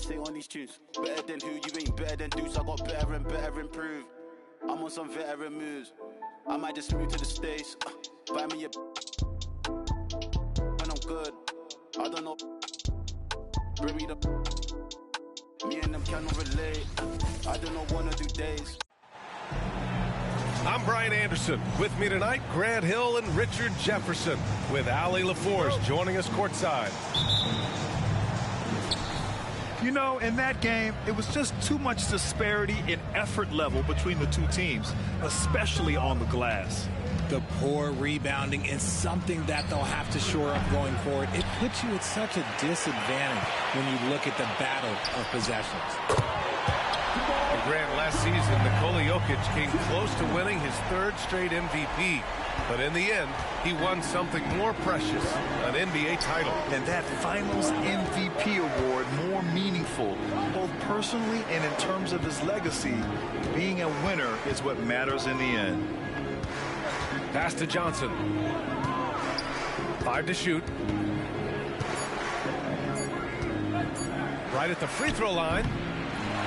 stay on these tunes. Better than who, you ain't better than dudes. I got better and better improve. I'm on some veteran moves. I might just move to the States. Buy me a when I'm good. I don't know. Bring me the me and them cannot relate. I don't know, wanna do days. I'm Brian Anderson. With me tonight, Grant Hill and Richard Jefferson, with Allie LaForce joining us courtside. You know, in that game, it was just too much disparity in effort level between the two teams, especially on the glass. The poor rebounding is something that they'll have to shore up going forward. It puts you at such a disadvantage when you look at the battle of possessions. And Grant, last season, Nikola Jokic came close to winning his third straight MVP. But in the end, he won something more precious, an NBA title. And that Finals MVP award more meaningful, both personally and in terms of his legacy. Being a winner is what matters in the end. Pass to Johnson. 5 to shoot. Right at the free throw line.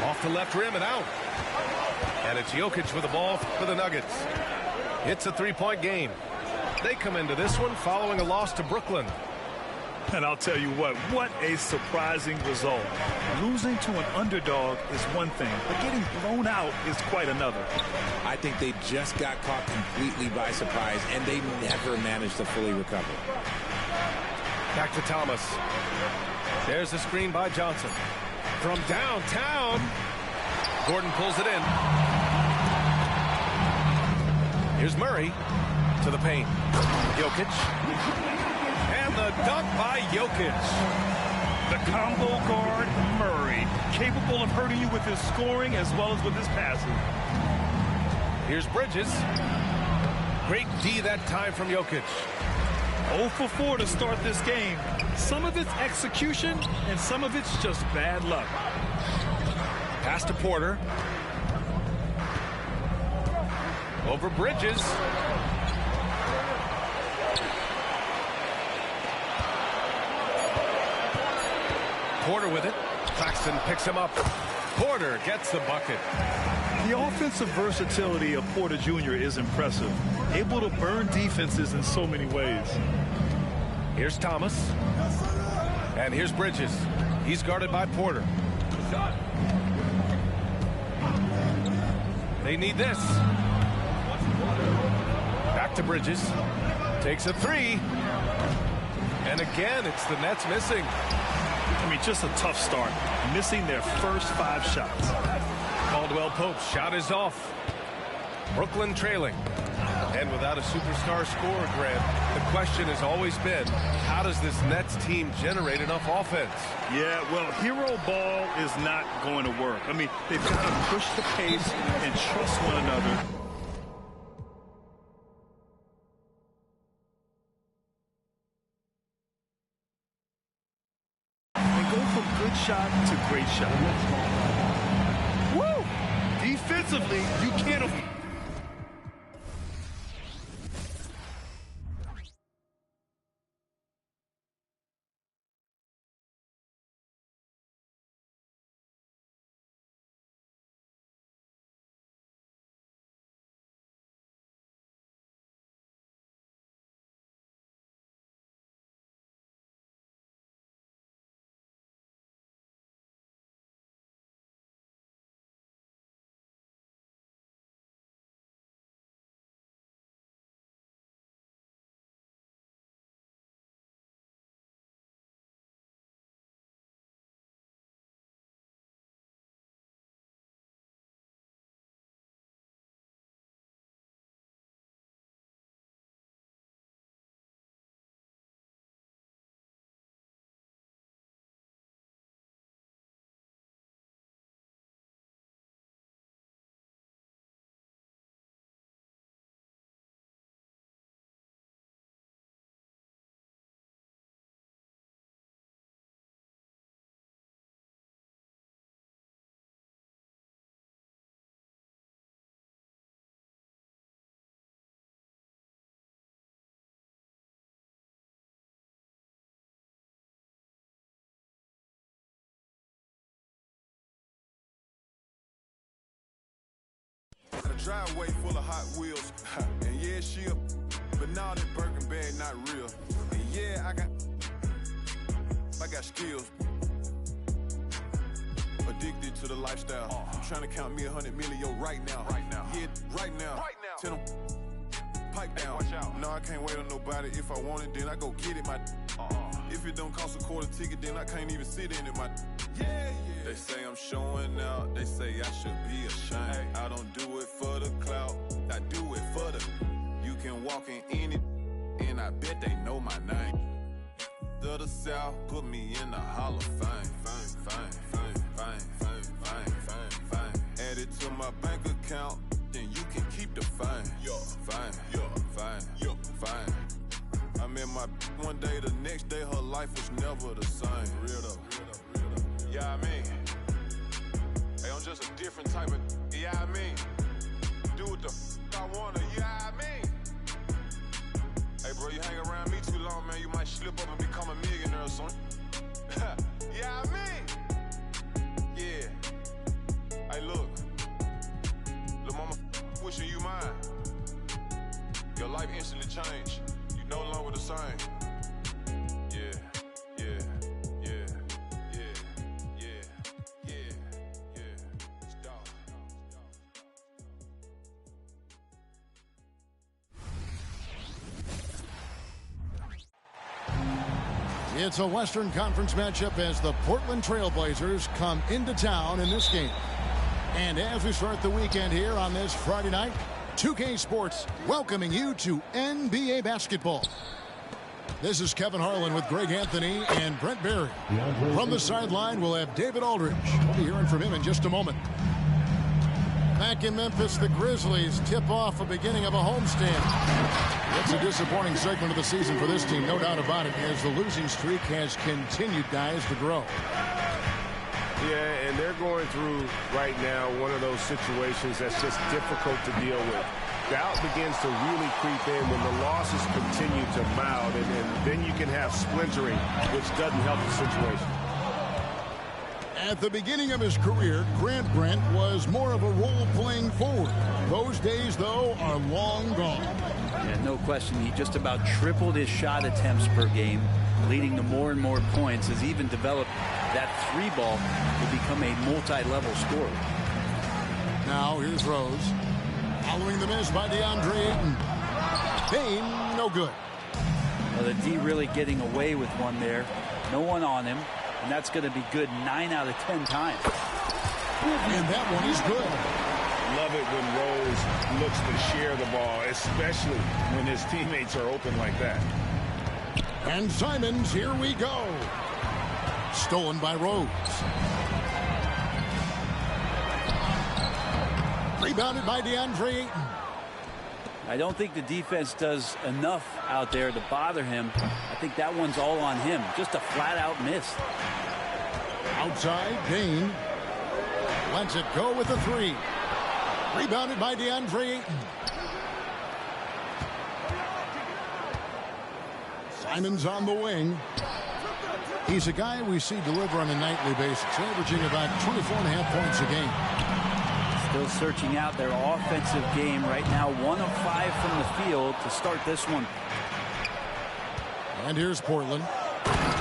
Off the left rim and out. And it's Jokic with the ball for the Nuggets. It's a three-point game. They come into this one following a loss to Brooklyn. And I'll tell you what a surprising result. Losing to an underdog is one thing, but getting blown out is quite another. I think they just got caught completely by surprise, and they never managed to fully recover. Back to Thomas. There's a screen by Johnson. From downtown, Gordon pulls it in. Here's Murray to the paint. Jokic. And the dunk by Jokic. The combo guard, Murray, capable of hurting you with his scoring as well as with his passing. Here's Bridges. Great D that time from Jokic. 0 for 4 to start this game. Some of it's execution, and some of it's just bad luck. Pass to Porter. Over Bridges. Porter with it. Claxton picks him up. Porter gets the bucket. The offensive versatility of Porter Jr. is impressive. Able to burn defenses in so many ways. Here's Thomas. And here's Bridges. He's guarded by Porter. They need this. Back to Bridges. Takes a three. And again, it's the Nets missing. I mean, just a tough start. Missing their first 5 shots. Caldwell Pope's shot is off. Brooklyn trailing. And without a superstar scorer, Grant, the question has always been, how does this Nets team generate enough offense? Yeah, well, hero ball is not going to work. I mean, they've got to push the pace and trust one another. And go from good shot to great shot. Woo! Defensively, you can't afford driveway full of Hot Wheels. And yeah, she a, but now that Birkin bag not real. And yeah, I got skills. Addicted to the lifestyle. I'm trying to count me 100 million right now. Yeah, right now. Tell them, pipe down. Watch out. No, I can't wait on nobody. If I want it, then I go get it. If it don't cost a quarter ticket, then I can't even sit in it. They say I'm showing out. They say I should be ashamed. I don't do it for the clout. I do it for the. You can walk in any, and I bet they know my name. The South put me in the Hall of Fame. Add it to my bank account, then you can keep the fine. Fine. I met my one day, the next day her life was never the same. Real though. Yeah, I mean, hey, I'm just a different type of. Yeah, I mean, do what the I wanna. Yeah, I mean. Hey, bro, you hang around me too long, man, you might slip up and become a millionaire or something. Yeah, I mean. Yeah. Hey, look. Lil' mama wishing you mine. Your life instantly changed. You no longer the same. Yeah. It's a Western Conference matchup as the Portland Trail Blazers come into town in this game. And as we start the weekend here on this Friday night, 2K Sports welcoming you to NBA basketball. This is Kevin Harlan with Greg Anthony and Brent Barry. From the sideline, we'll have David Aldridge. We'll be hearing from him in just a moment. Back in Memphis, the Grizzlies tip off a beginning of a homestand. It's a disappointing segment of the season for this team, no doubt about it, as the losing streak has continued, guys, to grow. Yeah, and they're going through right now one of those situations that's just difficult to deal with. Doubt begins to really creep in when the losses continue to mount, and then you can have splintering, which doesn't help the situation. At the beginning of his career, Grant was more of a role-playing forward. Those days, though, are long gone. Yeah, no question. He just about tripled his shot attempts per game, leading to more and more points. Has even developed that three ball to become a multi-level scorer. Now here's Rose. Following the miss by DeAndre Ayton. Payne, no good. Well, the D really getting away with one there. No one on him. And that's going to be good 9 out of 10 times. And that one is good. Love it when Rose looks to share the ball, especially when his teammates are open like that. And Simons, here we go. Stolen by Rose. Rebounded by DeAndre Ayton. I don't think the defense does enough out there to bother him. I think that one's all on him. Just a flat-out miss. Outside, Dane lets it go with a three. Rebounded by DeAndre Ayton. Simons on the wing. He's a guy we see deliver on a nightly basis, averaging about 24.5 points a game. Still searching out their offensive game right now. 1 of 5 from the field to start this one. And here's Portland,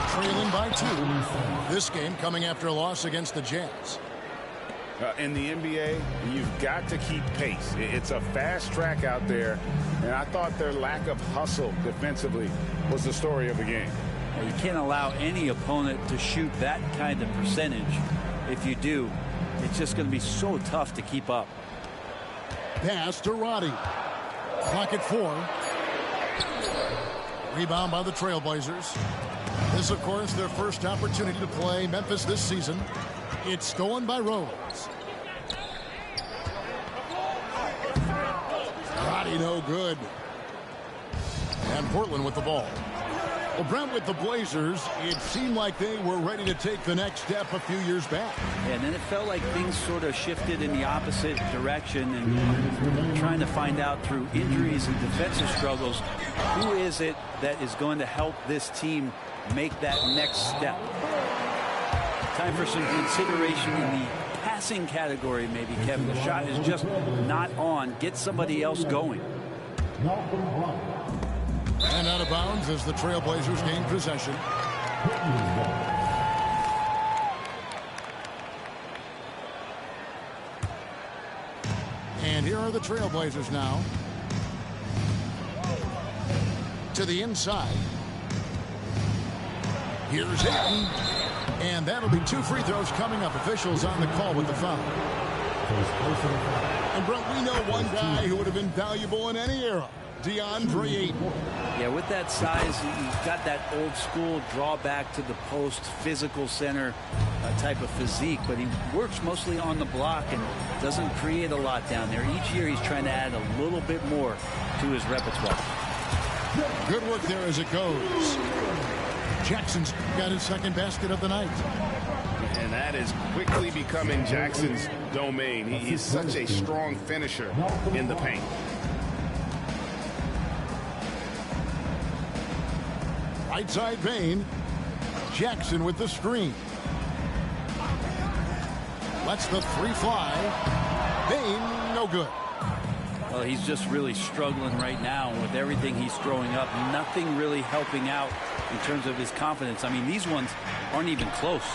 trailing by 2. This game coming after a loss against the Jazz. In the NBA, you've got to keep pace. It's a fast track out there, and I thought their lack of hustle defensively was the story of the game. Well, you can't allow any opponent to shoot that kind of percentage. If you do, it's just going to be so tough to keep up. Pass to Roddy. Clock at 4. Rebound by the Trailblazers. This, of course, their first opportunity to play Memphis this season. It's stolen by Rose. Roddy no good. And Portland with the ball. Well, Brent, with the Blazers, it seemed like they were ready to take the next step a few years back. And then it felt like things sort of shifted in the opposite direction, and trying to find out through injuries and defensive struggles, who is it that is going to help this team make that next step? Time for some consideration in the passing category, maybe, Kevin. The shot is just not on. Get somebody else going. And out of bounds as the Trailblazers gain possession. And here are the Trailblazers now. To the inside. Here's Ayton. And that'll be 2 free throws coming up. Officials on the call with the foul. And, Brent, we know one guy who would have been valuable in any era. DeAndre Ayton. Yeah, with that size, he's got that old school draw back to the post, physical center type of physique, but he works mostly on the block and doesn't create a lot down there. Each year he's trying to add a little bit more to his repertoire. Good work there as it goes. Jackson's got his second basket of the night. And that is quickly becoming Jackson's domain. He's such a strong finisher in the paint. Right side Bane. Jackson with the screen. Lets the 3 fly. Bane, no good. Well, he's just really struggling right now with everything he's throwing up. Nothing really helping out in terms of his confidence. I mean, these ones aren't even close.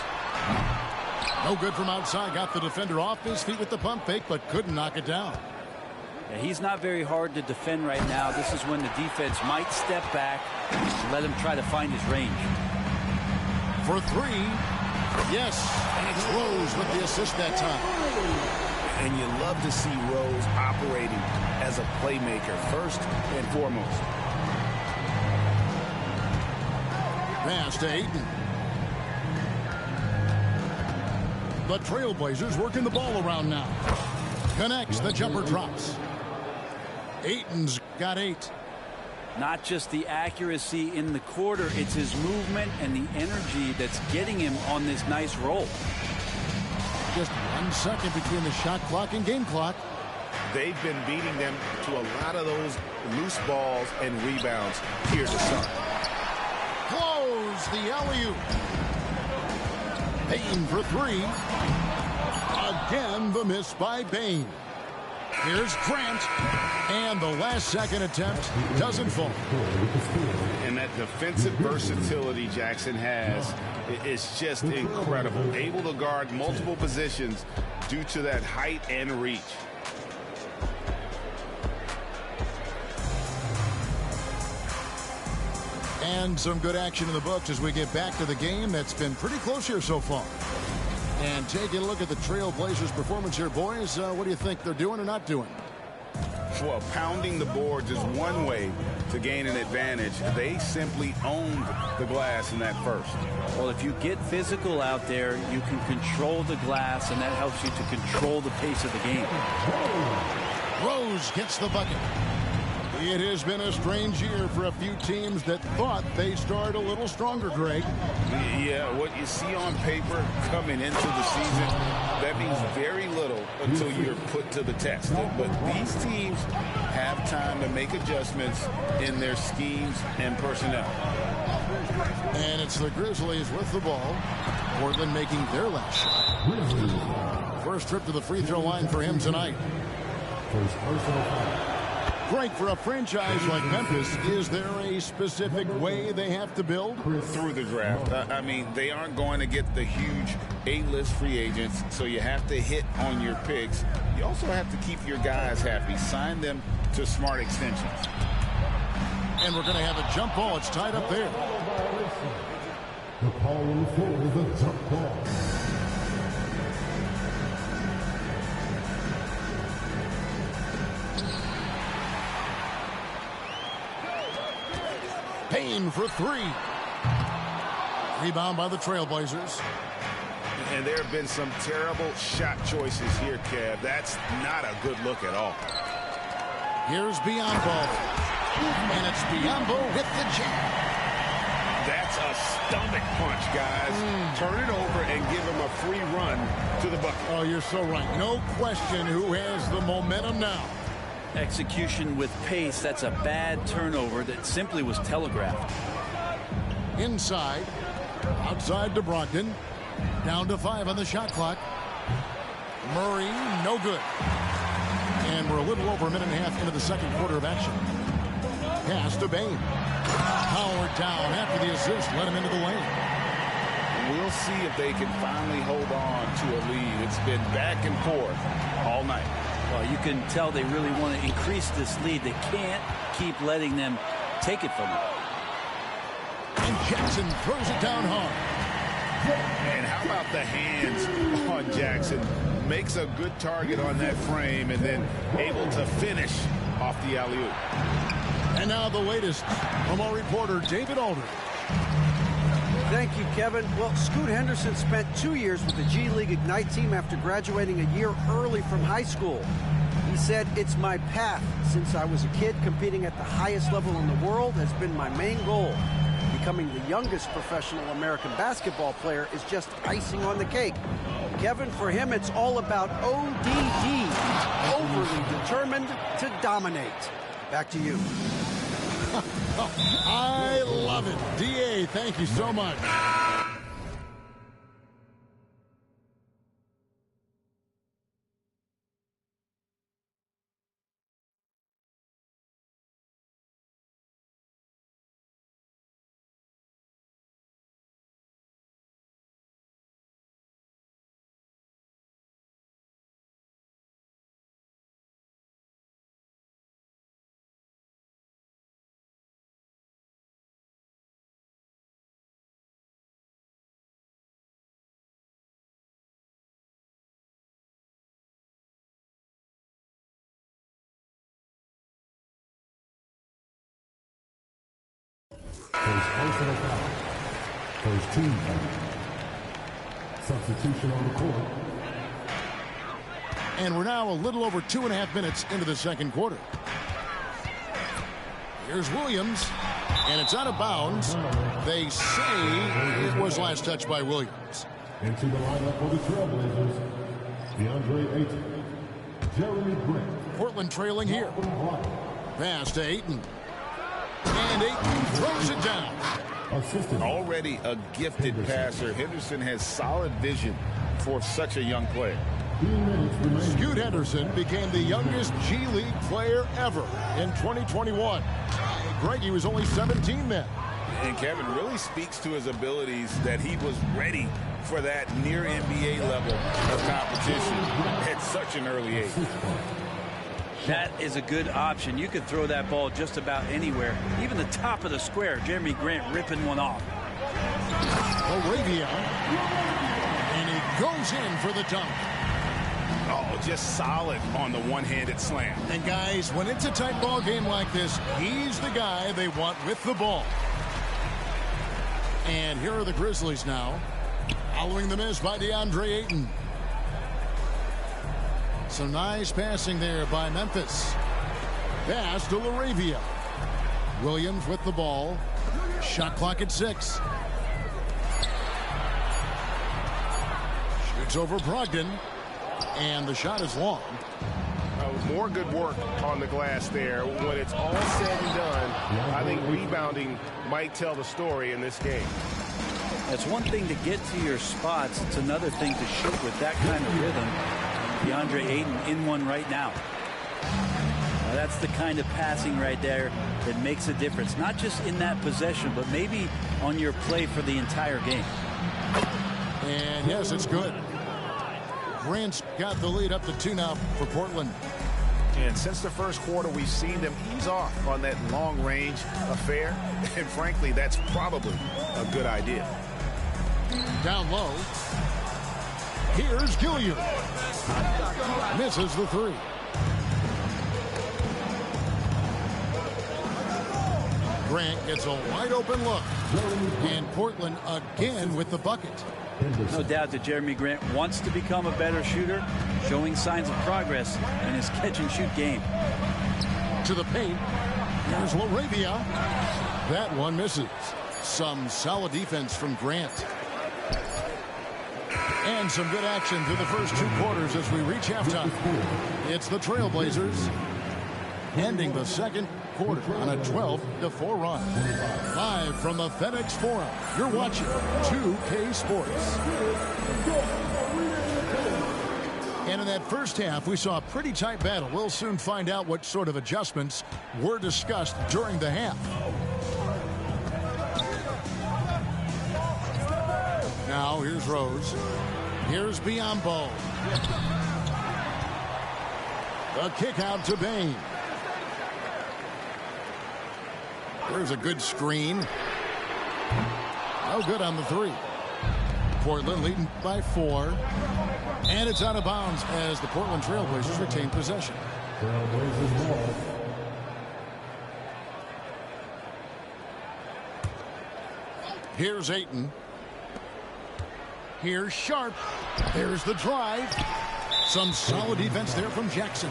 No good from outside. Got the defender off his feet with the pump fake, but couldn't knock it down. Yeah, he's not very hard to defend right now. This is when the defense might step back and let him try to find his range. For 3. Yes, and it's Rose with the assist that time. And you love to see Rose operating as a playmaker first and foremost. Pass to Ayton. The Trailblazers working the ball around now. Connects, the jumper drops. Ayton's got 8. Not just the accuracy in the quarter, it's his movement and the energy that's getting him on this nice roll. Just 1 second between the shot clock and game clock. They've been beating them to a lot of those loose balls and rebounds here to start. Close the alley-oop. Bane for 3. Again, the miss by Bane. Here's Grant. And the last second attempt doesn't fall. And that defensive versatility Jackson has is just incredible. Able to guard multiple positions due to that height and reach. And some good action in the books as we get back to the game that's been pretty close here so far. And taking a look at the Trailblazers' performance here, boys, what do you think they're doing or not doing? Well, pounding the boards is one way to gain an advantage. They simply owned the glass in that first. Well, if you get physical out there, you can control the glass, and that helps you to control the pace of the game. Rose gets the bucket. It has been a strange year for a few teams that thought they started a little stronger, Greg. Yeah, what you see on paper coming into the season, that means very little until you're put to the test. But these teams have time to make adjustments in their schemes and personnel. And it's the Grizzlies with the ball. Portland making their last shot. First trip to the free throw line for him tonight. Greg, for a franchise like Memphis, is there a specific way they have to build? Through the draft. I mean, they aren't going to get the huge A-list free agents, so you have to hit on your picks. You also have to keep your guys happy. Sign them to smart extensions. And we're going to have a jump ball. It's tied up there. The call on the floor is a jump ball. Payne for 3. Rebound by the Trailblazers. And there have been some terrible shot choices here, Kev. That's not a good look at all. Here's Biyombo. And it's Biyombo with the jam. That's a stomach punch, guys. Turn it over and give him a free run to the bucket. Oh, you're so right. No question who has the momentum now. Execution with pace, that's a bad turnover that simply was telegraphed. Inside, outside to Brogdon. Down to 5 on the shot clock. Murray, no good. And we're a little over a minute and a half into the second quarter of action. Pass to Bane. Howard down after the assist. Let him into the lane. We'll see if they can finally hold on to a lead. It's been back and forth all night. Well, you can tell they really want to increase this lead. They can't keep letting them take it from them. And Jackson throws it down hard. And how about the hands on Jackson? Makes a good target on that frame and then able to finish off the alley-oop. And now the latest from our reporter, David Aldridge. Thank you, Kevin. Well, Scoot Henderson spent 2 years with the G League Ignite team after graduating a year early from high school. He said, "It's my path. Since I was a kid, competing at the highest level in the world has been my main goal. Becoming the youngest professional American basketball player is just icing on the cake." Kevin, for him, it's all about ODD, overly determined to dominate. Back to you. I love it. DA, thank you so much. First personal foul. First team foul. Substitution on the court. And we're now a little over 2.5 minutes into the second quarter. Here's Williams, and it's out of bounds. They say it was last touched by Williams. Into the lineup for the Trailblazers, DeAndre Ayton, Jeremy Grant. Portland trailing here. Pass to Ayton. And Ayton throws it down. Already a gifted passer, Henderson has solid vision for such a young player. Scoot Henderson became the youngest G League player ever in 2021. Greg, he was only 17 then. And Kevin really speaks to his abilities that he was ready for that near NBA level of competition at such an early age. That is a good option. You could throw that ball just about anywhere, even the top of the square. Jeremy Grant ripping one off. Arabia, and he goes in for the dunk. Oh, just solid on the one-handed slam. And guys, when it's a tight ball game like this, he's the guy they want with the ball. And here are the Grizzlies now, following the miss by DeAndre Ayton. Some nice passing there by Memphis. Pass to LaRavia. Williams with the ball. Shot clock at 6. Shoots over Brogdon. And the shot is long. More good work on the glass there. When it's all said and done, I think rebounding might tell the story in this game. It's one thing to get to your spots. It's another thing to shoot with that kind of rhythm. DeAndre Ayton in one right now. Now that's the kind of passing right there that makes a difference. Not just in that possession, but maybe on your play for the entire game. And yes, it's good. Grant's got the lead up to 2 now for Portland. And since the first quarter, we've seen them ease off on that long-range affair. And frankly, that's probably a good idea. Down low. Here's Gilliard. Misses the 3. Grant gets a wide open look. And Portland again with the bucket. No doubt that Jeremy Grant wants to become a better shooter, showing signs of progress in his catch-and-shoot game. To the paint. Here's LaRavia. That one misses. Some solid defense from Grant. And some good action through the first 2 quarters as we reach halftime. It's the Trailblazers ending the second quarter on a 12-4 run. Live from the FedEx Forum, you're watching 2K Sports. And in that first half, we saw a pretty tight battle. We'll soon find out what sort of adjustments were discussed during the half. Now, here's Rose. Here's Biombo. The kick out to Bain. There's a good screen. No good on the 3. Portland leading by 4. And it's out of bounds as the Portland Trailblazers retain possession. Here's Ayton. Here's Sharp. There's the drive. Some solid defense there from Jackson.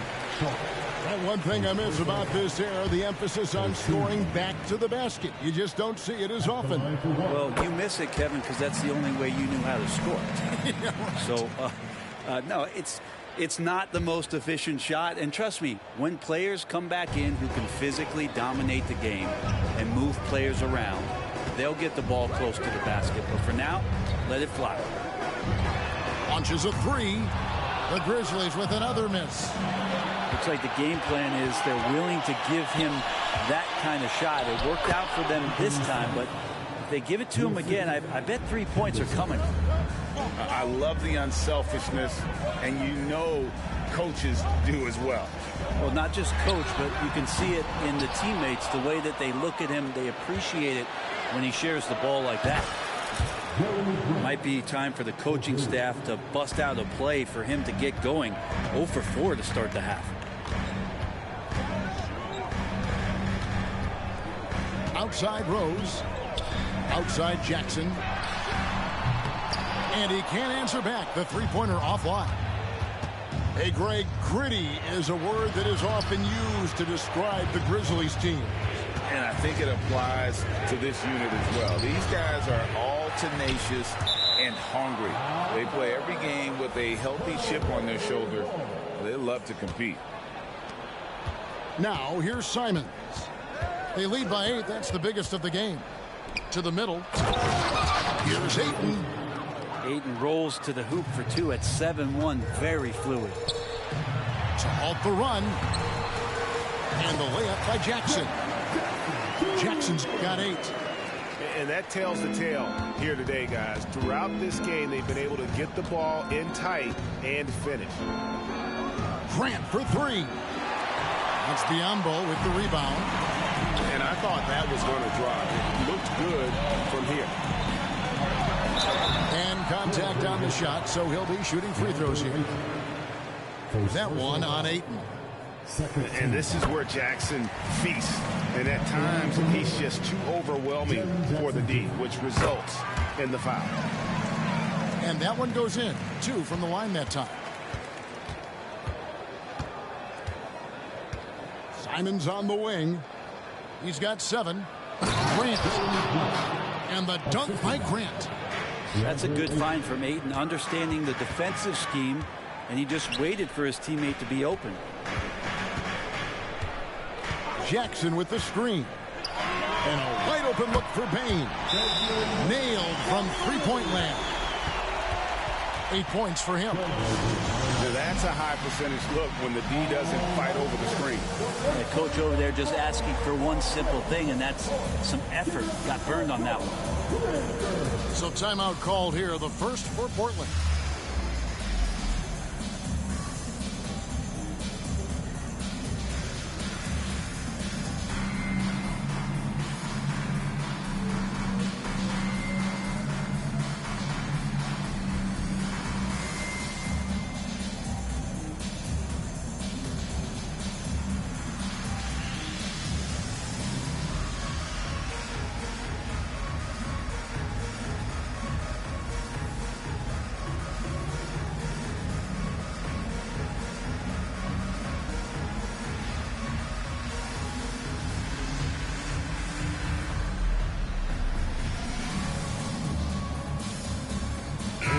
And one thing I miss about this era, the emphasis on scoring back to the basket. You just don't see it as often. Well, you miss it, Kevin, because that's the only way you knew how to score. Yeah, right. So, no, it's not the most efficient shot. And trust me, when players come back in who can physically dominate the game and move players around, they'll get the ball close to the basket. But for now, let it fly. Launches a 3. The Grizzlies with another miss. Looks like the game plan is they're willing to give him that kind of shot. It worked out for them this time, but if they give it to him again, I bet 3 points are coming. I love the unselfishness, and you know coaches do as well. Well, not just coach, but you can see it in the teammates, the way that they look at him. They appreciate it when he shares the ball like that. Might be time for the coaching staff to bust out a play for him to get going. 0 for 4 to start the half. Outside Rose. Outside Jackson. And he can't answer back. The three-pointer offline. Hey, Greg, gritty is a word that is often used to describe the Grizzlies team. And I think it applies to this unit as well. These guys are all tenacious and hungry. They play every game with a healthy chip on their shoulder. They love to compete. Now, here's Simons. They lead by 8. That's the biggest of the game. To the middle. Here's Ayton. Ayton rolls to the hoop for 2 at 7-1. Very fluid. To halt the run. And the layup by Jackson. Jackson's got 8. And that tells the tale here today, guys. Throughout this game, they've been able to get the ball in tight and finish. Grant for 3. That's Biombo with the rebound. And I thought that was going to drop. It looked good from here. And contact on the shot, so he'll be shooting free throws here. That one on Ayton. And this is where Jackson feasts. And at times, he's just too overwhelming for the D, which results in the foul. And that one goes in. 2 from the line that time. Simons on the wing. He's got 7. Grant. And the dunk by Grant. That's a good find from Ayton, understanding the defensive scheme, and he just waited for his teammate to be open. Jackson with the screen. And a wide open look for Bain. Nailed from three-point land. 8 points for him. That's a high percentage look when the D doesn't fight over the screen. The coach over there just asking for one simple thing, and that's some effort. Got burned on that one. So timeout called here, the first for Portland.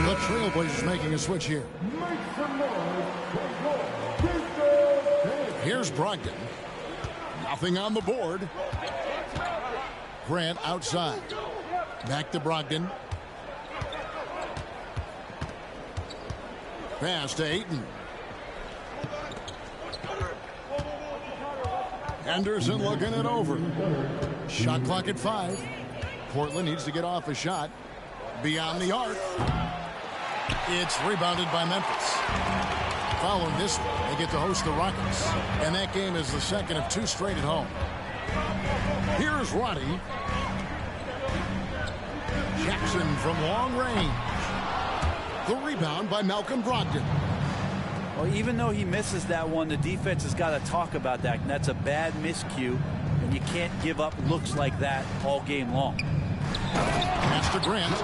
The Trailblazers making a switch here. Here's Brogdon. Nothing on the board. Grant outside. Back to Brogdon. Pass to Ayton. Anderson looking it over. Shot clock at 5. Portland needs to get off a shot. Beyond the arc. It's rebounded by Memphis. Following this one, they get to host the Rockets. And that game is the second of 2 straight at home. Here's Roddy. Jackson from long range. The rebound by Malcolm Brogdon. Well, even though he misses that one, the defense has got to talk about that. And that's a bad miscue, and you can't give up looks like that all game long. Pass to Grant,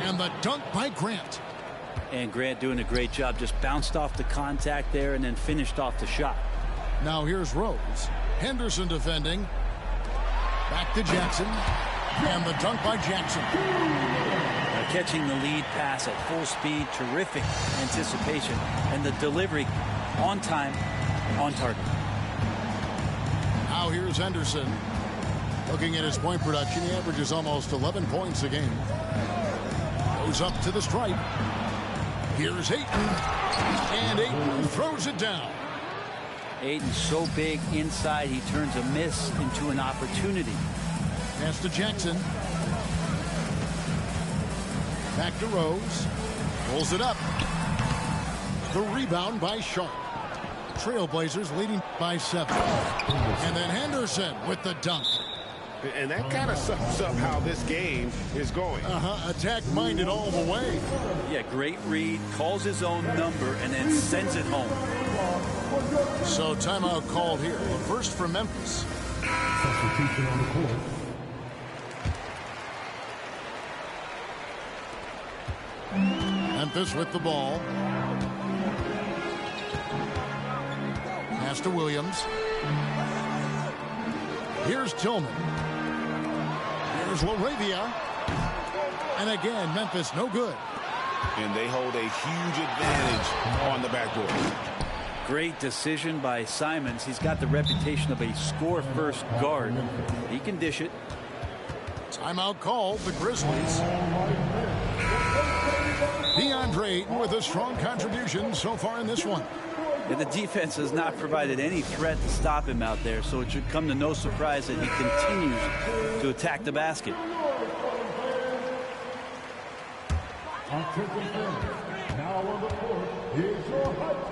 and the dunk by Grant. And Grant doing a great job. Just bounced off the contact there and then finished off the shot. Now here's Rose. Henderson defending. Back to Jackson. And the dunk by Jackson. Catching the lead pass at full speed. Terrific anticipation. And the delivery on time, on target. Now here's Henderson. Looking at his point production, he averages almost 11 points a game. Goes up to the stripe. Here's Ayton. And Ayton throws it down. Ayton's so big inside, he turns a miss into an opportunity. Pass to Jackson. Back to Rose. Pulls it up. The rebound by Sharp. Trailblazers leading by 7. And then Henderson with the dunk. And that kind of sums up how this game is going. Attack-minded all the way. Yeah, great read. Calls his own number and then sends it home. So timeout called here. First for Memphis. Substitution on the court. Memphis with the ball. Pass to Williams. Here's Tillman. Here's LaRavia. And again, Memphis no good. And they hold a huge advantage on the backboard. Great decision by Simons. He's got the reputation of a score-first guard. He can dish it. Timeout called, the Grizzlies. DeAndre Ayton with a strong contribution so far in this one. And the defense has not provided any threat to stop him out there, so it should come to no surprise that he continues to attack the basket.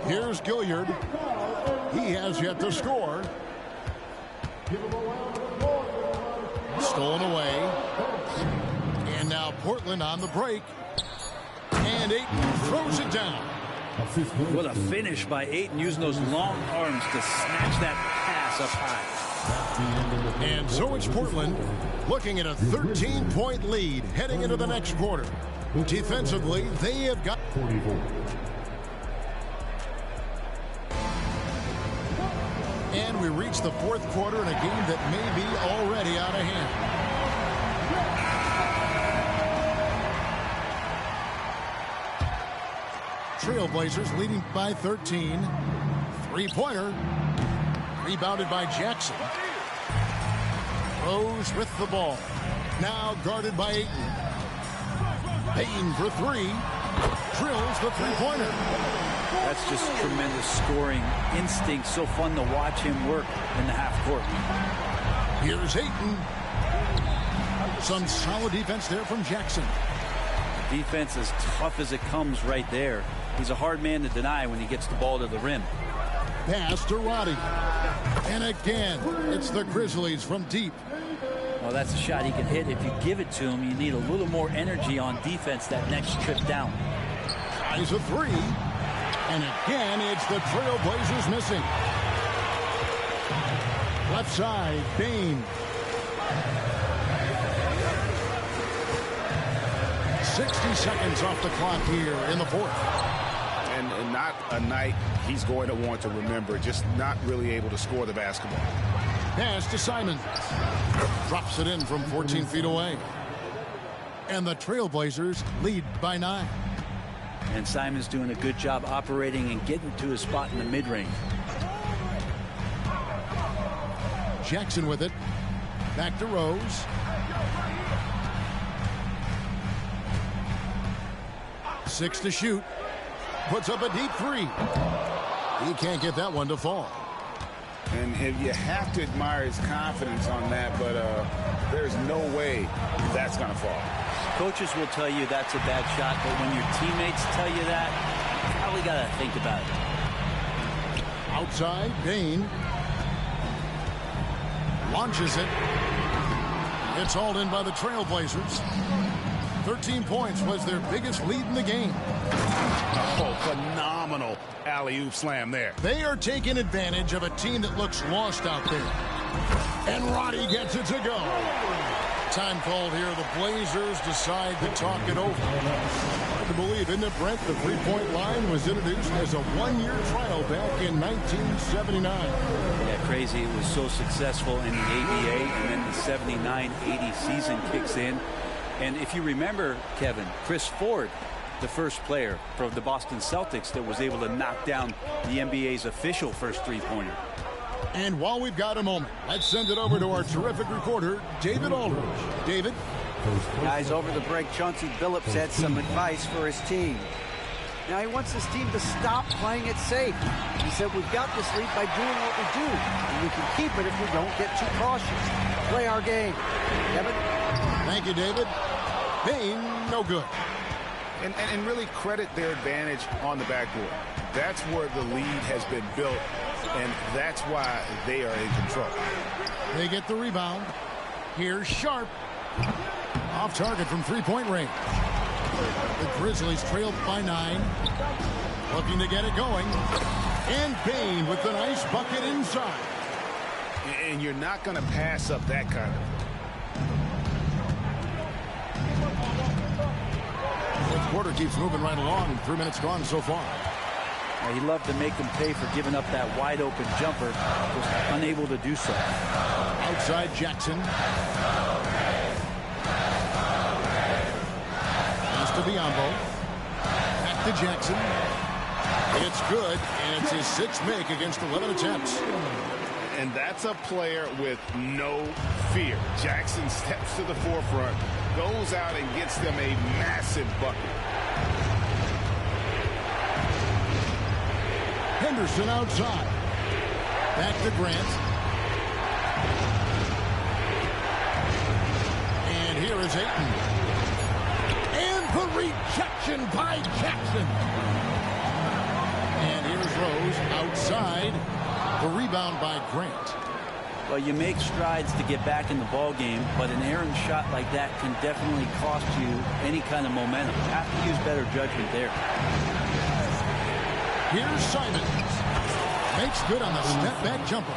Here's Gilliard. He has yet to score. Stolen away. And now Portland on the break. And Ayton throws it down. What a finish by Ayton, using those long arms to snatch that pass up high. And so it's Portland looking at a 13-point lead heading into the next quarter. Defensively, they have got 44. And we reach the fourth quarter in a game that may be already out of hand. Trailblazers leading by 13. Three-pointer. Rebounded by Jackson. Rose with the ball. Now guarded by Ayton. Payne for 3. Drills the three-pointer. That's just tremendous scoring instinct. So fun to watch him work in the half court. Here's Ayton. Some solid defense there from Jackson. Defense as tough as it comes right there. He's a hard man to deny when he gets the ball to the rim. Pass to Roddy. And again, it's the Grizzlies from deep. Well, that's a shot he can hit. If you give it to him, you need a little more energy on defense that next trip down. Tries a 3. And again, it's the Trailblazers missing. Left side, Bane. 60 seconds off the clock here in the fourth. And not a night he's going to want to remember, just not really able to score the basketball. Pass to Simons. Drops it in from 14 feet away. And the Trailblazers lead by 9. And Simons doing a good job operating and getting to his spot in the mid-range. Jackson with it. Back to Rose. Six to shoot. Puts up a deep 3. He can't get that one to fall. And if you have to admire his confidence on that, but there's no way that's going to fall. Coaches will tell you that's a bad shot, but when your teammates tell you that, you probably got to think about it. Outside, Bane launches it. It's hauled in by the Trailblazers. 13 points was their biggest lead in the game. Oh, phenomenal alley-oop slam there. They are taking advantage of a team that looks lost out there. And Roddy gets it to go. Time called here. The Blazers decide to talk it over. Hard to believe, isn't it, Brent? The three-point line was introduced as a one-year trial back in 1979. Yeah, crazy. It was so successful in the ABA, and then the 79-80 season kicks in. And if you remember, Kevin, Chris Ford, the first player from the Boston Celtics that was able to knock down the NBA's official first three-pointer. And while we've got a moment, let's send it over to our terrific reporter, David Aldridge. David? Guys, over the break, Chauncey Billups had some advice for his team. Now, he wants his team to stop playing it safe. He said, we've got this lead by doing what we do, and we can keep it if we don't get too cautious. Play our game. Kevin? Thank you, David. Bane, no good. And really credit their advantage on the backboard. That's where the lead has been built, and that's why they are in control. They get the rebound. Here's Sharp. Off target from three-point range. The Grizzlies trailed by 9. Looking to get it going. And Bane with the nice bucket inside. And you're not going to pass up that kind of. Fourth quarter keeps moving right along. 3 minutes gone so far. He loved to make them pay for giving up that wide-open jumper. Was unable to do so. Outside Jackson. Pass to Biyombo. Back to Jackson. It's good, and it's his 6th make against 11 attempts. And that's a player with no fear. Jackson steps to the forefront, goes out and gets them a massive bucket. Henderson outside. Back to Grant. And here is Ayton. And the rejection by Jackson. And here's Rose outside. The rebound by Grant. Well, you make strides to get back in the ball game, but an errant shot like that can definitely cost you any kind of momentum. You have to use better judgment there. Here's Simons. Makes good on the step-back jumper.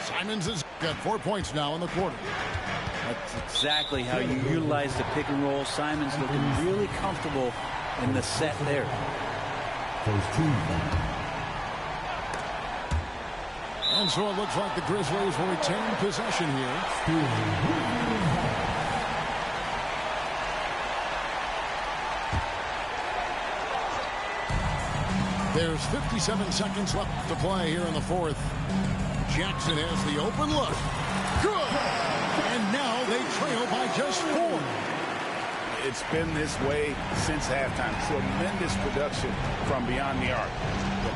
Simons has got 4 points now in the quarter. That's exactly how you utilize the pick and roll. Simons looking really comfortable in the set there. And so it looks like the Grizzlies will retain possession here. There's 57 seconds left to play here in the fourth. Jackson has the open look. Good! And now they trail by just 4. It's been this way since halftime. Tremendous production from beyond the arc.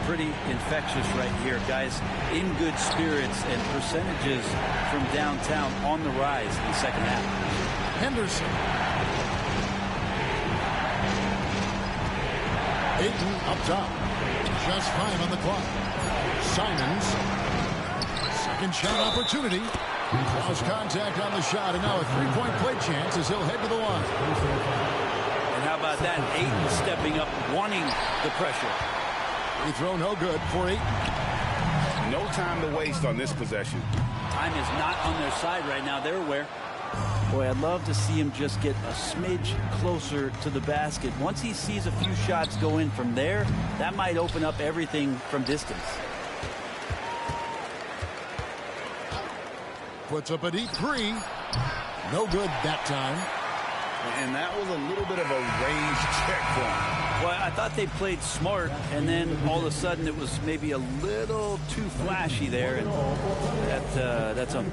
Pretty infectious right here, guys. In good spirits and percentages from downtown on the rise in the second half. Henderson. Ayton up top. Just 5 on the clock. Simons. Second shot opportunity. Cross contact on the shot, and now a three-point play chance as he'll head to the line. And how about that? Ayton stepping up, wanting the pressure. Free throw no good for Ayton. No time to waste on this possession. Time is not on their side right now. They're aware. Boy, I'd love to see him just get a smidge closer to the basket. Once he sees a few shots go in from there, that might open up everything from distance. Puts up a deep 3. No good that time. And that was a little bit of a range check for him. Well, I thought they played smart, and then all of a sudden it was maybe a little too flashy there, and that's a...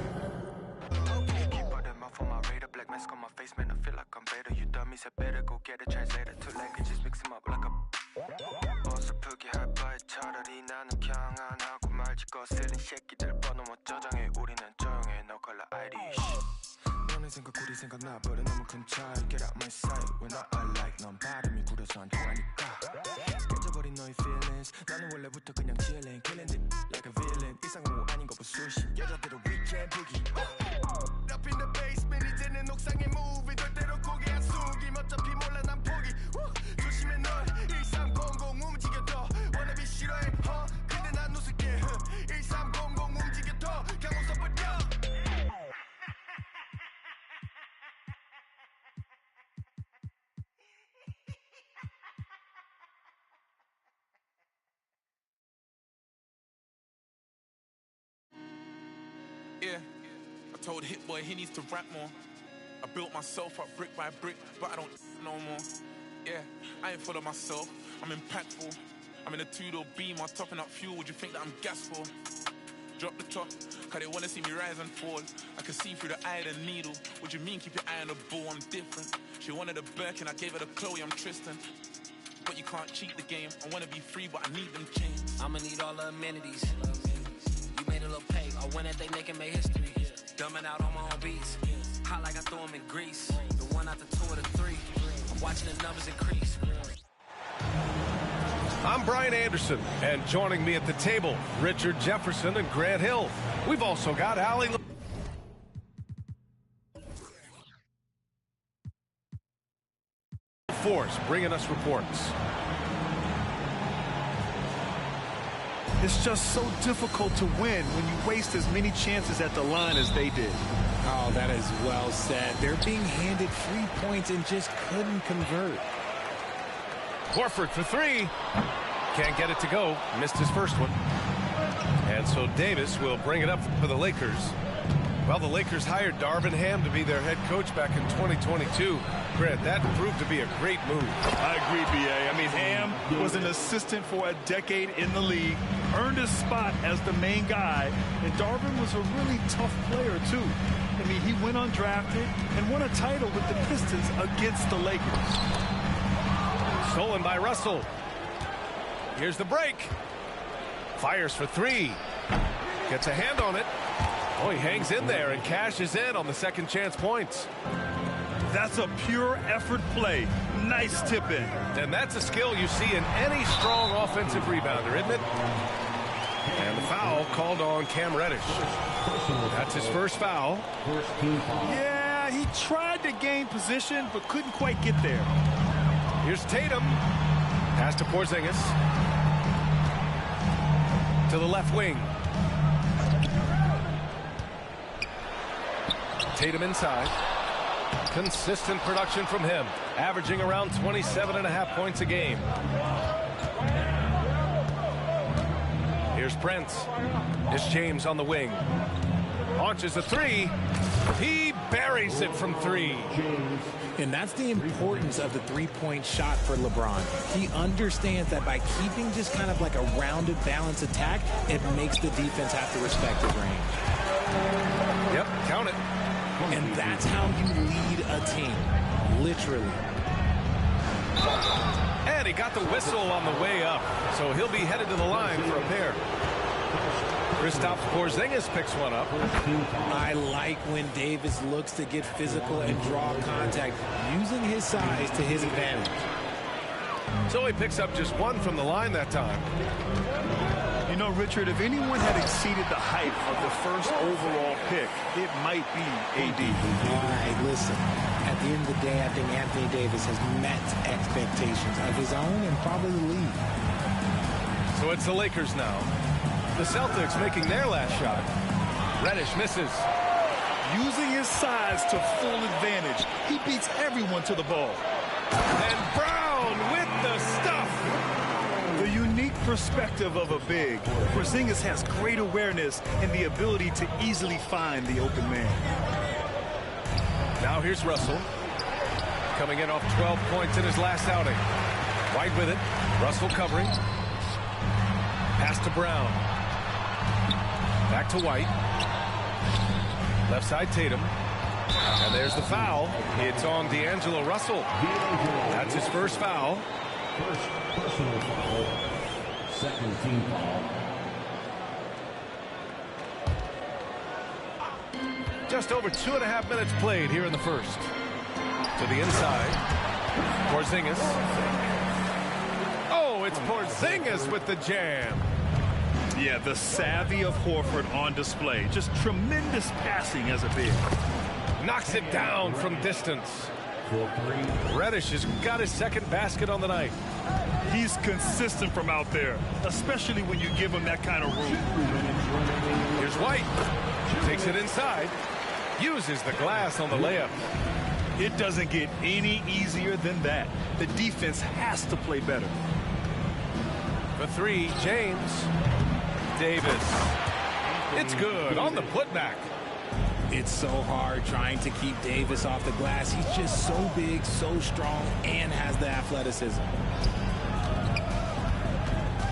거슬린 새끼들 번호모 저장해 우리는 조용해 no color ID 너네 생각 우리 생각 나버려 너무 큰 차이 Get out my sight When I like 넌 발음이 구려서 안 통하니까 깨져버린 너의 feelings 나는 원래부터 그냥 chillin' Killing it like a villain 이상호 아닌 거 부수신 여자들은 weekend boogie Up in the basement 이제는 옥상에 move 절대로 고개 안 숙임 어차피 몰라 난 포기 조심해 널 1300 움직여도 wannabe 싫어해 근데 난 웃을게 1300 움직여도 그냥 웃어버려 Yeah, I told Hit Boy he needs to rap more. I built myself up brick by brick, but I don't no more. Yeah, I ain't full of myself, I'm impactful. I'm in a two-door beam, I'm topping up fuel, would you think that I'm gas for? Drop the top, cause they wanna see me rise and fall. I can see through the eye of the needle. What you mean keep your eye on the ball, I'm different. She wanted a Birkin, I gave her the Chloe, I'm Tristan. But you can't cheat the game, I wanna be free, but I need them chains. I'ma need all the amenities. You made a little pay, I win that they make and make history. Dumbing out on my own beats. Hot like I threw them in grease. The one out the 2 or the 3. I'm watching the numbers increase. I'm Brian Anderson, and joining me at the table, Richard Jefferson and Grant Hill. We've also got Allie Force bringing us reports. It's just so difficult to win when you waste as many chances at the line as they did. Oh, that is well said. They're being handed 3 points and just couldn't convert. Horford for 3. Can't get it to go. Missed his first one. And so Davis will bring it up for the Lakers. Well, the Lakers hired Darvin Ham to be their head coach back in 2022. Grant, that proved to be a great move. I agree, B.A. I mean, Ham was an assistant for a decade in the league, earned his spot as the main guy, and Darvin was a really tough player, too. I mean, he went undrafted and won a title with the Pistons against the Lakers. Stolen by Russell. Here's the break. Fires for 3. Gets a hand on it. Oh, he hangs in there and cashes in on the second chance points. That's a pure effort play. Nice tip in. And that's a skill you see in any strong offensive rebounder, isn't it? And the foul called on Cam Reddish. That's his first foul. Yeah, he tried to gain position, but couldn't quite get there. Here's Tatum. Pass to Porzingis. To the left wing. Tatum inside. Consistent production from him, averaging around 27.5 points a game. Here's Prince. It's James on the wing. Launches a 3. He buries it from 3. And that's the importance of the three-point shot for LeBron. He understands that by keeping just kind of like a rounded, balanced attack, it makes the defense have to respect his range. Yep, count it. And that's how you lead a team, literally. And he got the whistle on the way up, so he'll be headed to the line for a pair. Kristaps Porzingis picks one up. I like when Davis looks to get physical and draw contact, using his size to his advantage. So he picks up just 1 from the line that time. You know, Richard, if anyone had exceeded the hype of the first overall pick, it might be AD. All right, listen. At the end of the day, I think Anthony Davis has met expectations of his own and probably the league. So it's the Lakers now. The Celtics making their last shot. Reddish misses. Using his size to full advantage, he beats everyone to the ball. And Brown with the stuff. The unique perspective of a big. Porzingis has great awareness and the ability to easily find the open man. Now here's Russell. Coming in off 12 points in his last outing. White with it. Russell covering. Pass to Brown. Back to White. Left side Tatum. And there's the foul. It's on D'Angelo Russell. That's his first foul. First personal foul. Second team foul. just over 2.5 minutes played here in the first. To the inside. Porzingis. Oh, it's Porzingis with the jam. Yeah, the savvy of Horford on display. Just tremendous passing as a big. Knocks it down from distance. Reddish has got his second basket on the night. He's consistent from out there, especially when you give him that kind of room. Here's White. Takes it inside. Uses the glass on the layup. It doesn't get any easier than that. The defense has to play better. For three, James. Davis. It's good on the putback. It's so hard trying to keep Davis off the glass. He's just so big, so strong, and has the athleticism.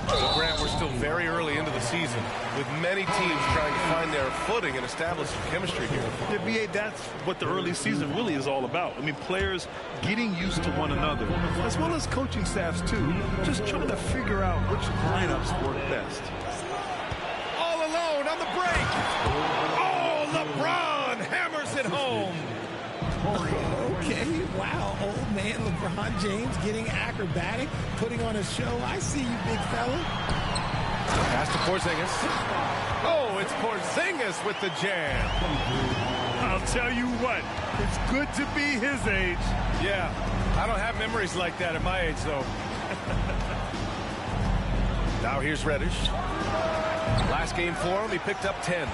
Well, Grant, we're still very early into the season, with many teams trying to find their footing and establish some chemistry here. Yeah, BA, that's what the early season really is all about. I mean, players getting used to one another, as well as coaching staffs, too. Just trying to figure out which lineups work best. All alone on the break. Oh, LeBron hammers it home. Okay, wow, old man LeBron James getting acrobatic, putting on a show. I see you, big fella. Pass to Porzingis. Oh, it's Porzingis with the jam. I'll tell you what, it's good to be his age. Yeah, I don't have memories like that at my age, though. Now here's Reddish. Last game for him, he picked up 10.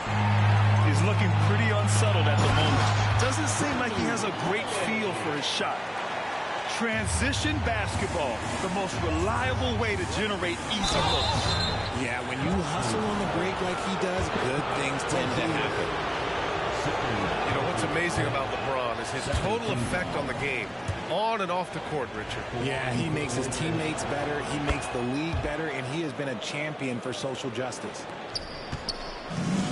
He's looking pretty unsettled at the moment. Doesn't seem like he has a great feel for his shot. Transition basketball, the most reliable way to generate easy looks. Yeah, when you hustle on the break like he does, good things tend to happen. You know, what's amazing about LeBron is his total effect on the game, on and off the court, Richard. Yeah, he makes his teammates better, he makes the league better, and he has been a champion for social justice.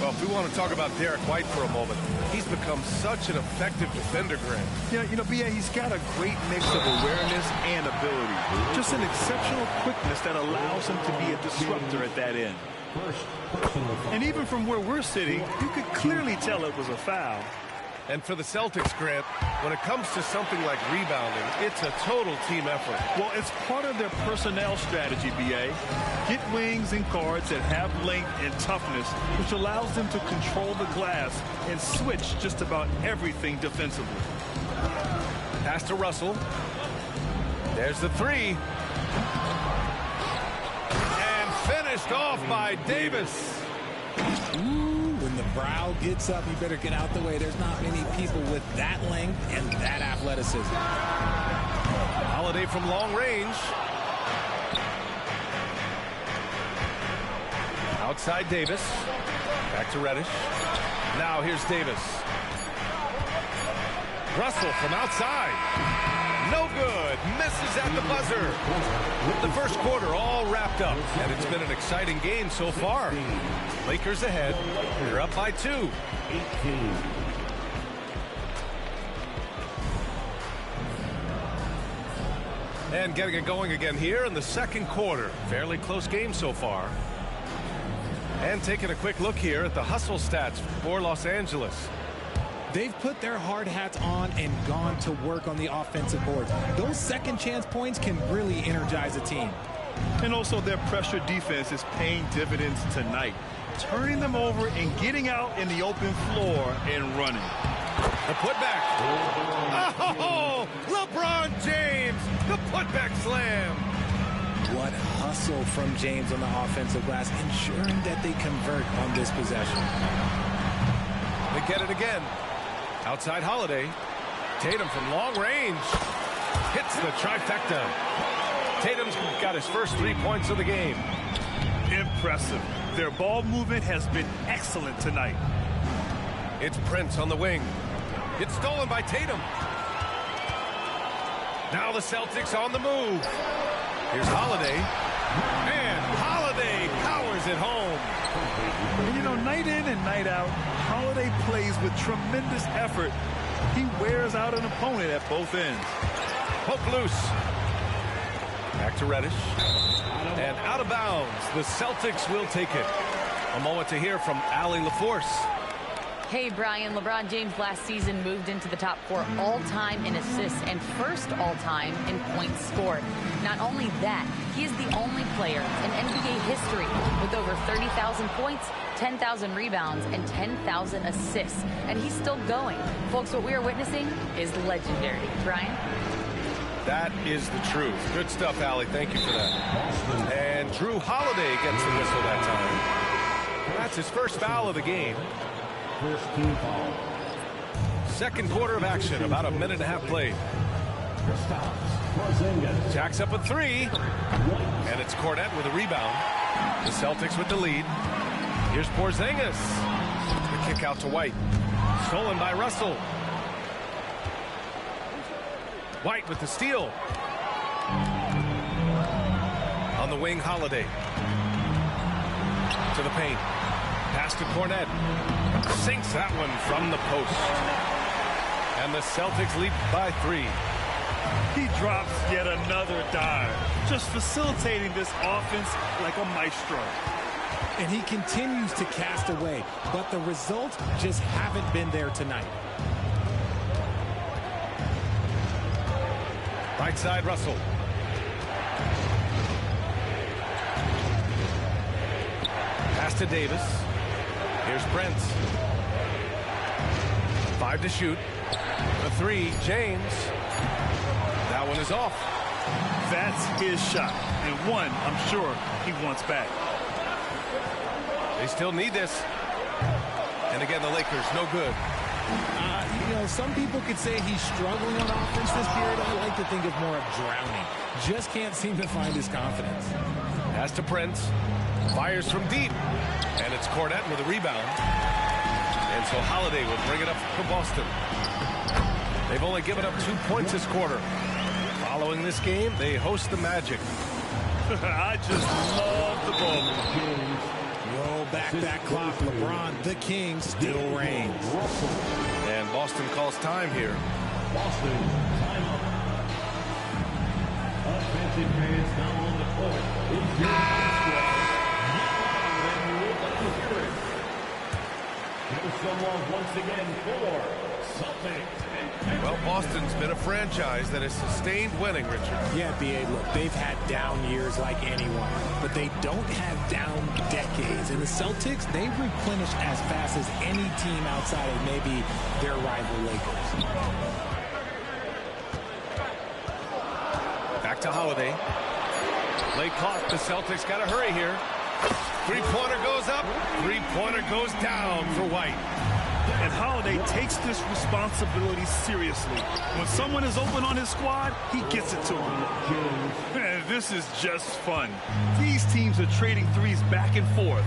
Well, if we want to talk about Derek White for a moment, he's become such an effective defender, Grant. Yeah, you know, BA, he's got a great mix of awareness and ability. Just an exceptional quickness that allows him to be a disruptor at that end. And even from where we're sitting, you could clearly tell it was a foul. And for the Celtics, Grant, when it comes to something like rebounding, it's a total team effort. Well, it's part of their personnel strategy, BA. Get wings and guards that have length and toughness, which allows them to control the glass and switch just about everything defensively. Pass to Russell. There's the three. And finished off by Davis. Ooh, when the brow gets up, you better get out the way. There's not many people with that length and that athleticism. Holiday from long range. Outside Davis. Back to Reddish. Now here's Davis. Russell from outside. No good. Misses at the buzzer. The first quarter all wrapped up, and it's been an exciting game so far. Lakers ahead. They're up by 2. And getting it going again here in the second quarter. Fairly close game so far. And taking a quick look here at the hustle stats for Los Angeles. They've put their hard hats on and gone to work on the offensive boards. Those second chance points can really energize a team. And also their pressure defense is paying dividends tonight. Turning them over and getting out in the open floor and running. The putback. Oh, LeBron James, the putback slam. What hustle from James on the offensive glass, ensuring that they convert on this possession. They get it again. Outside Holiday. Tatum from long range. Hits the trifecta. Tatum's got his first 3 points of the game. Impressive. Their ball movement has been excellent tonight. It's Prince on the wing. It's stolen by Tatum. Now the Celtics on the move. Here's Holiday. And Holiday powers it home. And you know, night in and night out, Holiday plays with tremendous effort. He wears out an opponent at both ends. Poke loose. Back to Reddish. And out of bounds. The Celtics will take it. A moment to hear from Allie LaForce. Hey, Brian, LeBron James last season moved into the top 4 all-time in assists and first all-time in points scored. Not only that, he is the only player in NBA history with over 30,000 points, 10,000 rebounds, and 10,000 assists. And he's still going. Folks, what we are witnessing is legendary. Brian? That is the truth. Good stuff, Allie. Thank you for that. And Drew Holiday gets the whistle that time. That's his first foul of the game. First team foul. Second quarter of action, about a minute and a half played. Jacks up a 3, and it's Cornette with a rebound. The Celtics with the lead. Here's Porzingis. The kick out to White. Stolen by Russell. White with the steal. On the wing, Holiday. To the paint. Pass to Cornette. Sinks that one from the post. And the Celtics lead by 3. He drops yet another dime, just facilitating this offense like a maestro. And he continues to cast away, but the results just haven't been there tonight. Right side, Russell. Pass to Davis. Here's Brent. 5 to shoot. A 3, James. That one is off. That's his shot, and one I'm sure he wants back. They still need this. And again, the Lakers, no good. You know, some people could say he's struggling on offense this period. I like to think of more of drowning. Just can't seem to find his confidence. Pass to Prince. Fires from deep. And it's Cornette with a rebound. And so Holiday will bring it up for Boston. They've only given up 2 points this quarter. Following this game, they host the Magic. I just love the ball. Roll back that clock. LeBron, the king, still reigns. And Boston calls time here. Boston, timeout. Offensive fans now on the court. It's your squad. Now, then, we'll hear it. Here's someone once again for Celtics. Well, Boston's been a franchise that has sustained winning, Richard. Yeah, B.A., look, they've had down years like anyone, but they don't have down decades. And the Celtics, they replenish as fast as any team outside of maybe their rival Lakers. Back to Holiday. Late clock, the Celtics got to hurry here. Three-pointer goes up, three-pointer goes down for White. And Holiday takes this responsibility seriously. When someone is open on his squad, he gets it to him. And this is just fun. These teams are trading threes back and forth.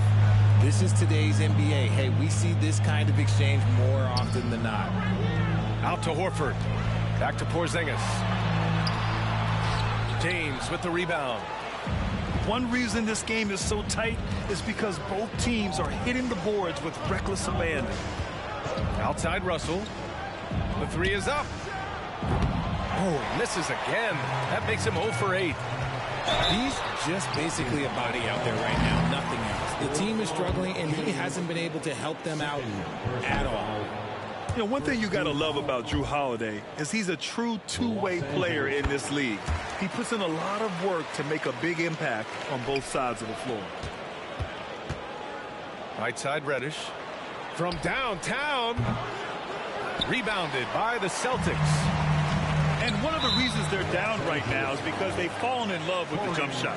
This is today's NBA. Hey, we see this kind of exchange more often than not. Out to Horford. Back to Porzingis. James with the rebound. One reason this game is so tight is because both teams are hitting the boards with reckless abandon. Outside Russell. The 3 is up. Oh, misses again. That makes him 0 for 8. He's just basically a body out there right now, nothing else. The team is struggling, and he hasn't been able to help them out at all. You know, one thing you got to love about Drew Holiday is he's a true two-way player in this league. He puts in a lot of work to make a big impact on both sides of the floor. Right side Reddish. From downtown. Rebounded by the Celtics. And one of the reasons they're down right now is because they've fallen in love with the jump shot.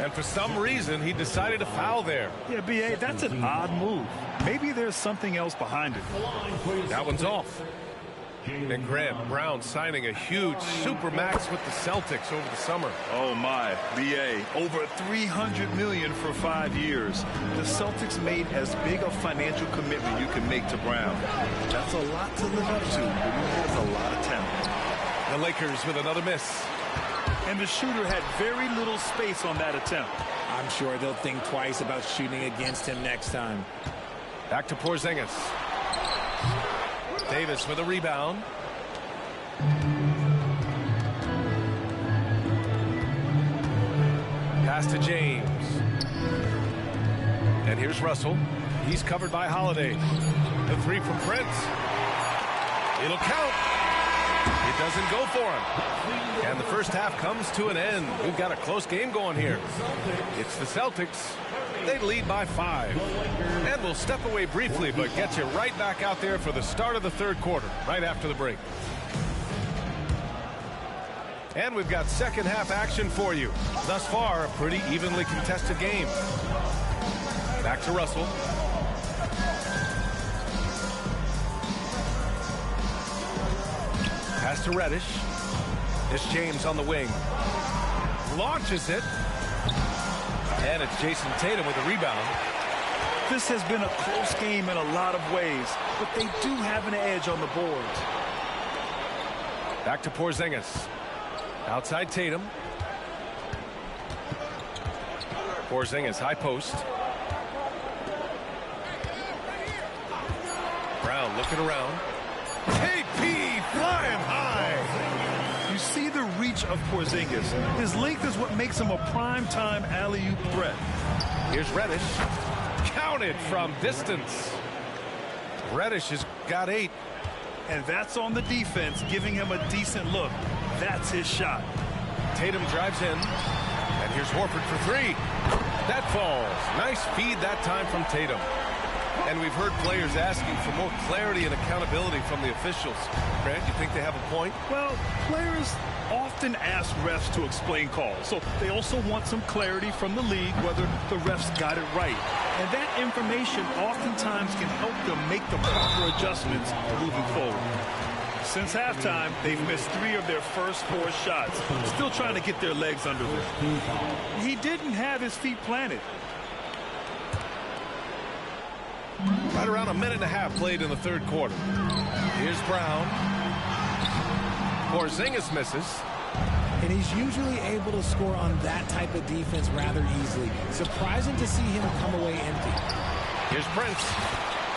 And for some reason, he decided to foul there. Yeah, B.A., that's an odd move. Maybe there's something else behind it. That one's off. And Grant Brown signing a huge supermax with the Celtics over the summer. Oh, my. B.A., over $300 million for 5 years. The Celtics made as big a financial commitment you can make to Brown. That's a lot to live up to, but he has a lot of talent. The Lakers with another miss. And the shooter had very little space on that attempt. I'm sure they'll think twice about shooting against him next time. Back to Porzingis. Davis with a rebound. Pass to James. And here's Russell. He's covered by Holiday. The three from Prince. It'll count. It doesn't go for him. And the first half comes to an end. We've got a close game going here. It's the Celtics. They lead by 5. And we'll step away briefly, but get you right back out there for the start of the third quarter, right after the break. And we've got second half action for you. Thus far, a pretty evenly contested game. Back to Russell. Pass to Reddish. It's James on the wing. Launches it. And it's Jason Tatum with a rebound. This has been a close game in a lot of ways, but they do have an edge on the boards. Back to Porzingis. Outside Tatum. Porzingis, high post. Brown looking around. KP flying high. You see the reach of Porzingis. His length is what makes him a prime-time alley-oop threat. Here's Reddish. Counted from distance. Reddish has got 8. And that's on the defense, giving him a decent look. That's his shot. Tatum drives in. And here's Horford for 3. That falls. Nice feed that time from Tatum. And we've heard players asking for more clarity and accountability from the officials. Grant, you think they have a point? Well, players often ask refs to explain calls, so they also want some clarity from the league whether the refs got it right. And that information oftentimes can help them make the proper adjustments moving forward. Since halftime, they've missed 3 of their first 4 shots, still trying to get their legs under them. He didn't have his feet planted. Right around a minute and a half played in the third quarter. Here's Brown. Porzingis misses. And he's usually able to score on that type of defense rather easily. Surprising to see him come away empty. Here's Prince.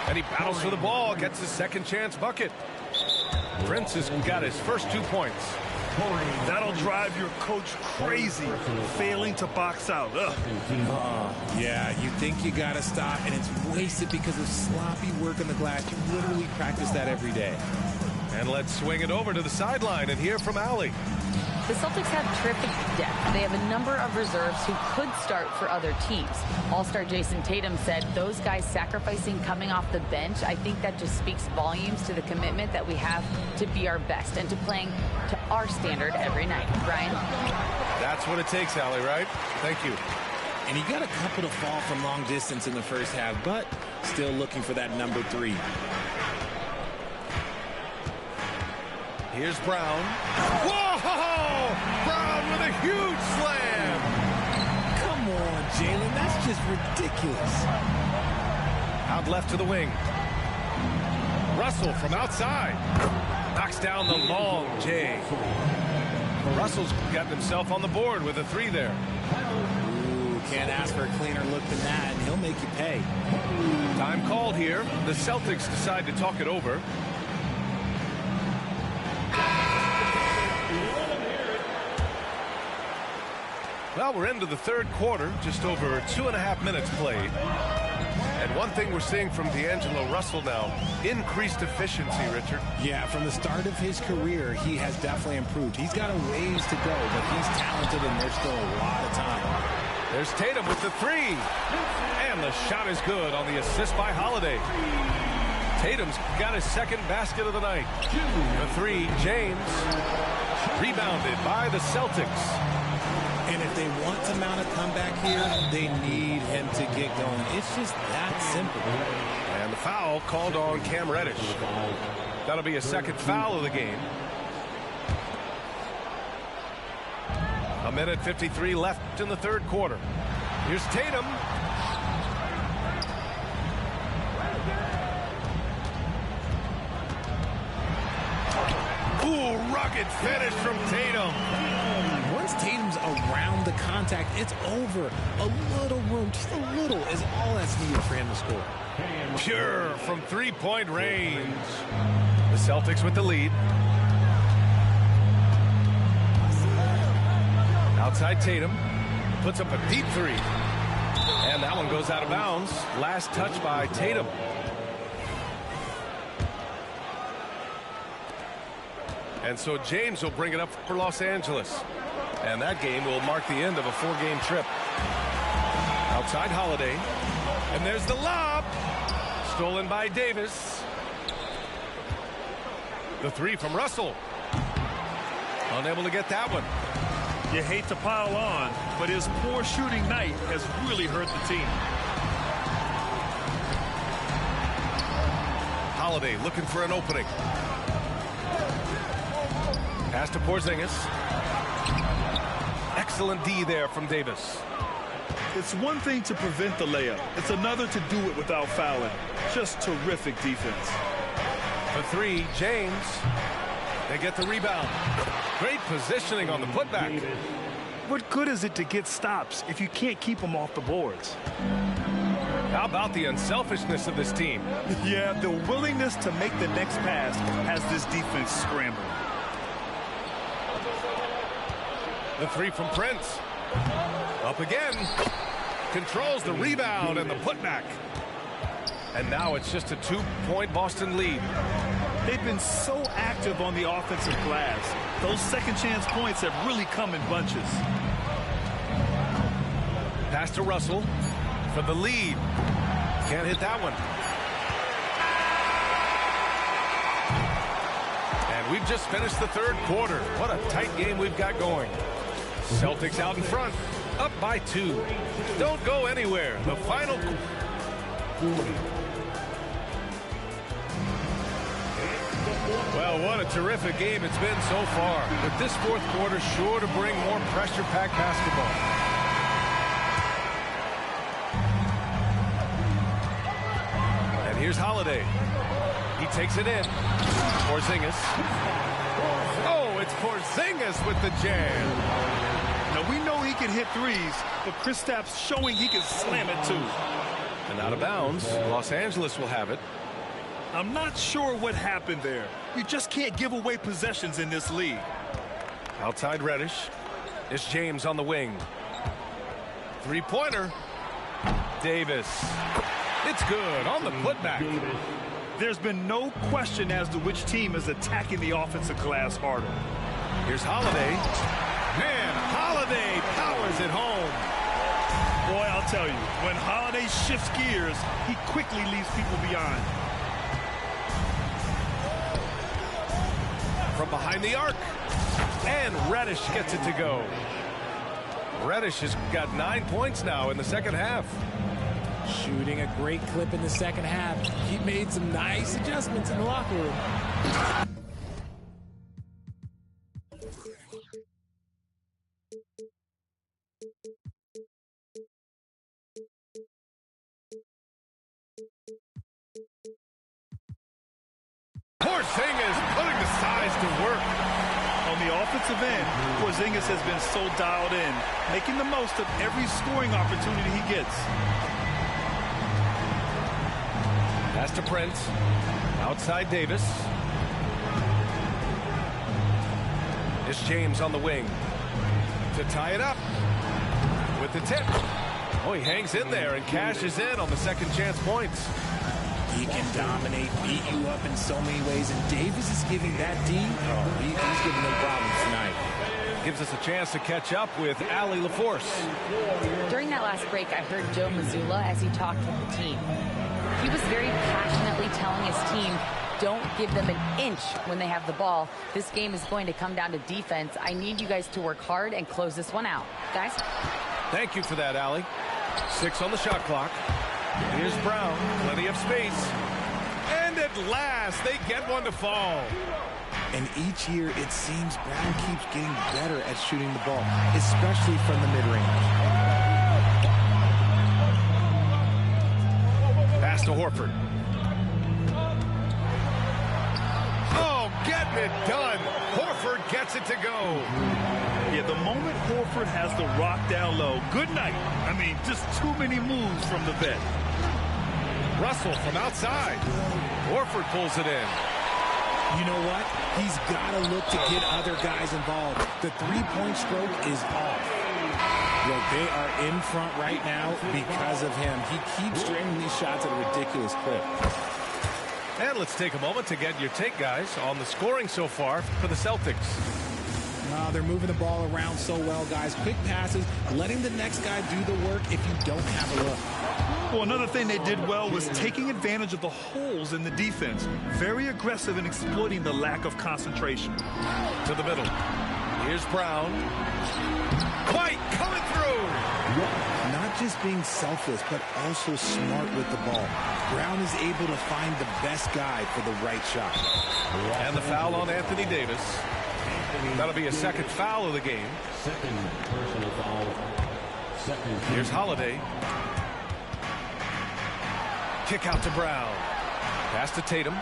And he battles for the ball, gets his second chance bucket. Prince has got his first 2 points. That'll drive your coach crazy, failing to box out. Yeah, you think you got to stop, and it's wasted because of sloppy work on the glass. You literally practice that every day. And let's swing it over to the sideline and hear from Allie. The Celtics have terrific depth. They have a number of reserves who could start for other teams. All-star Jason Tatum said those guys sacrificing coming off the bench, I think that just speaks volumes to the commitment that we have to be our best and to playing to our standard every night. Brian? That's what it takes, Allie, right? Thank you. And he got a couple to fall from long distance in the first half, but still looking for that number 3. Here's Brown. Whoa! Brown with a huge slam. Come on, Jalen. That's just ridiculous. Out left to the wing. Russell from outside. Knocks down the long J. Russell's got himself on the board with a 3 there. Ooh, can't ask for a cleaner look than that, and he'll make you pay. Time called here. The Celtics decide to talk it over. Well, we're into the third quarter, just over 2.5 minutes played. And one thing we're seeing from D'Angelo Russell now, increased efficiency, Richard. Yeah, from the start of his career, he has definitely improved. He's got a ways to go, but he's talented and there's still a lot of time. There's Tatum with the 3. And the shot is good on the assist by Holiday. Tatum's got his second basket of the night. The 3, James. Rebounded by the Celtics. And if they want to mount a comeback here, they need him to get going. It's just that simple. And the foul called on Cam Reddish. That'll be a second foul of the game. 1:53 left in the third quarter. Here's Tatum. Ooh, rugged finish from Tatum. Once Tatum's around the contact, it's over. A little room, just a little, is all that's needed for him to score. Pure from three-point range. The Celtics with the lead. Outside Tatum. Puts up a deep 3. And that one one goes out of bounds. Last touch by Tatum. And so James will bring it up for Los Angeles. And that game will mark the end of a 4-game trip. Outside Holiday. And there's the lob. Stolen by Davis. The three from Russell. Unable to get that one. You hate to pile on, but his poor shooting night has really hurt the team. Holiday looking for an opening. Pass to Porzingis. Excellent D there from Davis. It's one thing to prevent the layup. It's another to do it without fouling. Just terrific defense. The three, James. They get the rebound. Great positioning on the putback. What good is it to get stops if you can't keep them off the boards? How about the unselfishness of this team? Yeah, the willingness to make the next pass has this defense scrambling. The three from Prince. Up again. Controls the rebound and the putback. And now it's just a 2-point Boston lead. They've been so active on the offensive glass. Those second chance points have really come in bunches. Pass to Russell for the lead. Can't hit that one. And we've just finished the third quarter. What a tight game we've got going. Celtics out in front, up by 2. Don't go anywhere. The final. Well, what a terrific game it's been so far. But this fourth quarter sure to bring more pressure-packed basketball. And here's Holiday. He takes it in. Porzingis. Oh, it's Porzingis with the jam. Now, we know he can hit threes, but Kristaps showing he can slam it too. And out of bounds, Los Angeles will have it. I'm not sure what happened there. You just can't give away possessions in this league. Outside Reddish. It's James on the wing. Three-pointer. Davis. It's good on the putback. There's been no question as to which team is attacking the offensive glass harder. Here's Holiday. Man, Holiday powers it home. Boy, I'll tell you, when Holiday shifts gears, he quickly leaves people behind. From behind the arc. And Reddish gets it to go. Reddish has got 9 points now in the second half. Shooting a great clip in the second half. He made some nice adjustments in the locker room. Porzingis putting the size to work. On the offensive end, Porzingis has been so dialed in, making the most of every scoring opportunity he gets. Pass to Prince. Outside Davis. It's James on the wing. To tie it up. With the tip. Oh, he hangs in there and cashes in on the second chance points. He can dominate, beat you up in so many ways, and Davis is giving that D. He's giving them problems tonight. Gives us a chance to catch up with Allie LaForce. During that last break, I heard Joe Mazzulla as he talked with the team. He was very passionately telling his team, don't give them an inch when they have the ball. This game is going to come down to defense. I need you guys to work hard and close this one out. Guys? Thank you for that, Allie. 6 on the shot clock. Here's Brown. Plenty of space. And at last, they get one to fall. And each year, it seems Brown keeps getting better at shooting the ball, especially from the mid-range. Pass to Horford. Oh, getting it done. Horford gets it to go. Yeah, the moment Horford has the rock down low, good night. I mean, just too many moves from the vet. Russell from outside. Horford pulls it in. You know what? He's got to look to get other guys involved. The three-point stroke is off. Look, they are in front right now because of him. He keeps draining these shots at a ridiculous clip. And let's take a moment to get your take, guys, on the scoring so far for the Celtics. They're moving the ball around so well, guys. Quick passes, letting the next guy do the work if you don't have a look. Well, another thing they did well was taking advantage of the holes in the defense. Very aggressive in exploiting the lack of concentration. To the middle. Here's Brown. White coming through. Not just being selfless, but also smart with the ball. Brown is able to find the best guy for the right shot. And the foul on Anthony Davis. That'll be a second foul of the game. Second personal foul. Here's Holiday. Kick out to Brown. Pass to Tatum.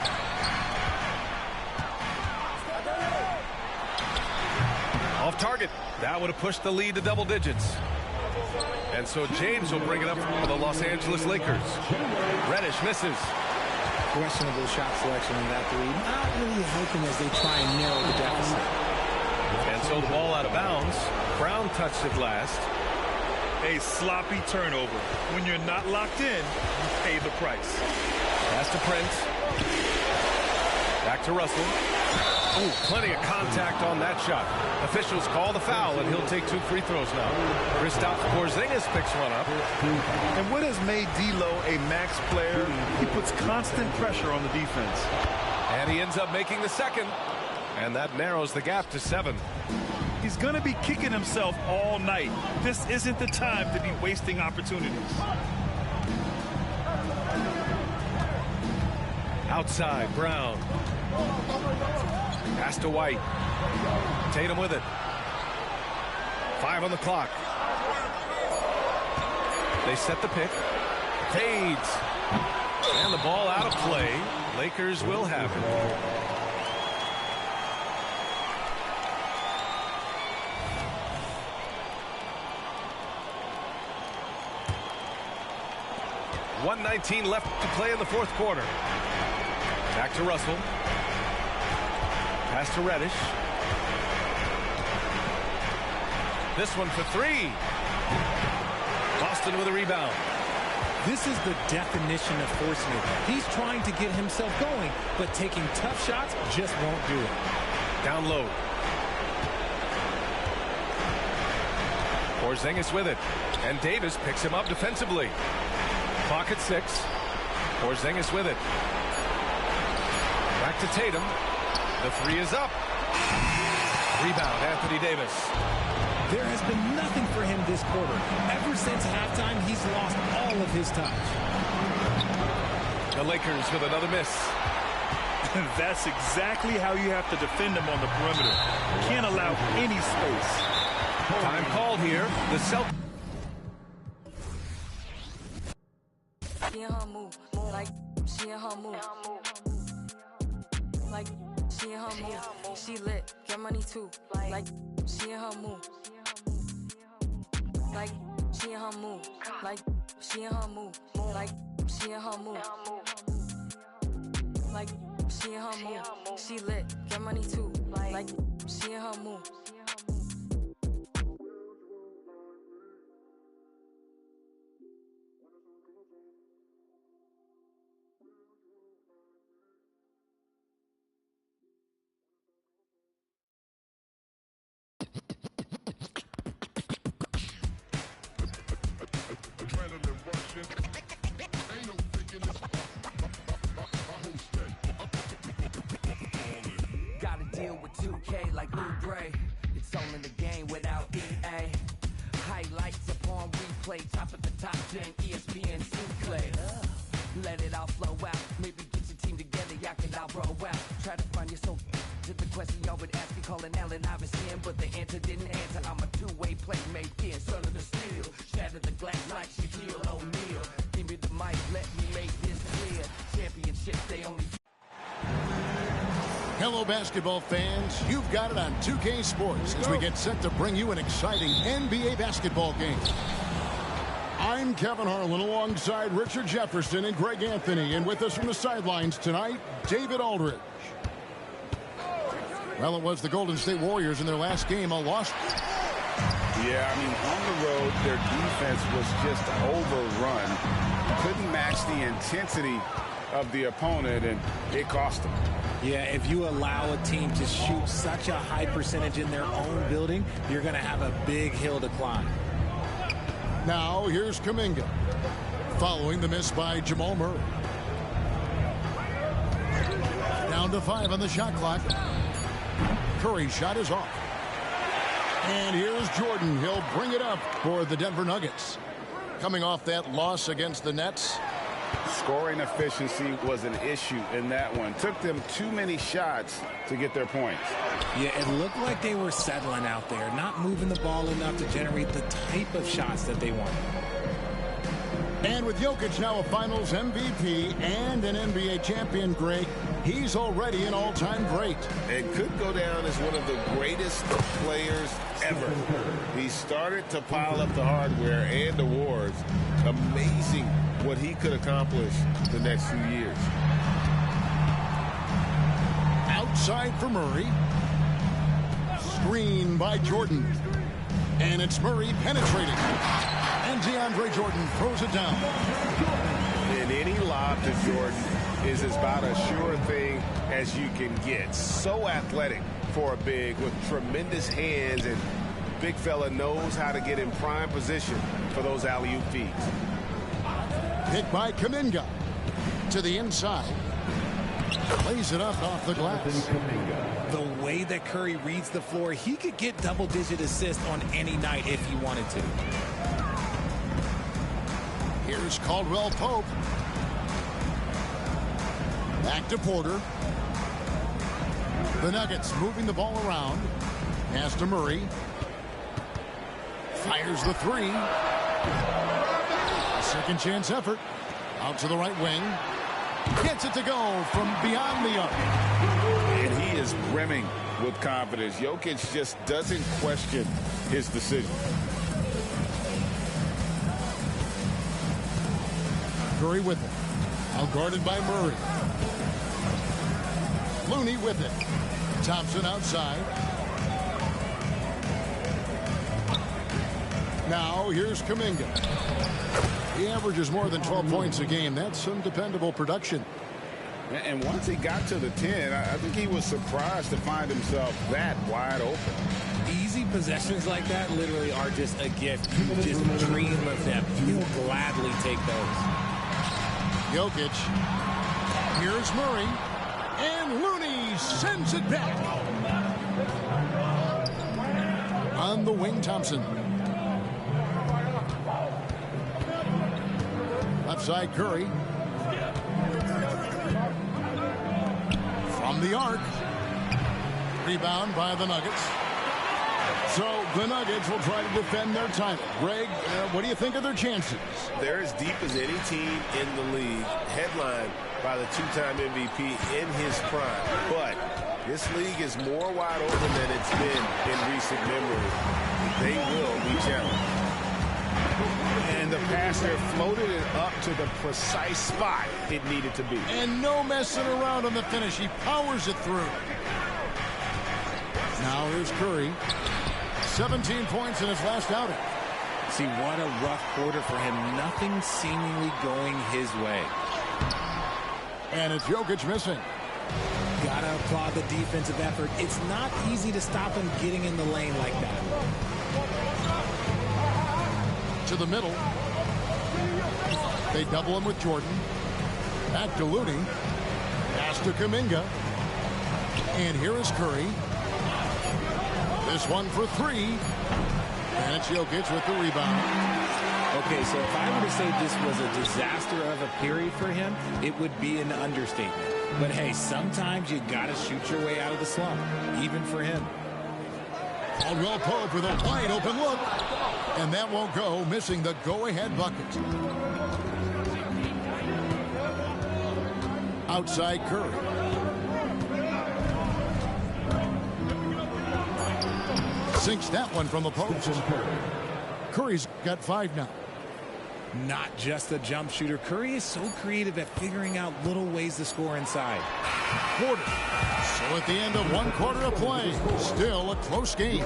Off target. That would have pushed the lead to double digits. And so James will bring it up for the Los Angeles Lakers. Reddish misses. Questionable shot selection in that three. Not really helping as they try and narrow the deficit. And so the ball out of bounds. Brown touched it last. A sloppy turnover. When you're not locked in, you pay the price. Pass to Prince. Back to Russell. Oh, plenty of contact on that shot. Officials call the foul, and he'll take 2 free throws now. Kristaps Porzingis picks one up. And what has made D'Lo a max player? He puts constant pressure on the defense. And he ends up making the second. And that narrows the gap to 7. He's going to be kicking himself all night. This isn't the time to be wasting opportunities. Outside, Brown. Pass to White. Tatum with it. 5 on the clock. They set the pick. Fades. And the ball out of play. Lakers will have it. .119 left to play in the fourth quarter. Back to Russell. Pass to Reddish. This one for 3. Boston with a rebound. This is the definition of forcing. He's trying to get himself going, but taking tough shots just won't do it. Down low. Porzingis with it. And Davis picks him up defensively. Clock at 6. Porzingis with it. Back to Tatum. The 3 is up. Rebound, Anthony Davis. There has been nothing for him this quarter. Ever since halftime, he's lost all of his touch. The Lakers with another miss. That's exactly how you have to defend him on the perimeter. Can't allow any space. Time called here. The Celtics. She in her move, like she in her move. Like she in her move. She lit, get money too. Like she in her move. Like she in her move. Like she in her move. Like she in her move. Like she in her move. She lit, get money too. Like she in her move. Gotta deal with 2K like Oubre. It's all in the game without EA. Highlights upon replay, top of the top gen, ESPN Sinclair. Let it all flow out. Maybe get your team together, y'all can all roll out. Try to find your soul to the question y'all would ask me, calling Allen Iverson, but the answer didn't answer. I'm a two-way playmaker, son of the steel. Shatter the glass like Shaquille O'Neal. Give me the mic, let me make this clear. Championships, they only. Hello, basketball fans. You've got it on 2K Sports as we get set to bring you an exciting NBA basketball game. I'm Kevin Harlan alongside Richard Jefferson and Greg Anthony. And with us from the sidelines tonight, David Aldridge. Well, it was the Golden State Warriors in their last game, a loss. Yeah, I mean, on the road, their defense was just overrun. Couldn't match the intensity of the opponent, and it cost them. Yeah, if you allow a team to shoot such a high percentage in their own building, you're going to have a big hill to climb. Now, here's Kuminga. Following the miss by Jamal Murray. Down to 5 on the shot clock. Curry's shot is off. And here's Jordan. He'll bring it up for the Denver Nuggets. Coming off that loss against the Nets. Scoring efficiency was an issue in that one. Took them too many shots to get their points. Yeah, it looked like they were settling out there, not moving the ball enough to generate the type of shots that they wanted. And with Jokic now a Finals MVP and an NBA champion, Greg, he's already an all-time great. And could go down as one of the greatest players ever. He started to pile up the hardware and awards. Amazing what he could accomplish the next few years. Outside for Murray. Screen by Jordan. And it's Murray penetrating. And DeAndre Jordan throws it down. And any lob to Jordan is about as sure thing as you can get. So athletic for a big with tremendous hands, and big fella knows how to get in prime position for those alley-oop feeds. Hit by Kuminga to the inside. Lays it up off the glass. The way that Curry reads the floor, he could get double-digit assists on any night if he wanted to. Here's Caldwell Pope. Back to Porter. The Nuggets moving the ball around. Pass to Murray. Fires the three. A second chance effort. Out to the right wing. Gets it to go from beyond the arc. And he is brimming with confidence. Jokic just doesn't question his decision. Curry with it. Out guarded by Murray. Looney with it. Thompson outside. Now here's Kuminga. He averages more than 12 points a game. That's some dependable production. And once he got to the 10, I think he was surprised to find himself that wide open. Easy possessions like that literally are just a gift. You just dream of them. You'll gladly take those. Jokic. Here's Murray. And Looney sends it back. On the wing, Thompson. Left side, Curry. From the arc. Rebound by the Nuggets. So the Nuggets will try to defend their title. Greg, what do you think of their chances? They're as deep as any team in the league, headlined by the two-time MVP in his prime. But this league is more wide open than it's been in recent memory. They will be challenged. And the pass there floated it up to the precise spot it needed to be. And no messing around on the finish. He powers it through. Now here's Curry. 17 points in his last outing. See, what a rough quarter for him. Nothing seemingly going his way. And it's Jokic missing. Gotta applaud the defensive effort. It's not easy to stop him getting in the lane like that. To the middle. They double him with Jordan. Back to Looney. Pass to Kuminga. And here is Curry. This one for three. And it's Jokic with the rebound. Okay, so if I were to say this was a disaster of a period for him, it would be an understatement. But hey, sometimes you gotta shoot your way out of the slump, even for him. Caldwell Pope with a wide open look. And that won't go, missing the go-ahead bucket. Outside Curry. Sinks that one from the post. Curry's got 5 now. Not just a jump shooter, Curry is so creative at figuring out little ways to score inside. Quarter. So at the end of one quarter of play, still a close game.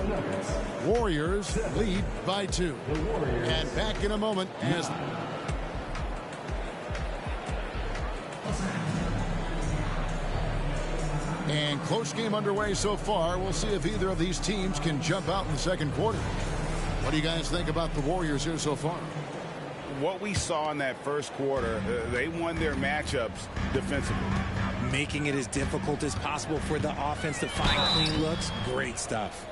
Warriors lead by 2. And back in a moment as... And close game underway so far. We'll see if either of these teams can jump out in the second quarter. What do you guys think about the Warriors here so far? What we saw in that first quarter, they won their matchups defensively. Making it as difficult as possible for the offense to find clean looks. Great stuff.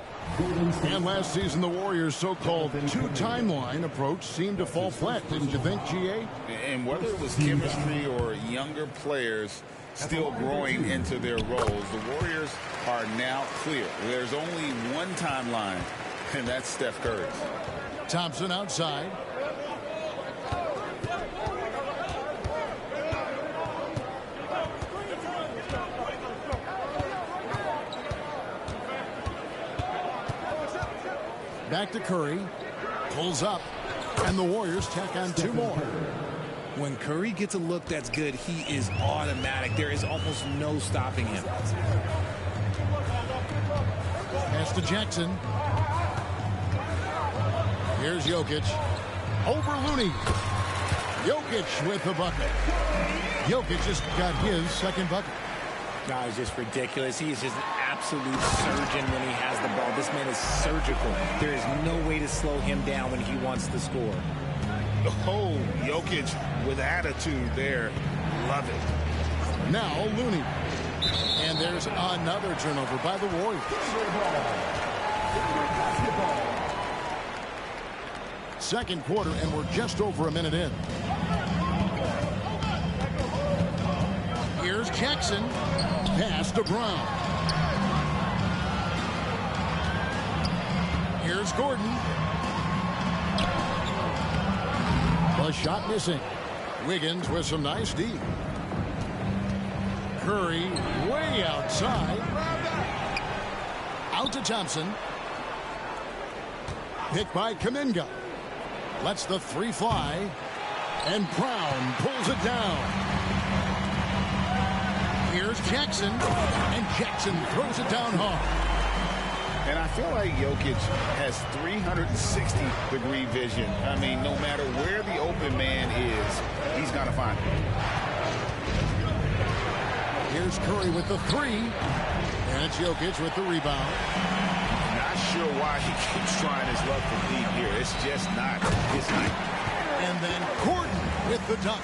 And last season, the Warriors' so-called two-timeline approach seemed to fall flat, didn't you think, GA? And whether it was chemistry or younger players still growing into their roles, the Warriors are now clear. There's only one timeline, and that's Steph Curry. Thompson outside. Back to Curry. Pulls up. And the Warriors tack on 2 more. When Curry gets a look that's good, he is automatic. There is almost no stopping him. Pass to Jackson. Here's Jokic. Over Looney. Jokic with the bucket. Jokic just got his second bucket. No, it's just ridiculous. He is just an absolute surgeon when he has the ball. This man is surgical. There is no way to slow him down when he wants to score. Oh, Jokic with attitude there. Love it. Now Looney. And there's another turnover by the Warriors. Second quarter, and we're just over a minute in. Here's Jackson. Pass to Brown. Here's Gordon. The shot missing. Wiggins with some nice D. Curry way outside. Out to Thompson. Picked by Kuminga. Lets the 3 fly. And Brown pulls it down. Here's Jackson, and Jackson throws it down hard. And I feel like Jokic has 360-degree vision. I mean, no matter where the open man is, he's going to find it. Here's Curry with the 3, and it's Jokic with the rebound. Not sure why he keeps trying his luck from deep here. It's just not his night. And then Gordon with the dunk.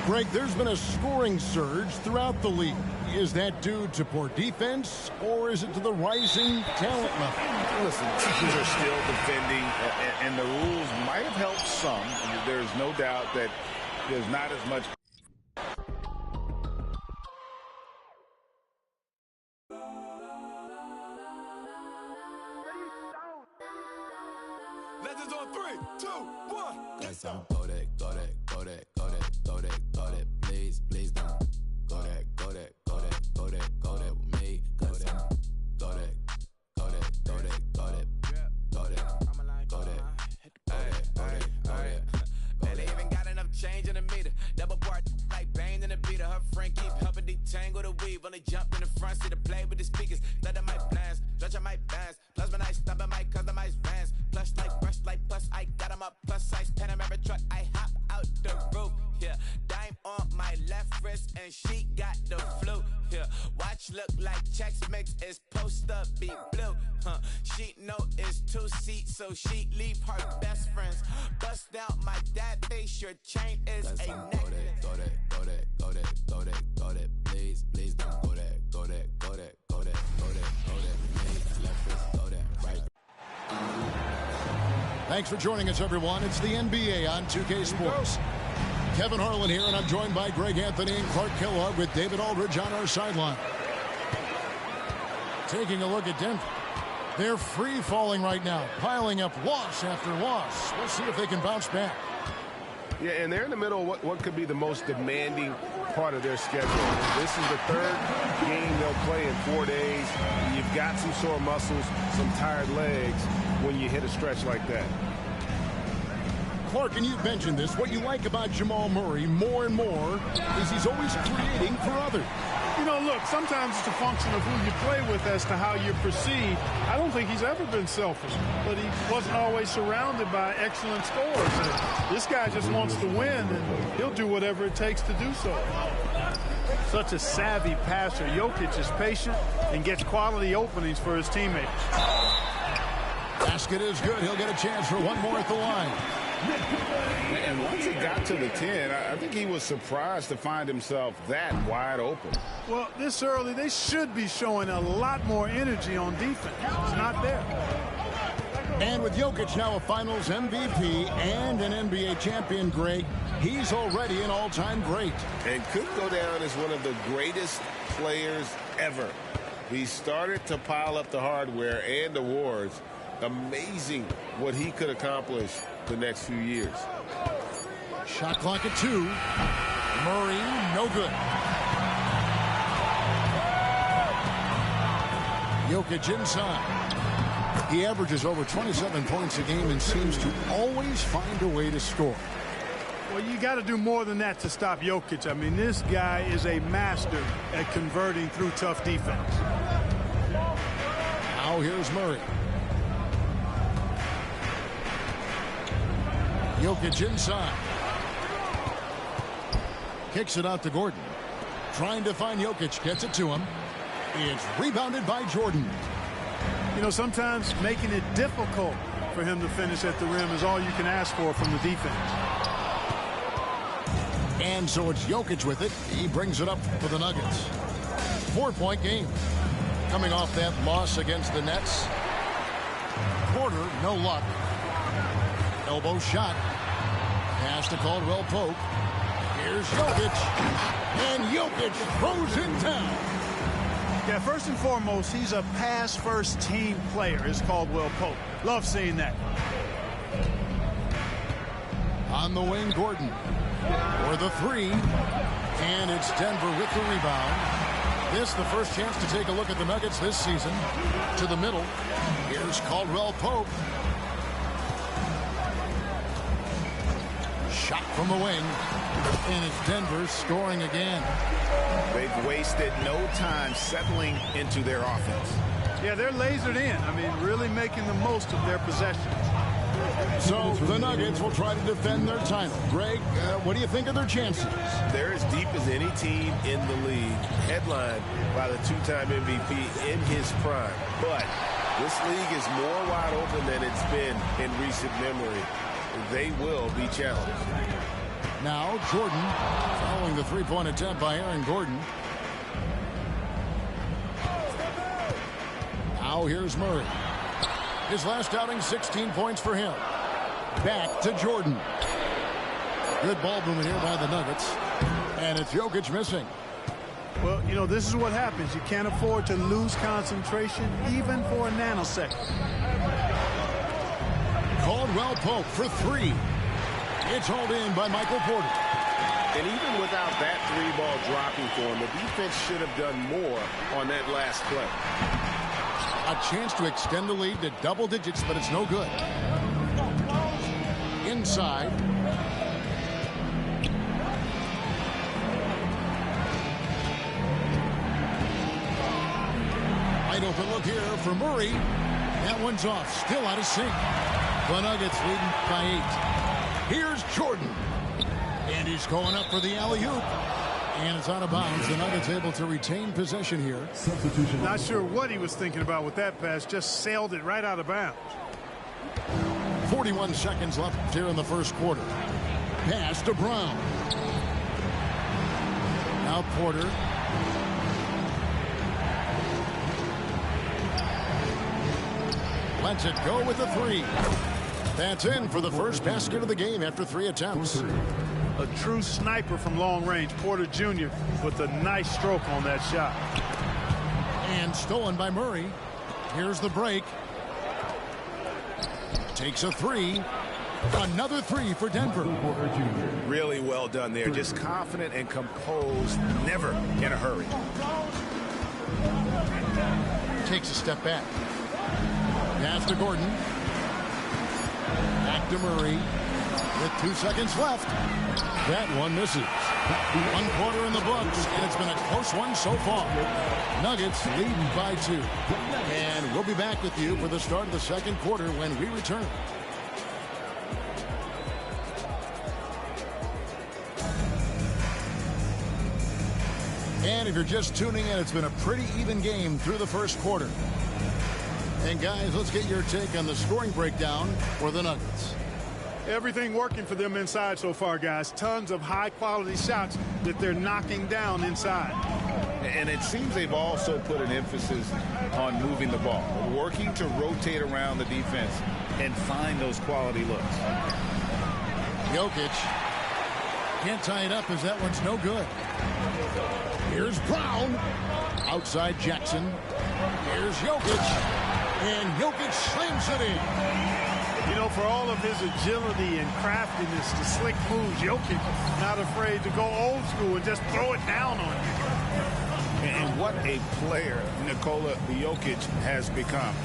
Greg, there's been a scoring surge throughout the league. Is that due to poor defense, or is it to the rising talent level? Listen, teams are still defending, and the rules might have helped some. There's no doubt that there's not as much. Legends on 3, 2, 1. Yes, I'm go that, go that, go that, go that, go that, go that. Please, please don't go that, go that, go that, go that, go that with me. Go that, go that, go that, go that, go that, go that, go that. Man, they even got enough change in the meter. Double bar like Bane in the beater. Her friend keep helping detangle the weave. Only jumped in the front seat to play with the speakers. Let them my plans, stretch on my bands. Plus when I stop at my customized vans. Plush like brush like plus I got them up plus size Panamera truck. I hop out the roof. Yeah, dime on my left wrist and she got the flu. Yeah, watch look like checks mix is post up be blue. She know it's 2 seats, so she leave her best friends. Bust down my dad face, your chain is a necklace. Go that, go that, go that, go that, go that. Please, please don't go that, go that, go that, go that, go that, go that. Me, left wrist, go that, right. Thanks for joining us, everyone. It's the NBA on 2K Sports. Kevin Harlan here, and I'm joined by Greg Anthony and Clark Kellogg with David Aldridge on our sideline. Taking a look at Denver. They're free-falling right now, piling up loss after loss. We'll see if they can bounce back. Yeah, and they're in the middle of what could be the most demanding part of their schedule. This is the 3rd game they'll play in 4 days. You've got some sore muscles, some tired legs when you hit a stretch like that. Clark, and you've mentioned this, what you like about Jamal Murray more and more is he's always creating for others. You know, look, sometimes it's a function of who you play with as to how you're perceived. I don't think he's ever been selfish, but he wasn't always surrounded by excellent scorers. And this guy just wants to win, and he'll do whatever it takes to do so. Such a savvy passer. Jokic is patient and gets quality openings for his teammates. Basket is good. He'll get a chance for one more at the line. And once he got to the 10, I think he was surprised to find himself that wide open. Well, this early, they should be showing a lot more energy on defense. It's not there. And with Jokic now a Finals MVP and an NBA champion, Greg, he's already an all-time great. And could go down as one of the greatest players ever. He started to pile up the hardware and awards. Amazing what he could accomplish the next few years. Shot clock at 2. Murray, no good. Jokic inside. He averages over 27 points a game and seems to always find a way to score. Well, you got to do more than that to stop Jokic. I mean, this guy is a master at converting through tough defense. Now here's Murray. Jokic inside. Kicks it out to Gordon. Trying to find Jokic. Gets it to him. It's rebounded by Jordan. You know, sometimes making it difficult for him to finish at the rim is all you can ask for from the defense. And so it's Jokic with it. He brings it up for the Nuggets. 4-point game. Coming off that loss against the Nets. Porter, no luck. Elbow shot. Pass to Caldwell Pope. Here's Jokic. And Jokic throws it down. Yeah, first and foremost, he's a pass-first team player, is Caldwell Pope. Love seeing that. On the wing, Gordon. For the 3. And it's Denver with the rebound. This the first chance to take a look at the Nuggets this season. To the middle. Here's Caldwell Pope. Shot from the wing. And it's Denver scoring again. They've wasted no time settling into their offense. Yeah, they're lasered in. I mean, really making the most of their possessions. So the Nuggets will try to defend their title. Greg, what do you think of their chances? They're as deep as any team in the league, headlined by the 2-time MVP in his prime. But this league is more wide open than it's been in recent memory. They will be challenged. Now Jordan following the 3-point attempt by Aaron Gordon. Now here's Murray. His last outing, 16 points for him. Back to Jordan. Good ball movement here by the Nuggets. And it's Jokic missing. Well, you know, this is what happens. You can't afford to lose concentration even for a nanosecond. Caldwell Pope for 3. It's hauled in by Michael Porter. And even without that 3-ball dropping for him, the defense should have done more on that last play. A chance to extend the lead to double digits, but it's no good. Inside. Wide open look here for Murray. That one's off. Still out of sync. The Nuggets leading by 8. Here's Jordan. And he's going up for the alley-oop. And it's out of bounds. The Nuggets able to retain possession here. Substitution. Not sure what he was thinking about with that pass. Just sailed it right out of bounds. 41 seconds left here in the first quarter. Pass to Brown. Now Porter. Lets it go with the 3. That's in for the first basket of the game after 3 attempts. A true sniper from long range, Porter Jr. with a nice stroke on that shot. And stolen by Murray. Here's the break. Takes a 3. Another 3 for Denver. Really well done there. Just confident and composed, never in a hurry. Takes a step back. Pass to Gordon. Back to Murray. with 2 seconds left. That one misses. 1 quarter in the books, and it's been a close one so far. Nuggets lead by 2. And we'll be back with you for the start of the second quarter when we return. And if you're just tuning in, it's been a pretty even game through the first quarter. And guys, let's get your take on the scoring breakdown for the Nuggets. Everything working for them inside so far, guys. Tons of high-quality shots that they're knocking down inside. And it seems they've also put an emphasis on moving the ball, working to rotate around the defense and find those quality looks. Jokic can't tie it up as that one's no good. Here's Brown. Outside Jackson. Here's Jokic. And Jokic slams it in. You know, for all of his agility and craftiness, the slick moves, Jokic not afraid to go old school and just throw it down on you. And what a player Nikola Jokic has become.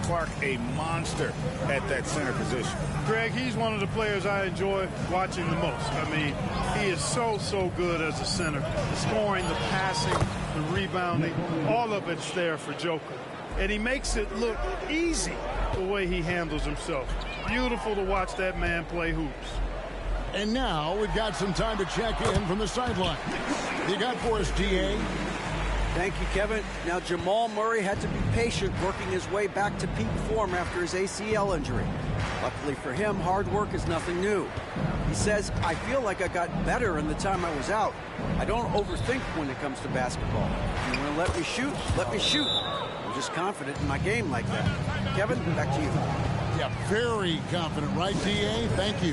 Clark, a monster at that center position. Greg, he's one of the players I enjoy watching the most. I mean, he is so good as a center. The scoring, the passing, the rebounding, all of it's there for Joker. And he makes it look easy the way he handles himself. Beautiful to watch that man play hoops. And now we've got some time to check in from the sideline. You got for us, DA? Thank you, Kevin. Now, Jamal Murray had to be patient working his way back to peak form after his ACL injury. Luckily for him, hard work is nothing new. He says, I feel like I got better in the time I was out. I don't overthink when it comes to basketball. If you want to let me shoot, let me shoot. I'm just confident in my game like that. Kevin, back to you. Yeah, very confident, right, DA? Thank you.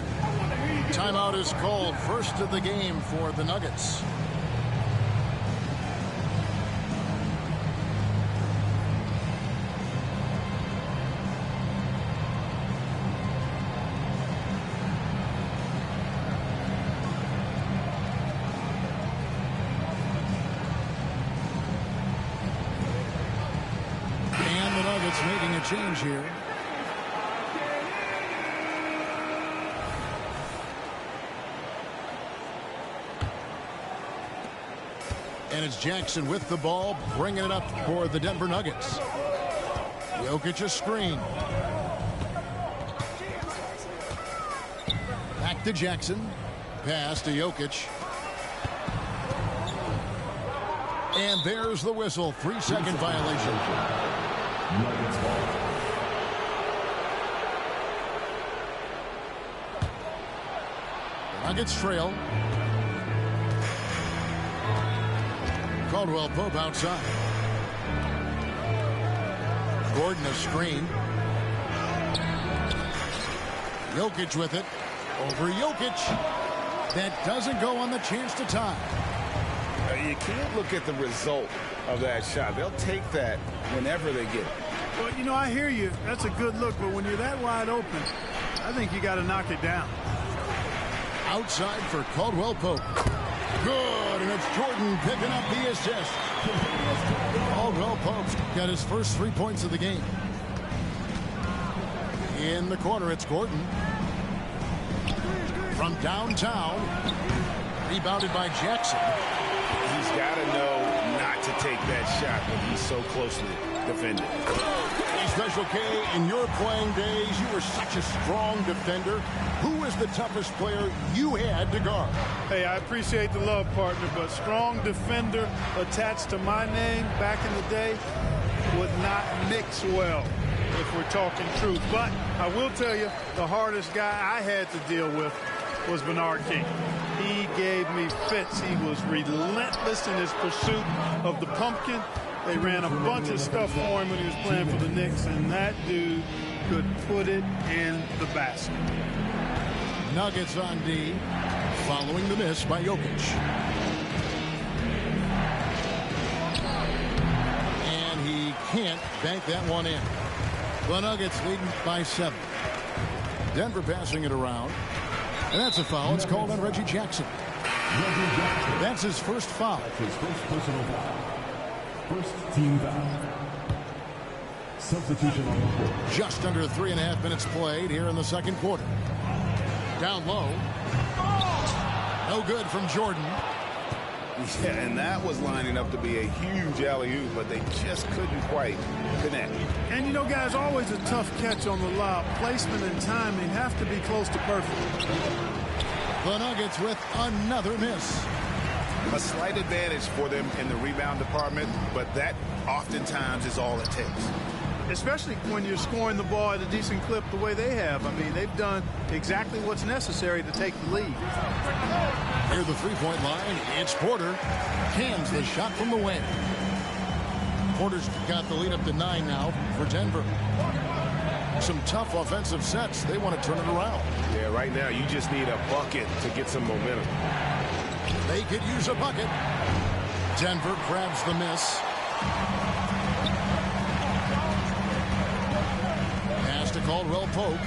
Timeout is called, first of the game for the Nuggets. Making a change here. And it's Jackson with the ball, bringing it up for the Denver Nuggets. Jokic a screen. Back to Jackson. Pass to Jokic. And there's the whistle. 3-second violation. Nuggets ball. Nuggets trail. Caldwell Pope outside. Gordon a screen. Jokic with it. Over Jokic. That doesn't go on the chance to tie. You can't look at the result of that shot. They'll take that whenever they get it. Well, you know, I hear you. That's a good look, but when you're that wide open, I think you got to knock it down. Outside for Caldwell Pope. Good, and it's Jordan picking up the assist. Caldwell Pope's got his first 3 points of the game. In the corner, it's Gordon. From downtown, rebounded by Jackson. He's got to know not to take that shot when he's so closely defended. Hey, Special K, in your playing days, you were such a strong defender. Who was the toughest player you had to guard? Hey, I appreciate the love, partner, but strong defender attached to my name back in the day would not mix well, if we're talking truth. But I will tell you, the hardest guy I had to deal with was Bernard King. He gave me fits. He was relentless in his pursuit of the pumpkin. They ran a bunch of stuff for him when he was playing for the Knicks, and that dude could put it in the basket. Nuggets on D, following the miss by Jokic. And he can't bank that one in. The Nuggets leading by 7. Denver passing it around. And that's a foul. It's called on Reggie Jackson. That's his first foul. That's his first personal foul. First team foul. Substitution on the court. Just under 3.5 minutes played here in the second quarter. Down low. No good from Jordan. Yeah, and that was lining up to be a huge alley-oop, but they just couldn't quite connect. And, you know, guys, always a tough catch on the lob. Placement and timing have to be close to perfect. The Nuggets with another miss. A slight advantage for them in the rebound department, but that oftentimes is all it takes. Especially when you're scoring the ball at a decent clip the way they have. I mean, they've done exactly what's necessary to take the lead. Near the three-point line, it's Porter. Cans the shot from the wing. Porter's got the lead up to 9 now for Denver. Some tough offensive sets. They want to turn it around. Yeah, right now you just need a bucket to get some momentum. They could use a bucket. Denver grabs the miss. Pass to Caldwell Pope.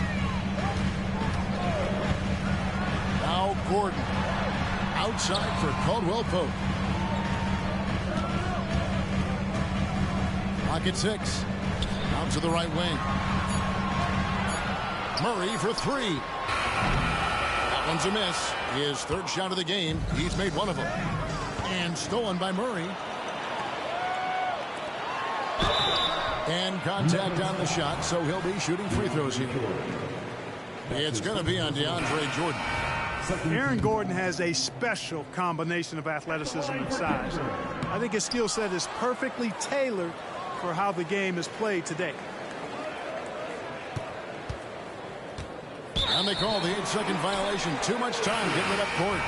Now Gordon. Outside for Caldwell Pope. Pocket 6. Out to the right wing. Murray for 3. That one's a miss. His third shot of the game. He's made one of them. And stolen by Murray. And contact on the shot, so he'll be shooting free throws here. It's going to be on DeAndre Jordan. Aaron Gordon has a special combination of athleticism and size. I think his skill set is perfectly tailored for how the game is played today. And they call the 8-second violation. Too much time getting it up court.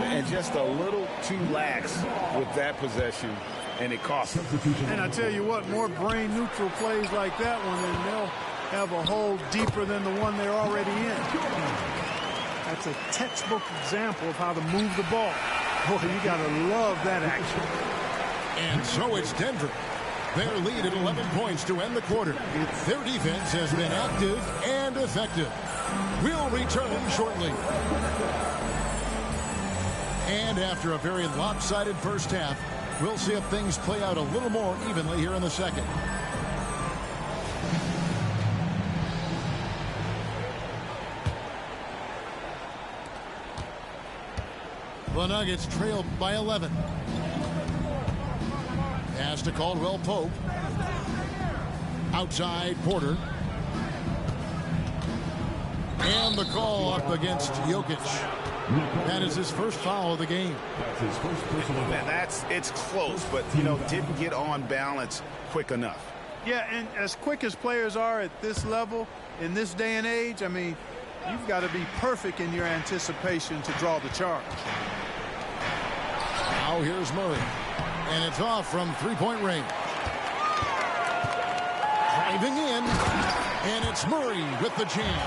And just a little too lax with that possession, and it cost them. And I tell you what, more brain-neutral plays like that one, and they'll have a hole deeper than the one they're already in. That's a textbook example of how to move the ball. Boy, you got to love that action. And so it's Denver. Their lead at 11 points to end the quarter. Their defense has been active and effective. We'll return shortly. And after a very lopsided first half, we'll see if things play out a little more evenly here in the second. The Nuggets trailed by 11. Pass to Caldwell Pope. Outside Porter. And the call up against Jokic. That is his first foul of the game. That's his first personal foul. It's close, but, you know, didn't get on balance quick enough. Yeah, and as quick as players are at this level, in this day and age, I mean, you've got to be perfect in your anticipation to draw the charge. Now here's Murray. And it's off from three-point range. Driving in. And it's Murray with the jam.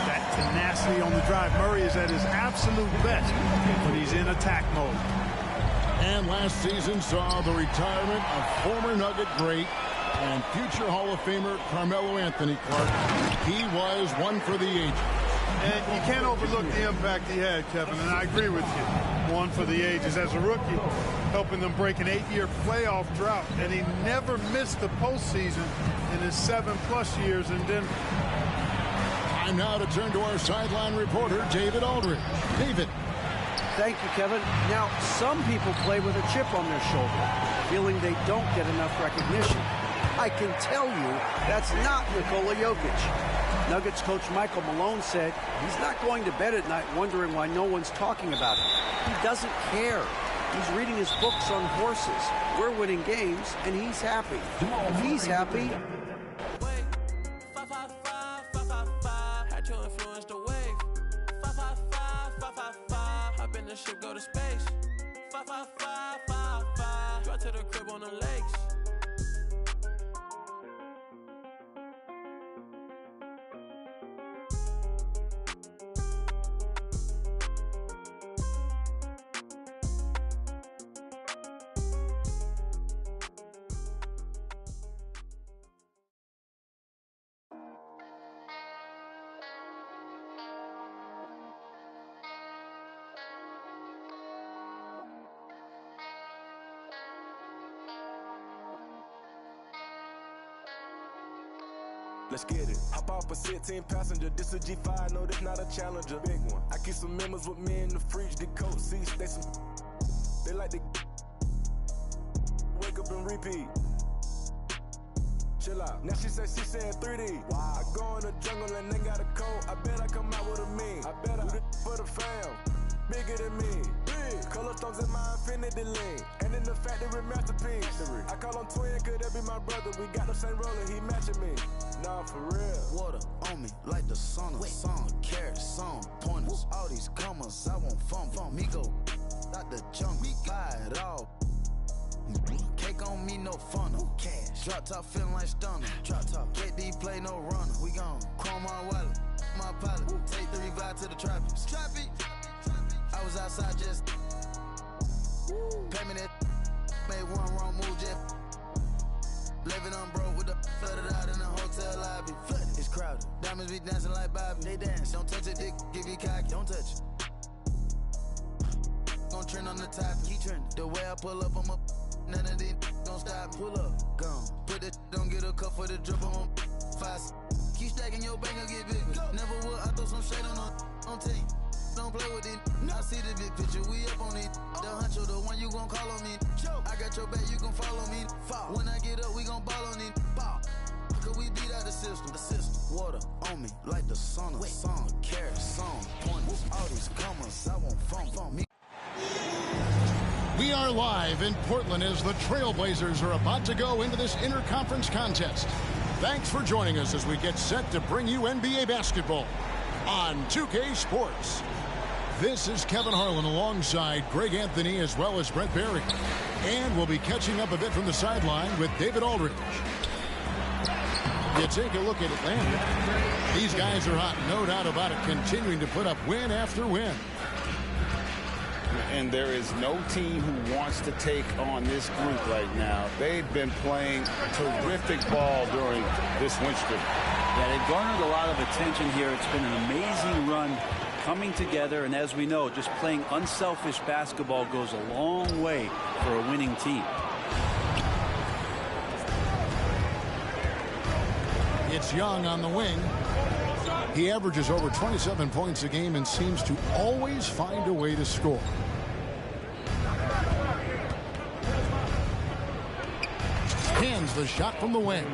That tenacity on the drive. Murray is at his absolute best when he's in attack mode. And last season saw the retirement of former Nugget great and future Hall of Famer Carmelo Anthony Clark. He was one for the ages. And you can't overlook the impact he had, Kevin, and I agree with you. One for the ages. As a rookie, helping them break an 8-year playoff drought, and he never missed the postseason in his 7+ years in Denver. Time now to turn to our sideline reporter, David Aldridge. David. Thank you, Kevin. Now, some people play with a chip on their shoulder, feeling they don't get enough recognition. I can tell you that's not Nikola Jokic. Nuggets coach Michael Malone said he's not going to bed at night wondering why no one's talking about him. He doesn't care. He's reading his books on horses. We're winning games, and he's happy. If he's happy... Had to influence the wave. 555, 555. Hop in the ship, go to space. 555, 555. Drive to the crib on the lakes. Let's get it. Hop off a 16 passenger. This a G5, no, this not a Challenger. Big one. I keep some members with me in the fridge. The coat seats, they like to wake up and repeat. Chill out. Now she saying 3D. Wow. I go in the jungle and they got a coat. I bet I come out with a mean. I bet I do this for the fam. Bigger than me. Big. Color stones in my infinity lane. And in the factory masterpiece. I call him twin, could that be my brother? We got the same roller, he matching me. Nah, for real. Water on me like the sun of song. Carrots, some pointers. All these commas, I won't fumble. Me go out the jungle. Buy it all. Cake on me, no funnel. Cash. Drop top feeling like stunner. Drop top. KD play no runner. We gone. Chrome my wallet. My pilot. Take the revive to the tropics. I was outside just pay me that. Made one wrong move just living on broke with the flooded out in the hotel lobby. It's crowded. Diamonds be dancing like Bobby. They dance. Don't touch it, dick. Give you cocky. Don't touch it. Gon' trend on the top. Keep trending. The way I pull up, I'm up. None of these gon' stop me. Pull up, gone. Put that don't get a cup for the drip on 5. Keep stacking your bank and get bigger. Never will I throw some shade on team. Don't play with it. I see the big picture. We up on it. The huncho, the one you gon' call on me. I got your back, you gon' follow me. When I get up, we gon' ball on it. Cause we beat out the system. Water on me like the sun of song. Carrots, some pointers. All these commas, I won't fumble me. We are live in Portland as the Trailblazers are about to go into this interconference contest. Thanks for joining us as we get set to bring you NBA basketball on 2K Sports. This is Kevin Harlan alongside Greg Anthony as well as Brett Barry. And we'll be catching up a bit from the sideline with David Aldridge. You take a look at Atlanta. These guys are hot, no doubt about it, continuing to put up win after win. And there is no team who wants to take on this group right now. They've been playing terrific ball during this win streak. Yeah, they've garnered a lot of attention here. It's been an amazing run coming together. And as we know, just playing unselfish basketball goes a long way for a winning team. It's Young on the wing. He averages over 27 points a game and seems to always find a way to score. Hands the shot from the wing.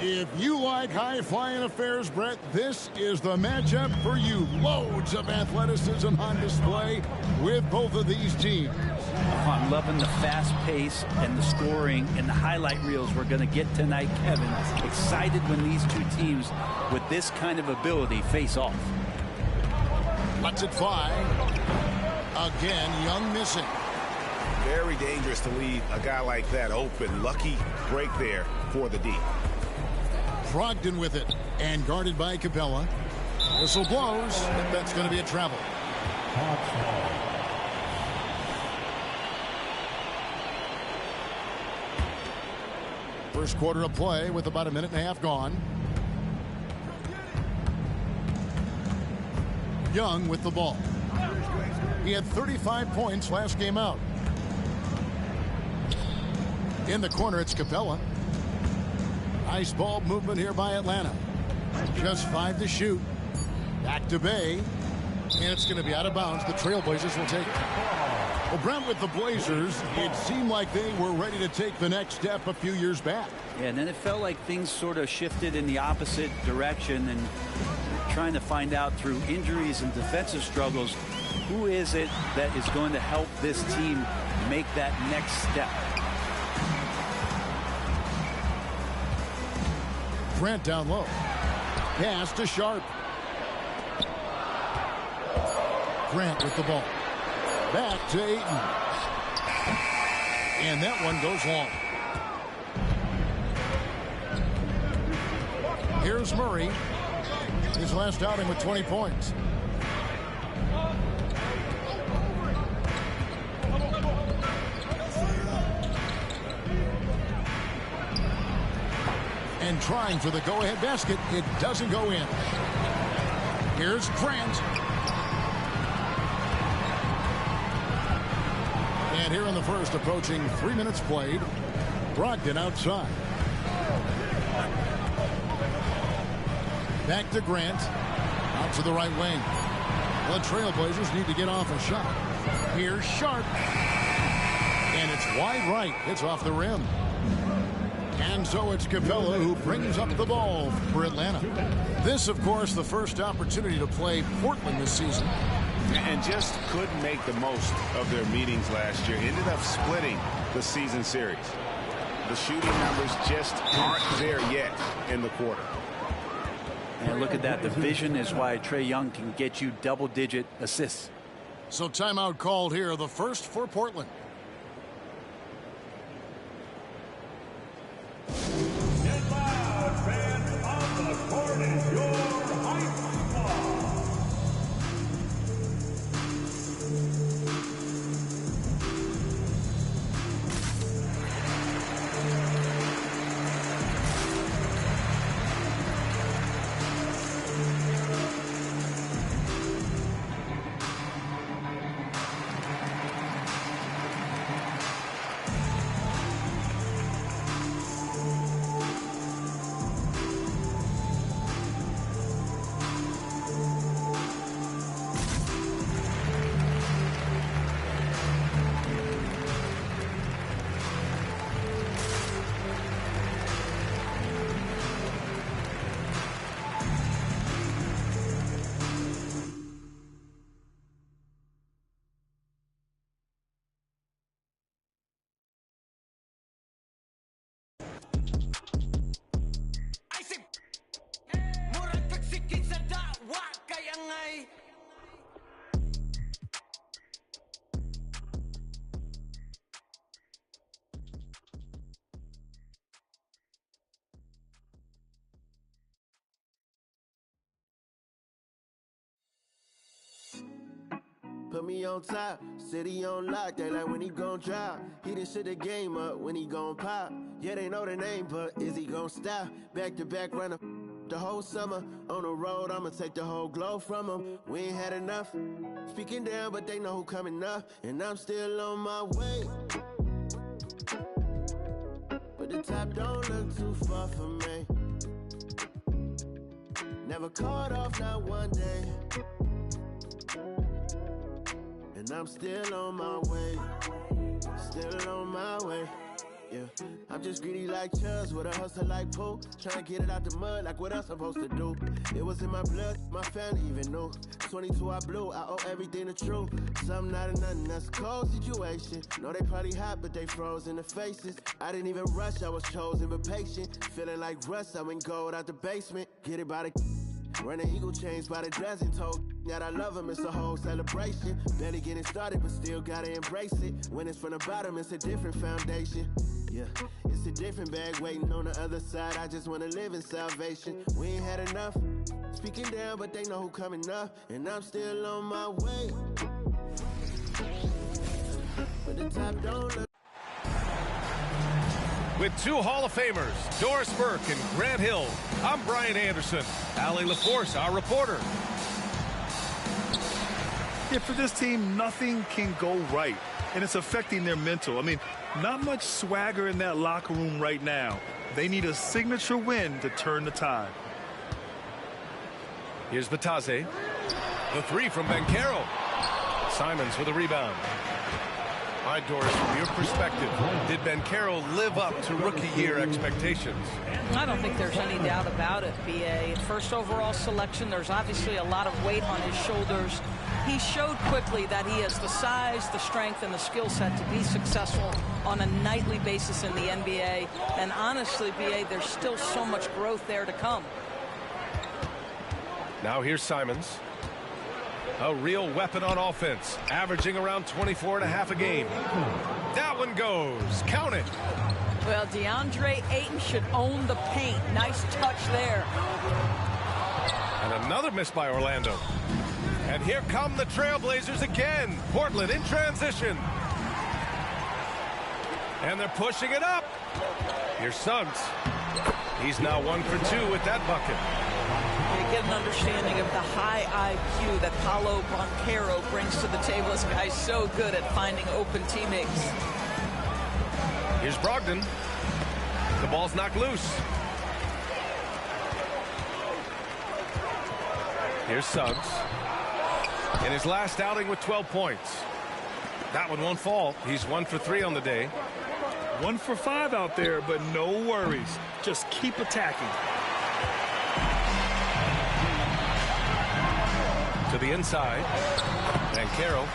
If you like high-flying affairs, Brett, this is the matchup for you. Loads of athleticism on display with both of these teams. Oh, I'm loving the fast pace and the scoring and the highlight reels we're going to get tonight, Kevin. Excited when these two teams with this kind of ability face off. Lets it fly. Again, Young missing. Very dangerous to leave a guy like that open. Lucky break there for the D. Brogdon with it and guarded by Capella. Whistle blows. That's going to be a travel. First quarter of play with about a minute and a half gone. Young with the ball. He had 35 points last game out. In the corner, it's Capella. Nice ball movement here by Atlanta. Just 5 to shoot. Back to Bay. And it's going to be out of bounds. The Trailblazers will take it. Well, Brent, with the Blazers, it seemed like they were ready to take the next step a few years back. Yeah, and then it felt like things sort of shifted in the opposite direction, and trying to find out through injuries and defensive struggles, who is it that is going to help this team make that next step? Grant down low. Pass to Sharp. Grant with the ball. Back to Ayton. And that one goes long. Here's Murray. His last outing with 20 points. And trying for the go-ahead basket. It doesn't go in. Here's Grant. And here in the first, approaching 3 minutes played. Brogdon outside. Back to Grant. Out to the right wing. The Trailblazers need to get off a shot. Here's Sharp. And it's wide right. It's off the rim. And so it's Capella who brings up the ball for Atlanta. This, of course, the first opportunity to play Portland this season. And just couldn't make the most of their meetings last year. Ended up splitting the season series. The shooting numbers just aren't there yet in the quarter. And look at that. The vision is why Trae Young can get you double-digit assists. So timeout called here, the first for Portland. Put me on top, city on lock, they like when he gon' drop. He done shit the game up when he gon' pop. Yeah, they know the name, but is he gon' stop? Back to back runner the whole summer. On the road, I'ma take the whole glow from him. We ain't had enough. Speaking down, but they know who coming up. And I'm still on my way. But the top don't look too far from me. Never caught off, not one day. And I'm still on my way, still on my way, yeah. I'm just greedy like Chubbs with a hustle like Pooh. Trying to get it out the mud like what else I'm supposed to do. It was in my blood, my family even knew. 22 I blew, I owe everything to true. Something out of nothing, that's a cold situation. Know they probably hot, but they froze in the faces. I didn't even rush, I was chosen but patient. Feeling like Russ, I went gold out the basement. Get it by the running eagle chains by the dozen. Told that I love him, it's a whole celebration. Barely getting started, but still gotta embrace it. When it's from the bottom, it's a different foundation. Yeah, it's a different bag waiting on the other side. I just wanna live in salvation. We ain't had enough. Speaking down, but they know who coming up. And I'm still on my way. But the top don't look. With two Hall of Famers, Doris Burke and Grant Hill, I'm Brian Anderson. Allie LaForce, our reporter. Yeah, for this team, nothing can go right, and it's affecting their mental. I mean, not much swagger in that locker room right now. They need a signature win to turn the tide. Here's Batase. The three from Banchero. Simons with a rebound. All right, Doris, from your perspective, did Banchero live up to rookie year expectations? I don't think there's any doubt about it, B.A. First overall selection, there's obviously a lot of weight on his shoulders. He showed quickly that he has the size, the strength, and the skill set to be successful on a nightly basis in the NBA. And honestly, B.A., there's still so much growth there to come. Now here's Simons. A real weapon on offense, averaging around 24.5 a game. That one goes. Count it. Well, DeAndre Ayton should own the paint. Nice touch there. And another miss by Orlando. And here come the Trailblazers again. Portland in transition. And they're pushing it up. Here's Suggs. He's now 1 for 2 with that bucket. You get an understanding of the high IQ that Paolo Banchero brings to the table. This guy's so good at finding open teammates. Here's Brogdon. The ball's knocked loose. Here's Suggs. In his last outing with 12 points. That one won't fall. He's 1 for 3 on the day. 1 for 5 out there, but no worries. Just keep attacking. To the inside. Banchero.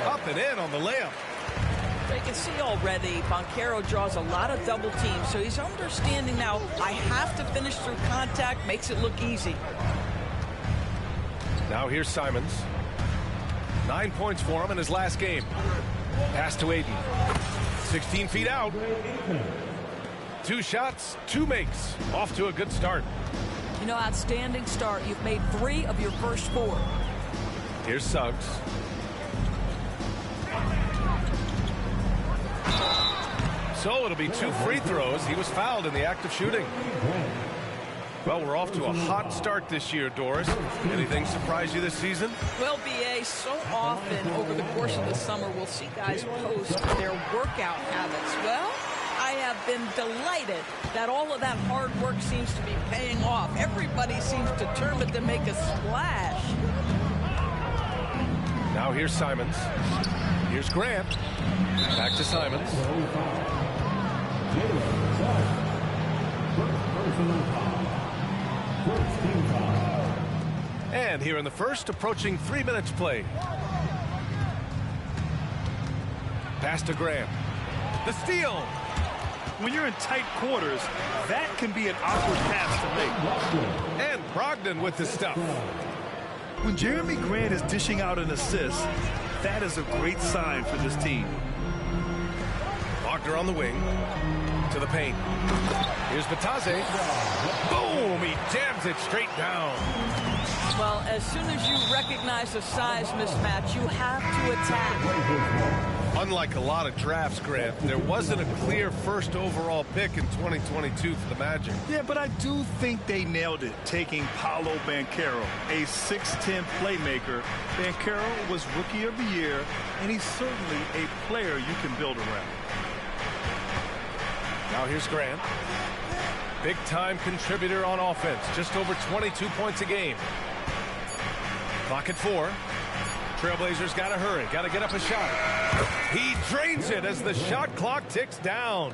Up and in on the layup. You can see already Banchero draws a lot of double teams, so he's understanding now I have to finish through contact, makes it look easy. Now here's Simons. 9 points for him in his last game. Pass to Ayton. 16 feet out. 2 shots, 2 makes. Off to a good start. You know, outstanding start. You've made 3 of your first 4. Here's Suggs. So it'll be 2 free throws. He was fouled in the act of shooting. Well, we're off to a hot start this year, Doris. Anything surprise you this season? Well, B.A., so often over the course of the summer, we'll see guys post their workout habits. Well, I have been delighted that all of that hard work seems to be paying off. Everybody seems determined to make a splash. Now here's Simons. Here's Grant. Back to Simons. And here in the first, approaching 3 minutes played. Pass to Grant. The steal. When you're in tight quarters, that can be an awkward pass to make. And Brogdon with the stuff. When Jeremy Grant is dishing out an assist, that is a great sign for this team. Wagner on the wing. To the paint. Here's Batase. Boom! He jams it straight down. Well, as soon as you recognize a size mismatch, you have to attack. Unlike a lot of drafts, Grant, there wasn't a clear first overall pick in 2022 for the Magic. Yeah, but I do think they nailed it, taking Paolo Banchero, a 6'10 playmaker. Banchero was Rookie of the Year, and he's certainly a player you can build around. Now here's Grant. Big-time contributor on offense. Just over 22 points a game. Clock at 4. Trailblazers got to hurry. Got to get up a shot. He drains it as the shot clock ticks down.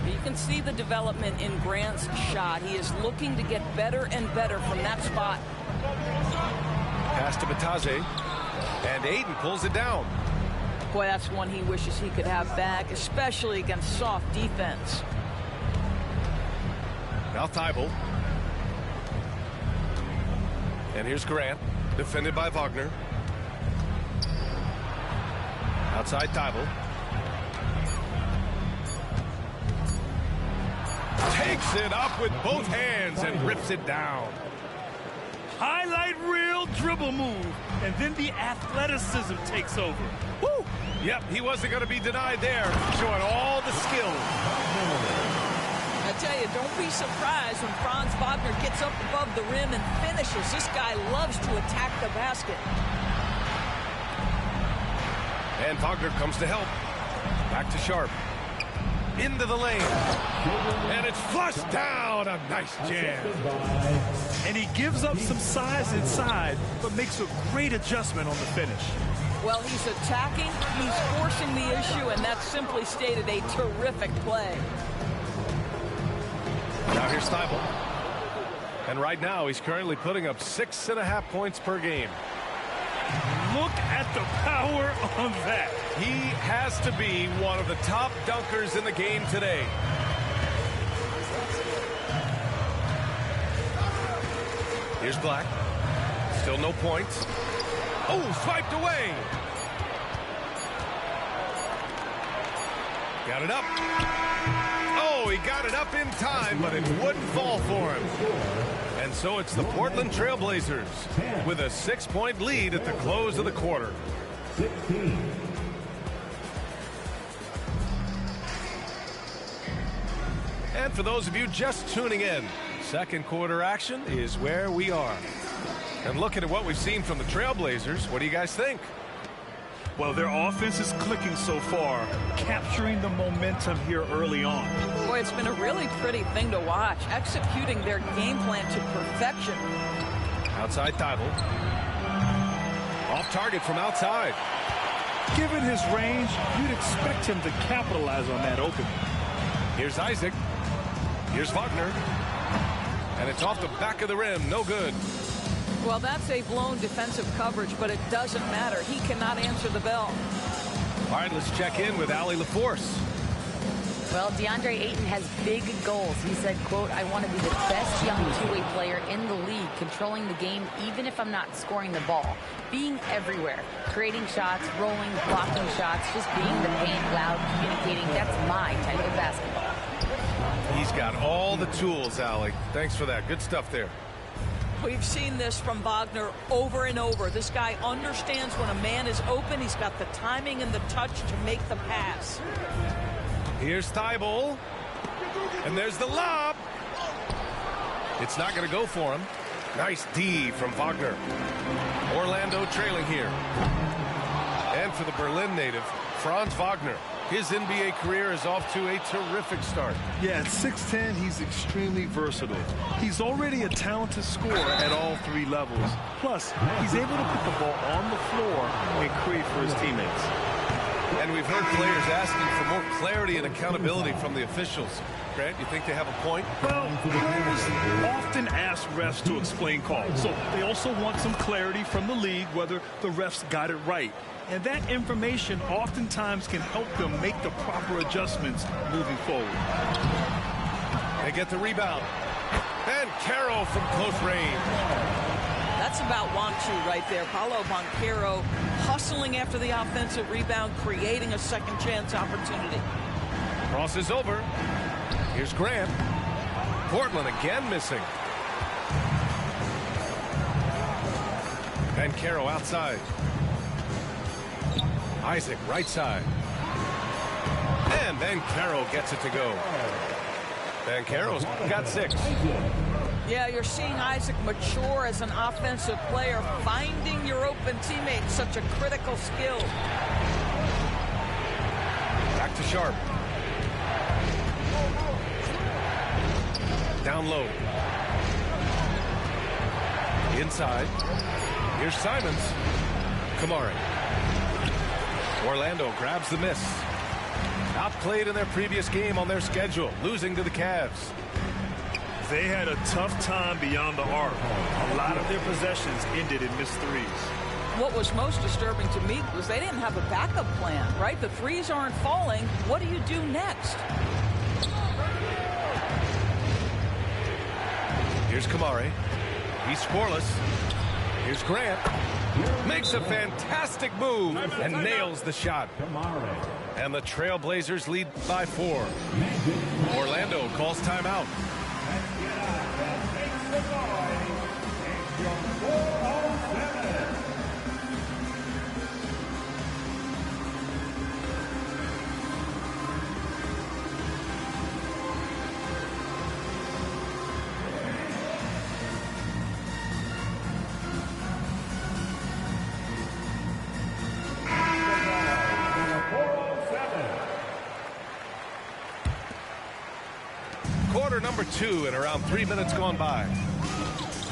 You can see the development in Grant's shot. He is looking to get better and better from that spot. Pass to Batase. And Ayton pulls it down. Boy, that's one he wishes he could have back, especially against soft defense. Now Thibault. And here's Grant, defended by Wagner. Outside Thibault. Takes it up with both hands and rips it down. Highlight reel dribble move, and then the athleticism takes over. Woo! Yep, he wasn't going to be denied there, showing all the skill. I tell you, don't be surprised when Franz Wagner gets up above the rim and finishes. This guy loves to attack the basket. And Wagner comes to help. Back to Sharp. Into the lane. And it's flushed down. A nice jam. And he gives up some size inside, but makes a great adjustment on the finish. Well, he's attacking, he's forcing the issue, and that's simply stated a terrific play. Now here's Thibault. And right now, he's currently putting up 6.5 points per game. Look at the power on that. He has to be one of the top dunkers in the game today. Here's Black. Still no points. Oh, swiped away. Got it up. Oh, he got it up in time, but it wouldn't fall for him. And so it's the Portland Trailblazers with a 6-point lead at the close of the quarter. 16. And for those of you just tuning in, second quarter action is where we are. And looking at what we've seen from the Trailblazers, what do you guys think? Well, their offense is clicking so far, capturing the momentum here early on. Boy, it's been a really pretty thing to watch, executing their game plan to perfection. Outside Thibault. Off target from outside. Given his range, you'd expect him to capitalize on that opening. Here's Isaac. Here's Wagner. And it's off the back of the rim. No good. Well, that's a blown defensive coverage, but it doesn't matter. He cannot answer the bell. All right, let's check in with Allie LaForce. Well, DeAndre Ayton has big goals. He said, quote, I want to be the best young two-way player in the league, controlling the game even if I'm not scoring the ball. Being everywhere, creating shots, rolling, blocking shots, just being in the paint, loud, communicating. That's my type of basketball. He's got all the tools, Allie. Thanks for that. Good stuff there. We've seen this from Wagner over and over. This guy understands when a man is open. He's got the timing and the touch to make the pass. Here's Thibault. And there's the lob. It's not going to go for him. Nice D from Wagner. Orlando trailing here. And for the Berlin native, Franz Wagner. His NBA career is off to a terrific start. Yeah, at 6'10", he's extremely versatile. He's already a talented scorer at all three levels. Plus, he's able to put the ball on the floor and create for his teammates. And we've heard players asking for more clarity and accountability from the officials. Grant, you think they have a point? Well, players often ask refs to explain calls. So they also want some clarity from the league whether the refs got it right. And that information oftentimes can help them make the proper adjustments moving forward. They get the rebound. And Banchero from close range. That's about Juancho right there. Paolo Banchero hustling after the offensive rebound, creating a second chance opportunity. Cross is over. Here's Grant. Portland again missing. Banchero outside. Isaac right side. And Banchero gets it to go. Banchero's got 6. Yeah, you're seeing Isaac mature as an offensive player. Finding your open teammates, such a critical skill. Back to Sharp. Down low. Inside. Here's Simons. Kamari. Orlando grabs the miss. Outplayed in their previous game on their schedule, losing to the Cavs. They had a tough time beyond the arc. A lot of their possessions ended in missed threes. What was most disturbing to me was they didn't have a backup plan, right? The threes aren't falling. What do you do next? Here's Kamari. He's scoreless. Here's Grant. Makes a fantastic move and nails the shot. And the Trailblazers lead by 4. Orlando calls timeout. Quarter number 2 and around 3 minutes gone by.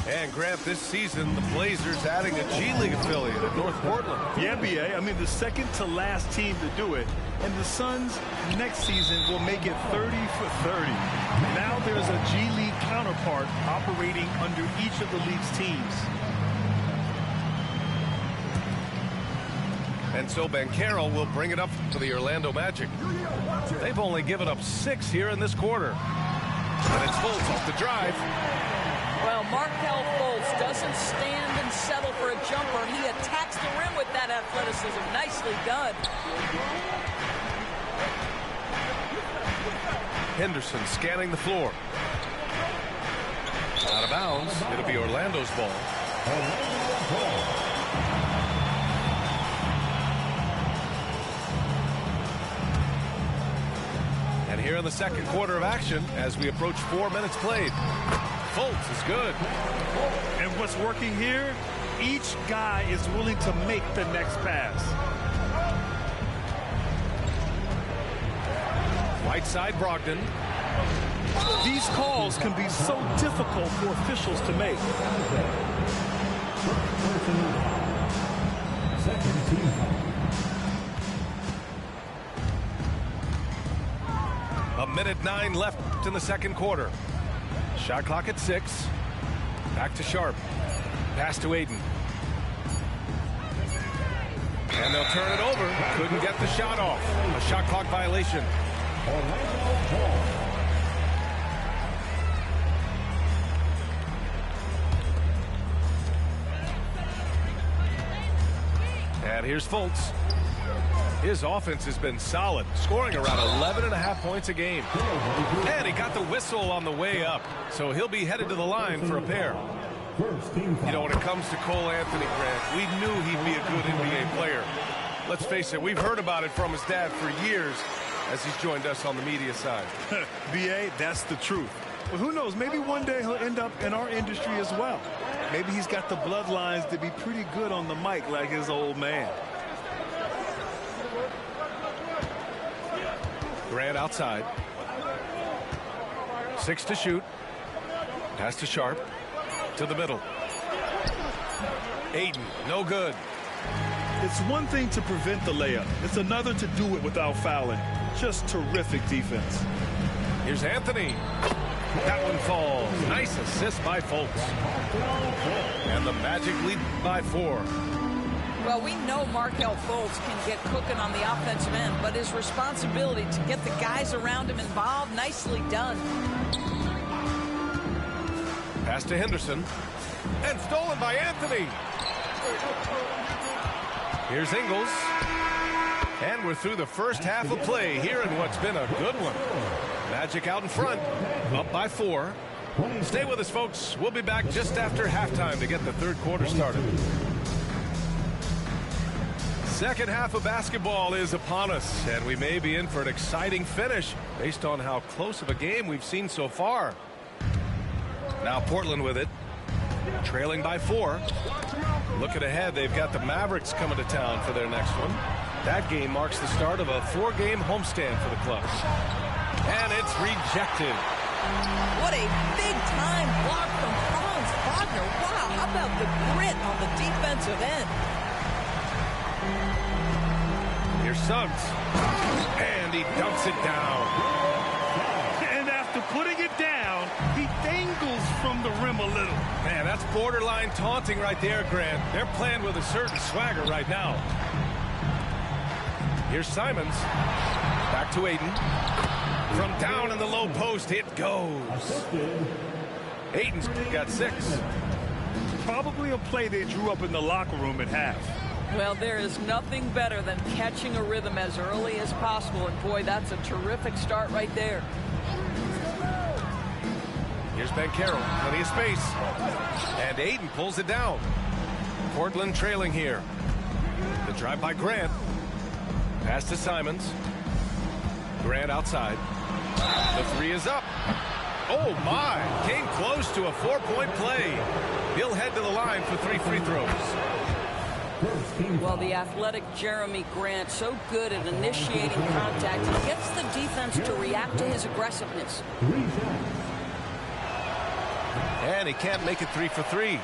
And Grant, this season the Blazers adding a G League affiliate at North Portland. Yeah, BA. I mean, the second to last team to do it. And the Suns next season will make it 30 for 30. Now there's a G League counterpart operating under each of the league's teams. And so Banchero will bring it up to the Orlando Magic. They've only given up 6 here in this quarter. And it's Fultz off the drive. Well, Markelle Fultz doesn't stand and settle for a jumper. He attacks the rim with that athleticism. Nicely done. Henderson scanning the floor. Out of bounds. It'll be Orlando's ball. And here in the second quarter of action, as we approach 4 minutes played, Fultz is good. And what's working here, each guy is willing to make the next pass. Right side Brogdon. These calls can be so difficult for officials to make. Personal foul. Second team foul. A minute 9 left in the second quarter. Shot clock at 6. Back to Sharp. Pass to Aiden. And they'll turn it over. Couldn't get the shot off. A shot clock violation. And here's Fultz. His offense has been solid, scoring around 11.5 points a game. And he got the whistle on the way up, so he'll be headed to the line for a pair. You know, when it comes to Cole Anthony, Grant, we knew he'd be a good NBA player. Let's face it, we've heard about it from his dad for years as he's joined us on the media side. B.A., that's the truth. But who knows, maybe one day he'll end up in our industry as well. Maybe he's got the bloodlines to be pretty good on the mic like his old man. Grant outside. 6 to shoot. Pass to Sharp. To the middle. Aiden, no good. It's one thing to prevent the layup. It's another to do it without fouling. Just terrific defense. Here's Anthony. That one falls. Nice assist by Fultz. And the Magic lead by 4. Well, we know Markelle Fultz can get cooking on the offensive end, but his responsibility to get the guys around him involved, nicely done. Pass to Henderson. And stolen by Anthony. Here's Ingles. And we're through the first half of play here in what's been a good one. Magic out in front, up by 4. Stay with us, folks. We'll be back just after halftime to get the third quarter started. Second half of basketball is upon us, and we may be in for an exciting finish based on how close of a game we've seen so far. Now Portland with it, trailing by 4. Looking ahead, they've got the Mavericks coming to town for their next one. That game marks the start of a 4-game homestand for the club. And it's rejected. What a big-time block from Franz Wagner. Wow, how about the grit on the defensive end? Here's Suggs. And he dumps it down. And after putting it down, he dangles from the rim a little. Man, that's borderline taunting right there, Grant. They're playing with a certain swagger right now. Here's Simons. Back to Aiden. From down in the low post, it goes. Aiden's got 6. Probably a play they drew up in the locker room at half. Well, there is nothing better than catching a rhythm as early as possible. And, boy, that's a terrific start right there. Here's Banchero. Plenty of space. And Aiden pulls it down. Portland trailing here. The drive by Grant. Pass to Simons. Grant outside. The 3 is up. Oh, my. Came close to a 4-point play. He'll head to the line for 3 free throws. Well, the athletic Jeremy Grant, so good at initiating contact. He gets the defense to react to his aggressiveness. And he can't make it 3 for 3.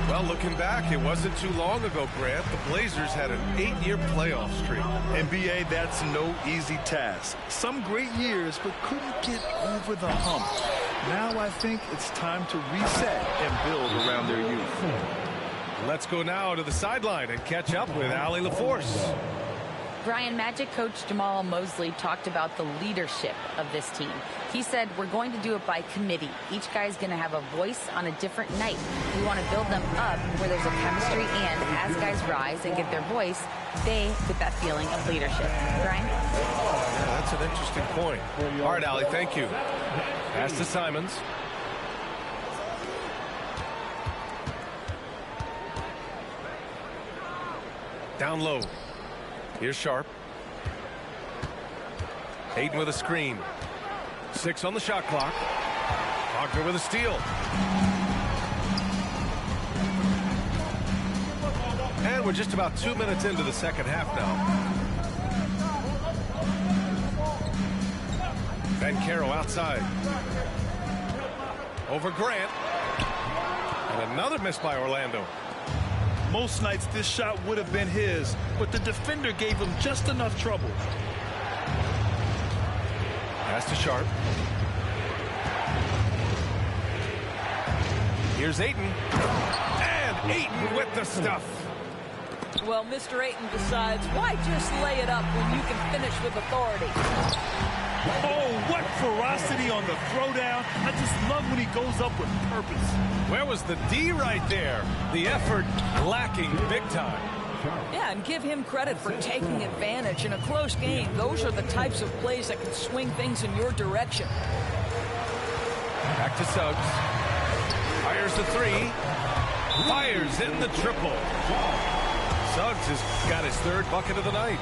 Well, looking back, it wasn't too long ago, Grant. The Blazers had an 8-year playoff streak. NBA, that's no easy task. Some great years, but couldn't get over the hump. Now I think it's time to reset and build around their youth. Let's go now to the sideline and catch up with Allie LaForce. Brian, Magic coach Jamal Mosley talked about the leadership of this team. He said, we're going to do it by committee. Each guy's going to have a voice on a different night. We want to build them up where there's a chemistry, and as guys rise and get their voice, they get that feeling of leadership. Brian? Yeah, that's an interesting point. All right, Allie, thank you. Pass to Simons. Down low. Here's Sharp. Aiden with a screen. 6 on the shot clock. Wagner with a steal. And we're just about 2 minutes into the second half now. Banchero outside. Over Grant. And another miss by Orlando. Most nights this shot would have been his, but the defender gave him just enough trouble. Pass to Sharp. Here's Ayton. And Ayton with the stuff. Well, Mr. Ayton decides, why just lay it up when you can finish with authority? Oh, what ferocity on the throwdown. I just love when he goes up with purpose. Where was the D right there? The effort lacking big time. Yeah, and give him credit for taking advantage. In a close game, those are the types of plays that can swing things in your direction. Back to Suggs. Fires the three. Fires in the triple. Suggs has got his third bucket of the night.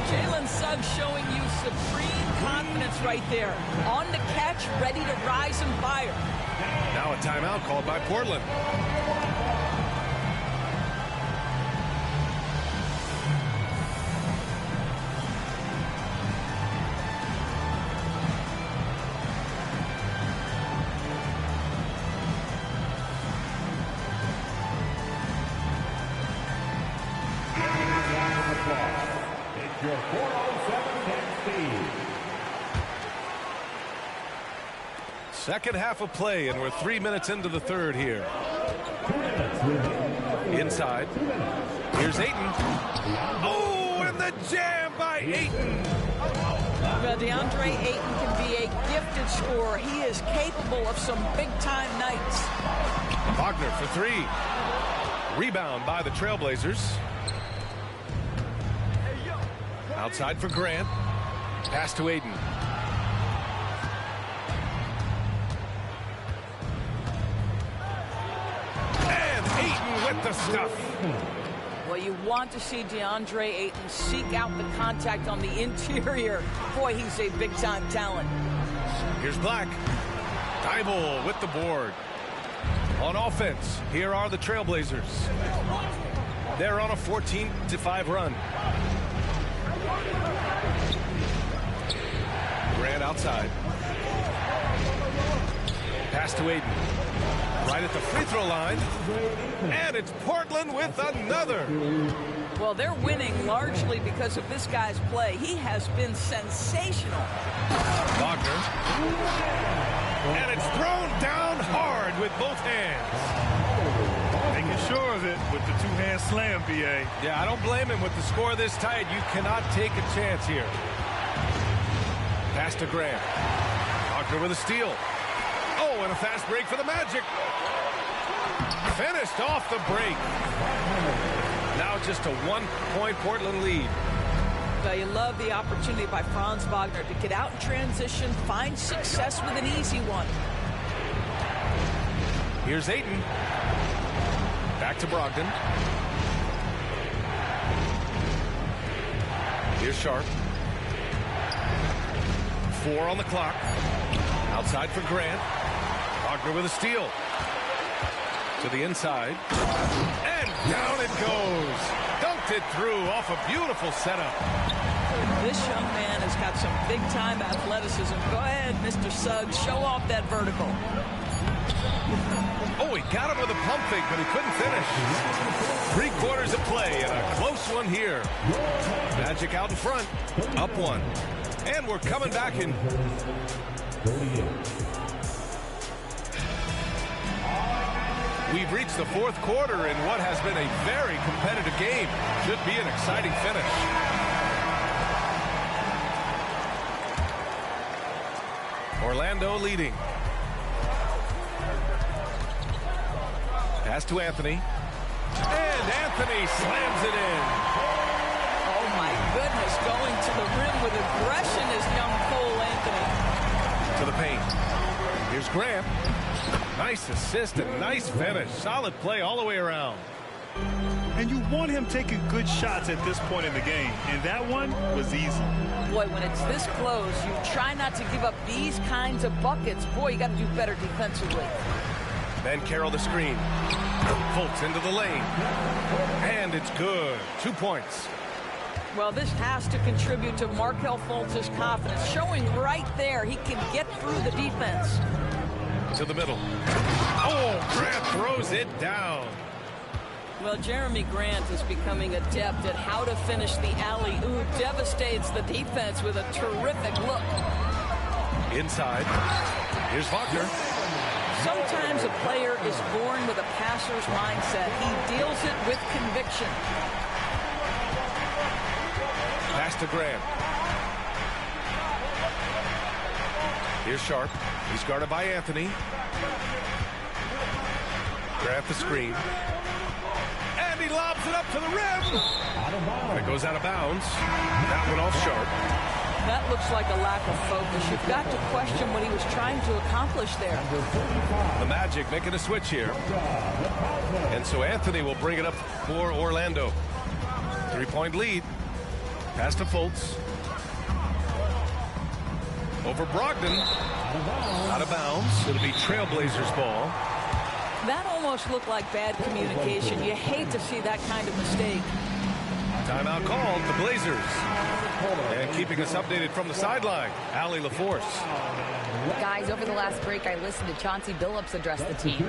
Jalen Suggs showing you supreme confidence right there. On the catch, ready to rise and fire. Now a timeout called by Portland. Your 407 Tennessee. Second half of play, and we're 3 minutes into the third here. Inside. Here's Ayton. Oh, and the jam by Ayton. Well, DeAndre Ayton can be a gifted scorer. He is capable of some big-time nights. Wagner for three. Rebound by the Trailblazers. Outside for Grant. Pass to Ayton. And Ayton with the stuff. Well, you want to see DeAndre Ayton seek out the contact on the interior. Boy, he's a big-time talent. Here's Black. Thibault with the board. On offense, here are the Trailblazers. They're on a 14-5 run. Grant outside. Pass to Ayton. Right at the free throw line. And it's Portland with another. Well, they're winning largely because of this guy's play. He has been sensational. Wagner. And it's thrown down hard with both hands. Making sure of it with the two-hand slam, B.A. Yeah, I don't blame him with the score this tight. You cannot take a chance here. Pass to Grant. Wagner with a steal. Oh, and a fast break for the Magic. Finished off the break. Now just a 1-point Portland lead. Well, you love the opportunity by Franz Wagner to get out in transition, find success with an easy one. Here's Ayton. Back to Brogdon. Here's Sharp. 4 on the clock. Outside for Grant. Wagner with a steal. To the inside. And down it goes. Dunked it through off a beautiful setup. This young man has got some big-time athleticism. Go ahead, Mr. Suggs. Show off that vertical. Oh, he got him with a pump fake, but he couldn't finish. 3/4 of play and a close one here. Magic out in front. Up 1. And we're coming back in. We've reached the 4th quarter in what has been a very competitive game. Should be an exciting finish. Orlando leading. Pass to Anthony. And Anthony slams it in. Oh, my goodness. Going to the rim with aggression is young Cole Anthony. To the paint. Here's Grant. Nice assist and nice finish. Solid play all the way around. And you want him taking good shots at this point in the game. And that one was easy. Boy, when it's this close, you try not to give up these kinds of buckets. Boy, you got to do better defensively. Then Carroll the screen. Fultz into the lane. And it's good. 2 points. Well, this has to contribute to Markelle Fultz's confidence. Showing right there he can get through the defense. To the middle. Oh, Grant throws it down. Well, Jeremy Grant is becoming adept at how to finish the alley-oop. Devastates the defense with a terrific look. Inside. Here's Wagner. Sometimes a player is born with a passer's mindset. He deals it with conviction. Pass to Grant. Here's Sharp. He's guarded by Anthony. Grant the screen. And he lobs it up to the rim. And it goes out of bounds. That one off Sharp. That looks like a lack of focus. You've got to question what he was trying to accomplish there. The Magic making a switch here. And so Anthony will bring it up for Orlando. 3-point lead. Pass to Fultz. Over Brogdon. Out of bounds. It'll be Trailblazers ball. That almost looked like bad communication. You hate to see that kind of mistake. Timeout called, the Blazers. And keeping us updated from the sideline, Allie LaForce. Guys, over the last break, I listened to Chauncey Billups address the team.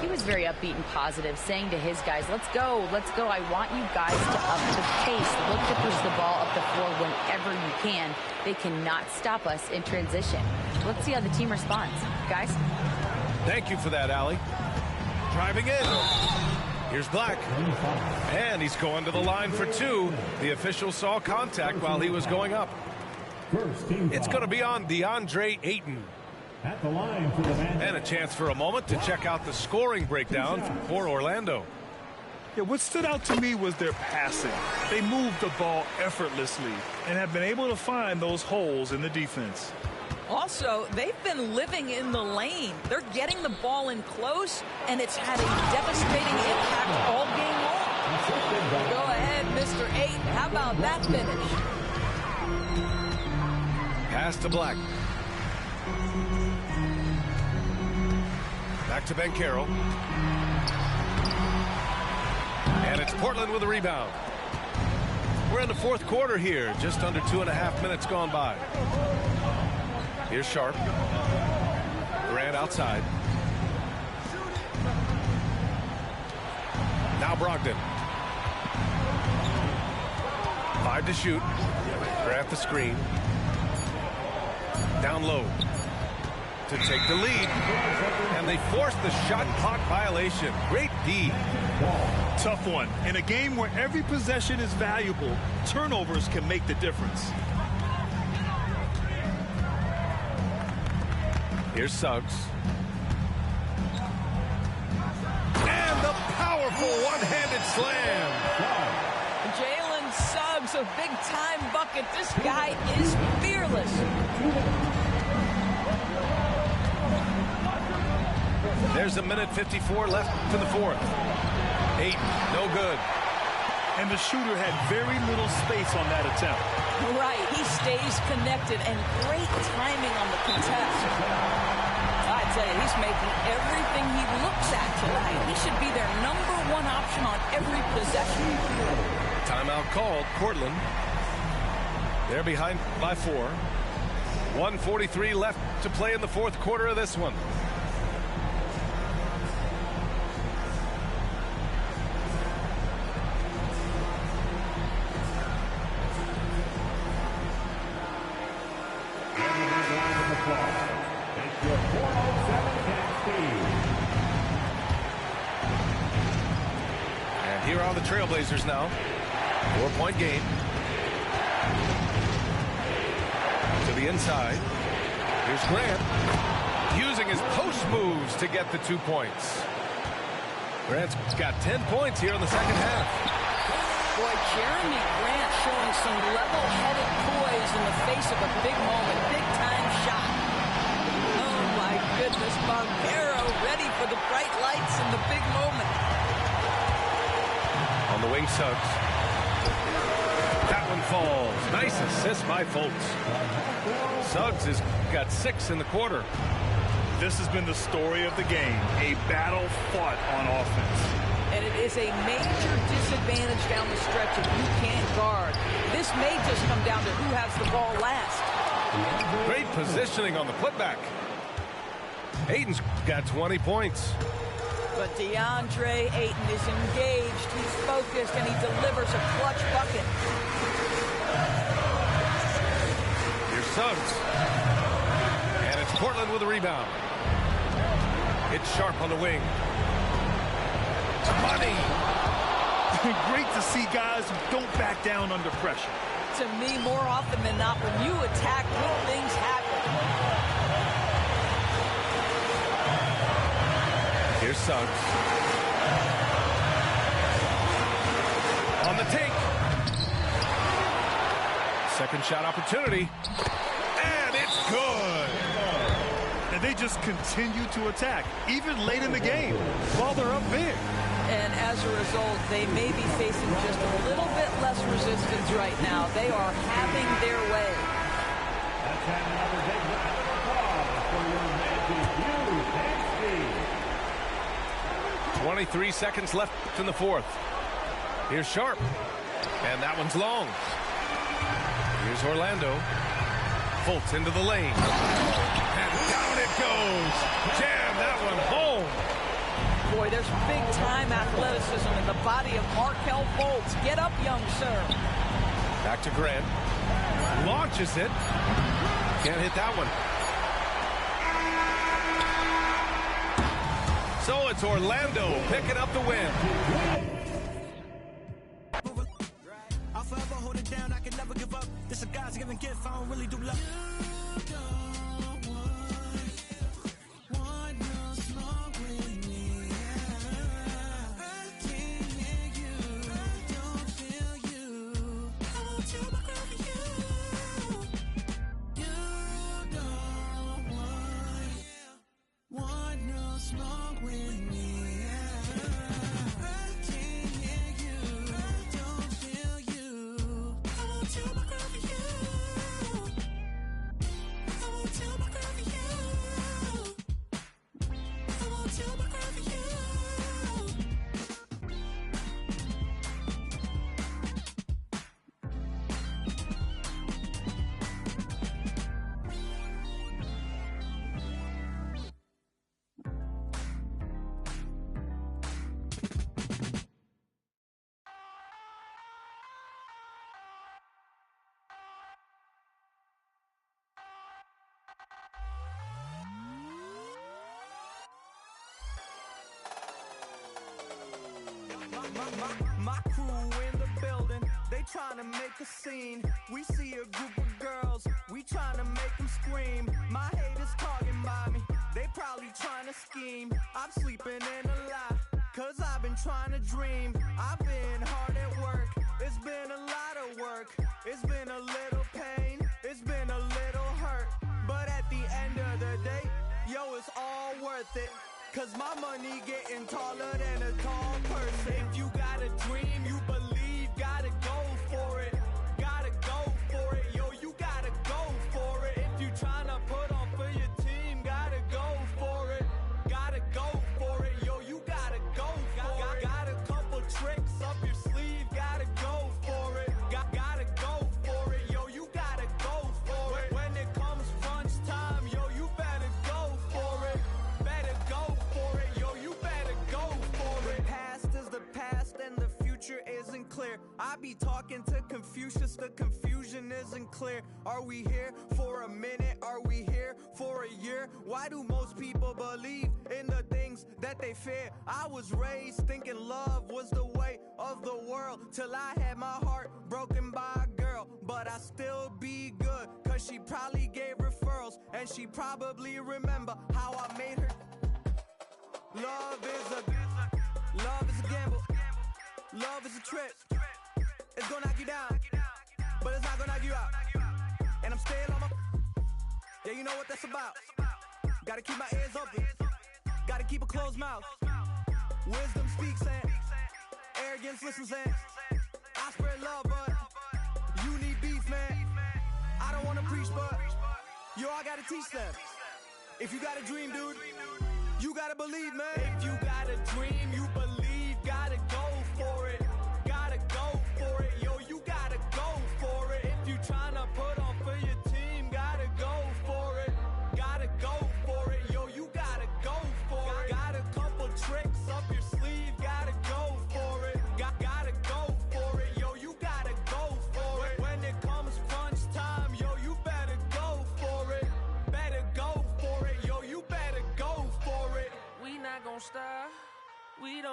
He was very upbeat and positive, saying to his guys, let's go, let's go. I want you guys to up the pace. Look to push the ball up the floor whenever you can. They cannot stop us in transition. Let's see how the team responds. Guys? Thank you for that, Allie. Driving in. Here's Black. And he's going to the line for two. The official saw contact while he was going up. It's going to be on DeAndre Ayton. At the line for the man. And a chance for a moment to check out the scoring breakdown for Orlando. Yeah, what stood out to me was their passing. They moved the ball effortlessly and have been able to find those holes in the defense. Also, they've been living in the lane. They're getting the ball in close, and it's had a devastating impact all game long. Go ahead, Mr. 8. How about that finish? Pass to Black. Back to Banchero. And it's Portland with a rebound. We're in the fourth quarter here. Just under 2.5 minutes gone by. Here's Sharp. Grant outside. Now Brogdon. 5 to shoot. Grant the screen. Down low. To take the lead. And they force the shot clock violation. Great D. Tough one. In a game where every possession is valuable, turnovers can make the difference. Here's Suggs. And the powerful one-handed slam. Jalen Suggs, a big-time bucket. This guy is fearless. There's 1:54 left to the fourth. 8, no good. And the shooter had very little space on that attempt. Right, he stays connected, and great timing on the contest. I tell you, he's making everything he looks at tonight. He should be their #1 option on every possession. Timeout called. Portland. They're behind by 4. 1:43 left to play in the fourth quarter of this one. Here are the Trailblazers now. 4-point game. To the inside. Here's Grant. Using his post moves to get the 2 points. Grant's got 10 points here in the second half. Boy, Jeremy Grant showing some level-headed poise in the face of a big moment. Big-time shot. Oh, my goodness. Banchero ready for the bright lights in the big moment. On the wing, Suggs. That one falls. Nice assist by Fultz. Suggs has got 6 in the quarter. This has been the story of the game. A battle fought on offense. And it is a major disadvantage down the stretch if you can't guard. This may just come down to who has the ball last. Great positioning on the putback. Ayton's got 20 points. But DeAndre Ayton is engaged, he's focused, and he delivers a clutch bucket. Here's Suggs. And it's Portland with a rebound. It's Sharp on the wing. Money. Great to see guys who don't back down under pressure. To me, more often than not, when you attack, good things happen. Here's Suggs. On the take. Second shot opportunity. And it's good. And they just continue to attack, even late in the game, while they're up big. And as a result, they may be facing just a little bit less resistance right now. They are having their way. That's another big round of applause for your Memphis 23 seconds left in the fourth. Here's Sharp. And that one's long. Here's Orlando. Fultz into the lane. And down it goes. Jam that one home. Boy, there's big-time athleticism in the body of Markelle Fultz. Get up, young sir. Back to Grant. Launches it. Can't hit that one. So it's Orlando picking up the win. I'll forever hold it down. I can never give up. This a God's given gift. I don't really do love. My crew in the building, they trying to make a scene. We see a group of girls, we trying to make them scream. My haters talking by me, they probably trying to scheme. I'm sleeping in a lie, cause I've been trying to dream. I've been hard at work, it's been a lot of work. It's been a little pain, it's been a little hurt. But at the end of the day, yo, it's all worth it. Cause my money getting taller than a tall person. If you got a dream, you believe, gotta go for it. Gotta go for it, yo, you gotta go for it. If you tryna put on for your team, gotta go for it. Gotta go for it, yo, you gotta go for it. Got a couple tricks up your sleeve, gotta go for it. Gotta go for it, yo, you gotta go for it. When it comes crunch time, yo, you better go for it. Better go for it, yo, you better go for it. Past is the past and the future isn't clear. I be talking to Confucius, the confusion isn't clear. Are we here for a minute? Are we here for a year? Why do most people believe in the things that they fear? I was raised thinking love was the way of the world, till I had my heart broken by a girl. But I still be good, cause she probably gave referrals, and she probably remember how I made her. Love is a gamble. Love is a trip. It's gonna knock you down, but it's not gonna knock you out. And I'm staying on my. Yeah, you know what that's about. Gotta keep my ears open. Gotta keep a closed mouth. Wisdom speaks and arrogance listens and I spread love, but you need beef, man. I don't wanna preach, but yo, I gotta teach them. If you got a dream, dude, you gotta believe, man. If you got a dream, you believe, gotta go for it. Gotta go for it, yo, you gotta go for it. If you tryna put on for your team, gotta go for it. Gotta go for it, yo, you gotta go for it. Got a couple tricks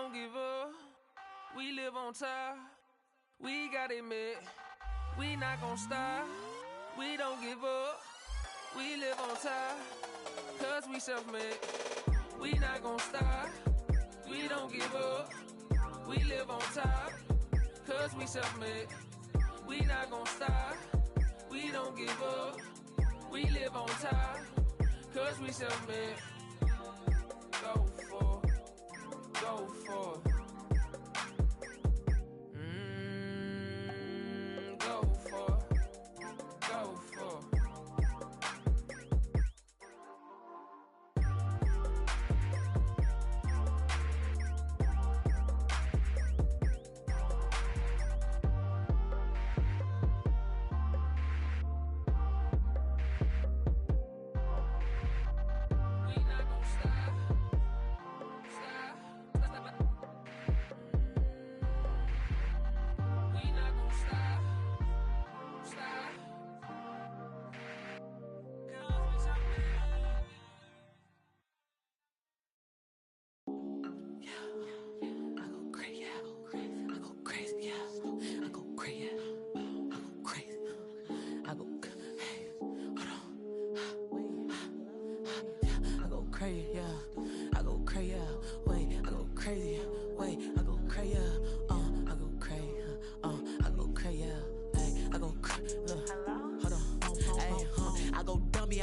don't give up. We live on top. We got it made. We not gon' stop. We don't give up. We live on top. Cause we self-made. We not gon' stop. We don't give up. We live on top. Cause we self-made. We not gon' stop. We don't give up. We live on top. Cause we self-made. Go for it. Go for it. Go for it. Go for it.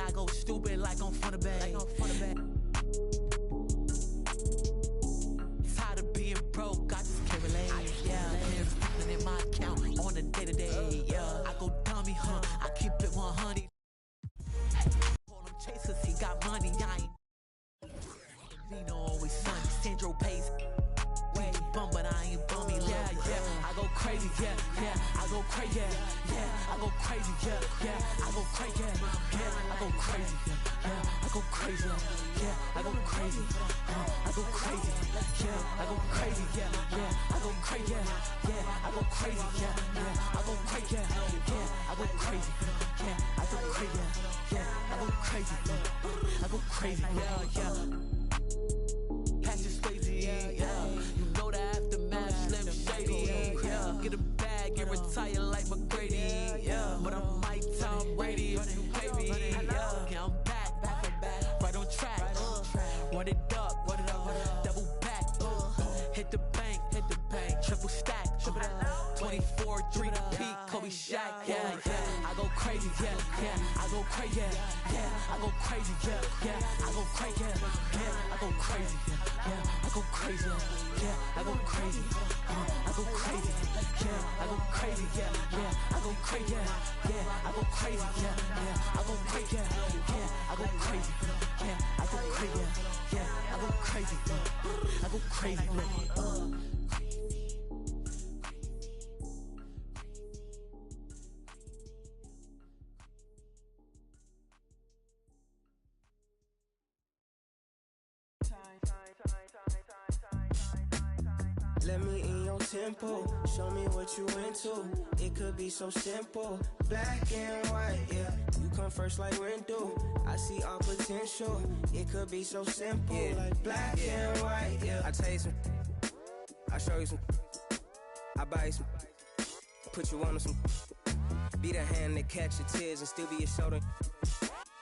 I go stupid like I'm from the bag. Tired of being broke, I just can't relate. Yeah, there's nothing in my account on a day-to-day. Yeah, I go dummy, I keep it 100. Call him Chase 'cause he got money. I ain't Vino always sunny. Sandro pays. Way bum, but I ain't bummy. Yeah, I go crazy. Yeah, I go crazy. Yeah, I go crazy. Yeah, I go crazy. I go crazy, I go crazy, I go crazy, I go crazy, I go crazy, I go crazy, I go crazy, I go crazy, I go crazy, I go crazy, I go crazy, I go crazy, Catch your Swayze, you know the aftermath, Slim Shady, get a bag and retire like McGrady, but I'm Mike Tom Brady if you pay me, I'm back, right on track, run it up, double back, hit the bank, triple stack, 24, 3 to peak, Kobe Shaq, I go crazy, I go crazy, I go crazy, I go crazy, I go crazy, I go crazy, I go crazy, I go crazy, I go crazy, I go crazy, I go crazy, I go crazy, I go crazy, I go crazy, I go crazy, I go crazy, Let me in your tempo, show me what you into. It could be so simple, black and white, yeah. You come first like Rindu, I see all potential. It could be so simple, like black and white, yeah. I tell you some, I show you some, I buy you some, put you on some. Be the hand that catch your tears and still be your shoulder.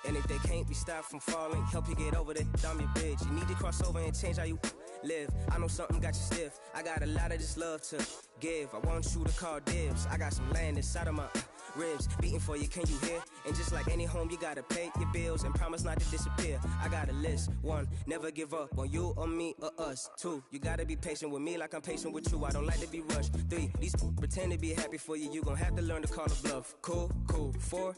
And if they can't be stopped from falling, help you get over that, I'm your bitch. You need to cross over and change how you live. I know something got you stiff. I got a lot of this love to give. I want you to call dibs. I got some land inside of my ribs beating for you, can you hear? And just like any home, you gotta pay your bills and promise not to disappear. I got a list. 1, never give up on you or me or us. 2, you gotta be patient with me like I'm patient with you. I don't like to be rushed. 3, these pretend to be happy for you. You gon' have to learn to call a bluff. Cool. 4,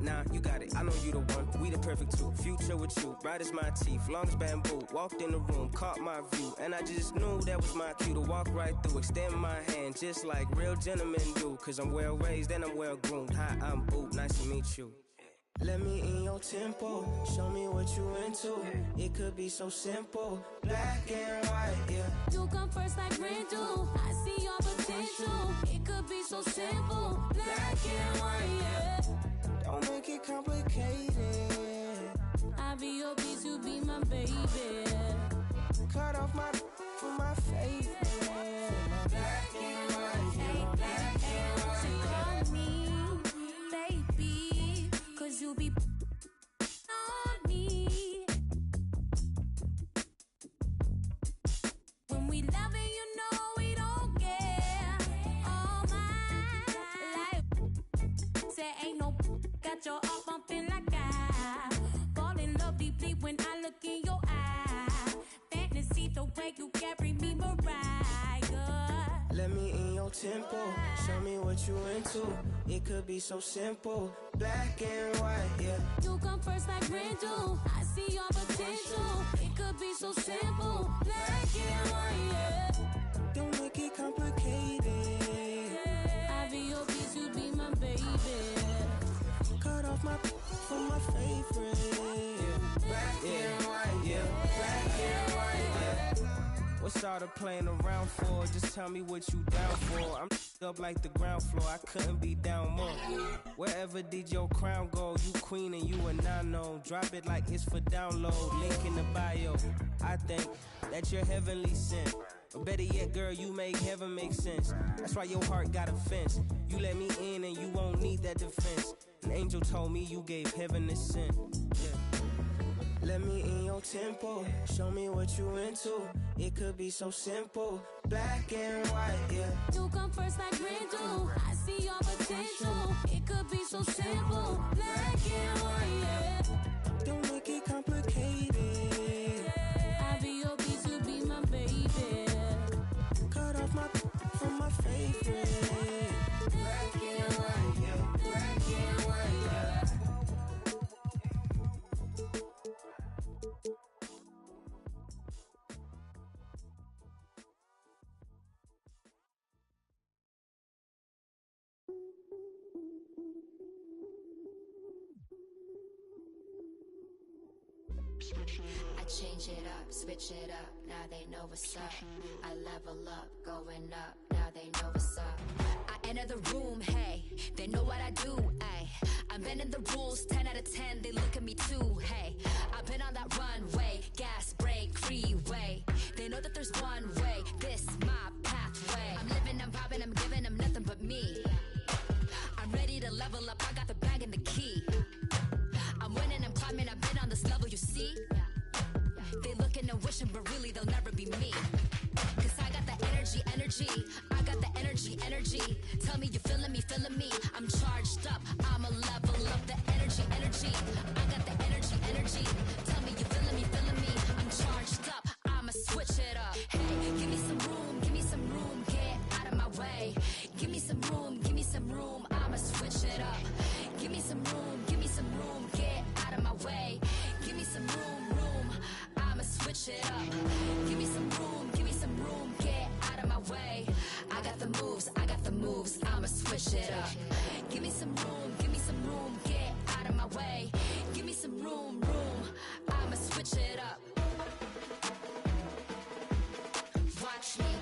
nah, you got it. I know you the one. We the perfect two. Future with you, bright as my teeth, long as bamboo. Walked in the room, caught my view, and I just knew that was my cue to walk right through. Extend my hand just like real gentlemen do. Cause I'm well raised and I'm well groomed. Hi, I'm Boop, nice to meet you. Let me in your tempo, show me what you into. It could be so simple, black and white, yeah. You come first like Rindu, I see your potential. It could be so simple, black and white, yeah. Don't make it complicated. I be your bitch, you be my baby. Cut off my for my favorite. Black and white, yeah, black and white. So call me, baby, 'cause you be on me. When we loving, you know we don't care. All my life, say ain't no got your heart bumping like I fall in love deeply when I look in your eye. Fantasy the way you carry me, Mariah. Let me in your tempo, show me what you into. It could be so simple, black and white, yeah. You come first like rain do. I see your potential. It could be so simple, black and white, yeah. Don't make it complicated. I be your piece, you be my baby. Cut off my for my favorite. Black and white, yeah. Black and white, yeah. What's all the playing around for? Just tell me what you down for. I'm up like the ground floor. I couldn't be down more. Wherever did your crown go? You queen and you a non-known. Drop it like it's for download. Link in the bio. I think that you're heavenly sent. Or better yet, girl, you make heaven make sense. That's why your heart got a fence. You let me in and you won't need that defense. An angel told me you gave heaven a scent. Yeah. Let me in your tempo, show me what you into. It could be so simple, black and white, yeah. You come first like rain do. I see your potential. It could be so simple, black and white, yeah. Don't make it complicated. I be your piece, you be my baby. Cut off my from my favorite. Black and white, yeah. Black and white, yeah. I change it up, switch it up, now they know what's up. I level up, going up, now they know what's up. I enter the room, hey, they know what I do, ay. I'm bending the rules, 10 out of 10, they look at me too, hey. I've been on that runway, gas, brake, freeway. They know that there's one way, this my pathway. I'm living, I'm vibing, I'm giving them nothing but me. I'm ready to level up, I got the bag and the key. I'm winning, I'm climbing, I've been on this level, you see? They looking and wishing, but really they'll never be me. Cause I got the energy, I got the energy. Tell me you feeling me, I'm charged up, I'ma level up the energy. I got the energy. Tell me you feeling me, I'm charged up, I'ma switch it up. Hey, give me some room, get out of my way. Give me some room, I'ma switch it up. Give me some room, get out of my way. Give me some room, I'ma switch it up. Give me some room, get out of my way. I got the moves, I'ma switch it up. Give me some room, get out of my way. Give me some room, I'ma switch it up. Watch me.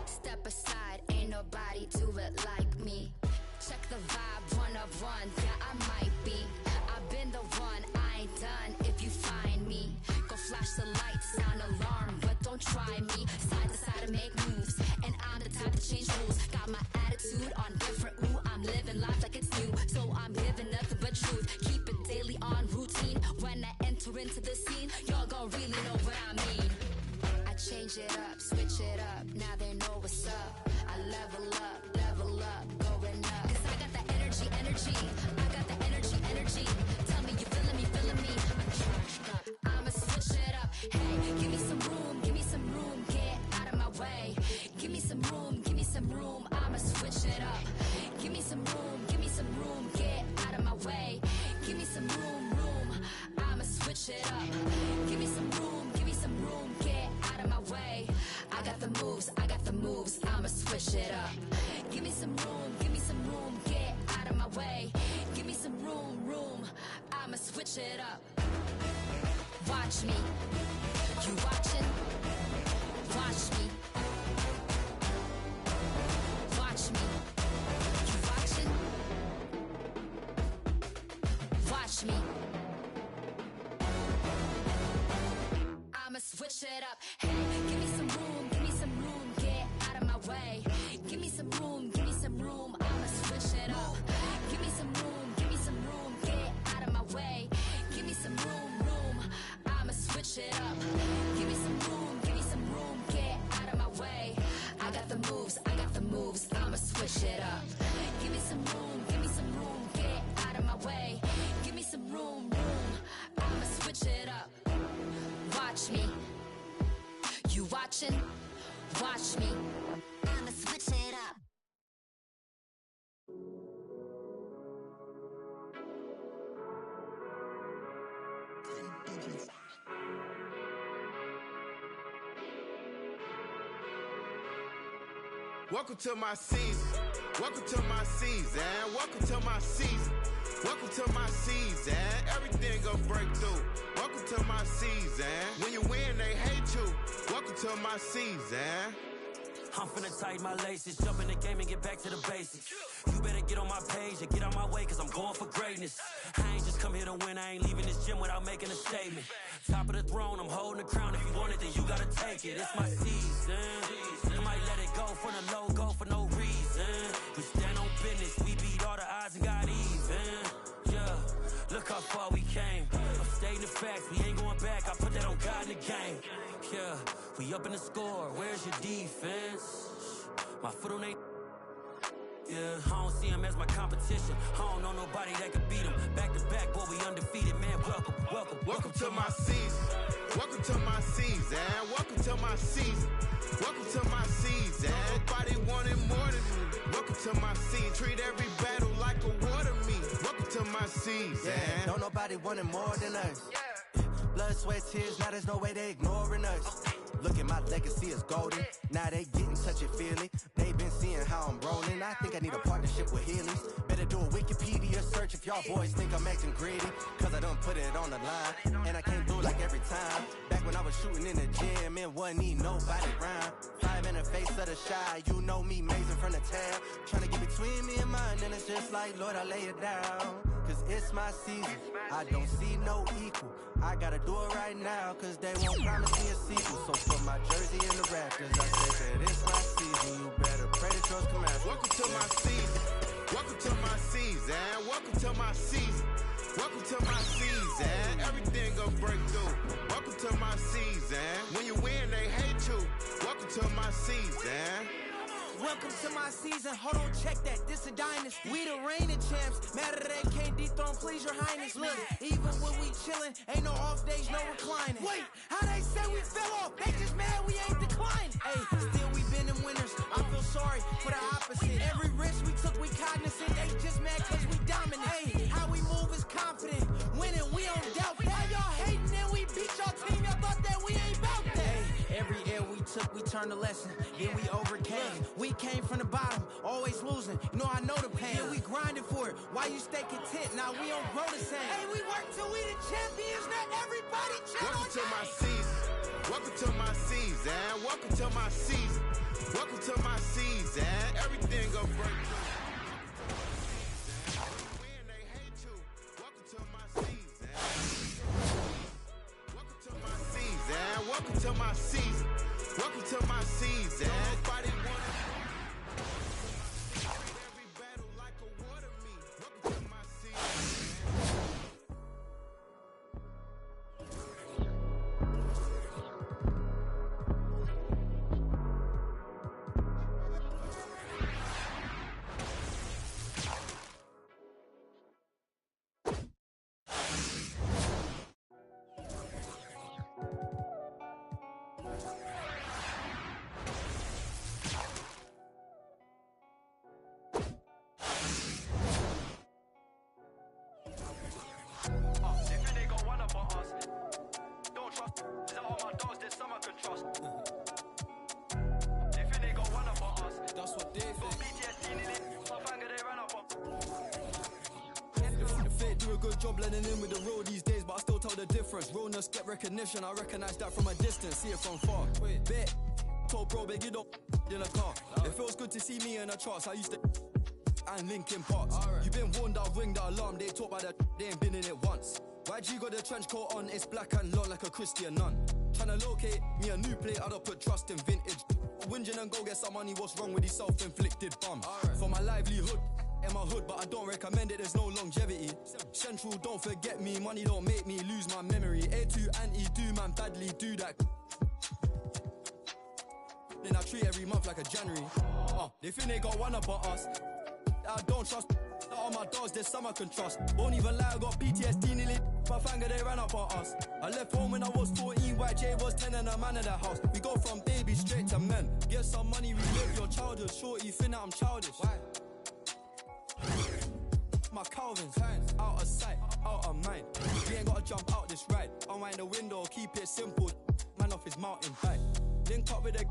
Step aside, ain't nobody do it like me. Check the vibe, 1 of 1, yeah, I might be. I've been the one, I ain't done if you find me. Go flash the lights, sound alarm, but don't try me. Side to side to make moves, and I'm the type to change rules. Got my attitude on different, ooh, I'm living life like it's new. So I'm giving nothing but truth, keep it daily on routine. When I enter into the scene, y'all gon' really know what I mean. I change it up, switch it up, now they know what's up. I level up, going up. Cause I got the energy. I got the energy. Tell me you feeling me, I'm charged up, I'ma switch it up. Hey, give me some room, get out of my way. Give me some room, I'ma switch it up. Give me some room, get out of my way. Give me some room, I'ma switch it up. Give me some room, get out of my way. I got the moves, I'ma switch it up. Give me some room, get out of my way. Give me some room, I'ma switch it up. Watch me, you watching? Watch me. Watch me, you watching? Watch me. switch it up. Hey, give me some room, get out of my way. Give me some room, I'ma switch it up. Give me some room, get out of my way. Give me some room, I'ma switch it up. Give me some room, get out of my way. I got the moves, I'ma switch it up. Give me some room, get out of my way. Give me some room, I'ma switch it up. Watch me. You watching? Watch me. I'ma switch it up. Welcome to my season. Welcome to my season. Welcome to my season. Welcome to my season. Everything gon' break through. Welcome to my season. When you win, they hate you. Welcome to my season. I'm finna tighten my laces, jump in the game and get back to the basics. You better get on my page and get out my way, cause I'm going for greatness. I ain't just come here to win, I ain't leaving this gym without making a statement. Top of the throne, I'm holding the crown. If you want it, then you gotta take it. It's my season. I might let it go for the logo for no reason. We stand on business, we beat all the odds and got even. Yeah, look how far we came. I'm stating the facts, we ain't going back. I put that on God in the game. Yeah, we up in the score, where's your defense? My foot on they... Yeah, I don't see him as my competition. I don't know nobody that could beat him. Back to back, boy, we undefeated, man. Welcome to my season. Welcome to my season. Welcome to my season. Welcome to my season. Nobody wanted more than me. Welcome to my season. Treat every battle like a war to me. Welcome to my season. Yeah, don't nobody want it more than us. Blood, sweat, tears, now there's no way they ignoring us. Look at my legacy, it's golden. Now they getting touchy-feely. They been seeing how I'm rolling. I think I need a partnership with Healy's. Better do a Wikipedia search if y'all boys think I'm acting greedy. Cause I done put it on the line. And I can't do it like every time. Back when I was shooting in the gym, it wasn't need nobody rhyme. 5 in the face of the shy, you know me, mazing from the tab. Trying to get between me and mine, and it's just like, Lord, I lay it down. Cause it's my season, I don't see no equal. I gotta do it right now, cause they won't promise me a sequel. So put my jersey in the rafters, I said that it's my season. You better pray that yours come out. Welcome to my season. Welcome to my season. Welcome to my season. Welcome to my season. Everything gon' break through. Welcome to my season. When you win, they hate you. Welcome to my season. Welcome to my season. Hold on, check that. This a dynasty. We the reigning champs. Mad that they can't dethrone, please your highness. Look, even when we chillin', ain't no off days, no reclining. Wait, how they say we fell off? They just mad we ain't declining. Hey, still we been in winners. I feel sorry for the opposite. Every risk we took, we cognizant. They just mad cause we dominant. Hey, how we move is confident. Winning, we don't doubt. Now y'all hating and we beat y'all team. Y'all thought that we ain't bout that. Hey, every L we took, we turned a lesson. Then we overcame. We came from the bottom, always losing. You know I know the pain. Yeah, we grinding for it. Why you stay content? Now we don't grow the same. Hey, we work till we the champions. Not everybody champions. Welcome to my season. Welcome to my season. Welcome to my season. Welcome to my season. Everything gon' break through. When they hate you. Welcome to my season. Welcome to my season. Welcome to my season. Welcome to my season. Nobody wanted every battle like a war to me. Welcome to my season. Job blending in with the road these days, but I still tell the difference. Realness get recognition, I recognize that from a distance, see it from far. Bet, told bro, big you don't in a car. It feels good to see me in the charts. I used to and Linkin Parks. You been warned, I'll ring the alarm. They talk about that, they ain't been in it once. YG got the trench coat on, it's black and long like a Christian nun. Tryna locate me a new plate, I don't put trust in vintage. Whinging and go get some money, what's wrong with these self-inflicted bums? For my livelihood, in my hood, but I don't recommend it, there's no longevity. Central, don't forget me, money don't make me lose my memory. A2 anti, do man badly, do that. Then I treat every month like a January. They think they got one up on us. I don't trust. All my dogs, there's some I can trust. Won't even lie, I got PTSD nearly. My finger, they ran up on us. I left home when I was 14, YJ was 10 and a man in the house. We go from baby straight to men. Get some money, relive your childhood. Shorty, think that I'm childish. Why? My Calvin's out of sight, out of mind. We ain't gotta jump out this ride. Unwind the window, keep it simple. Man off his mountain bike. Link up with a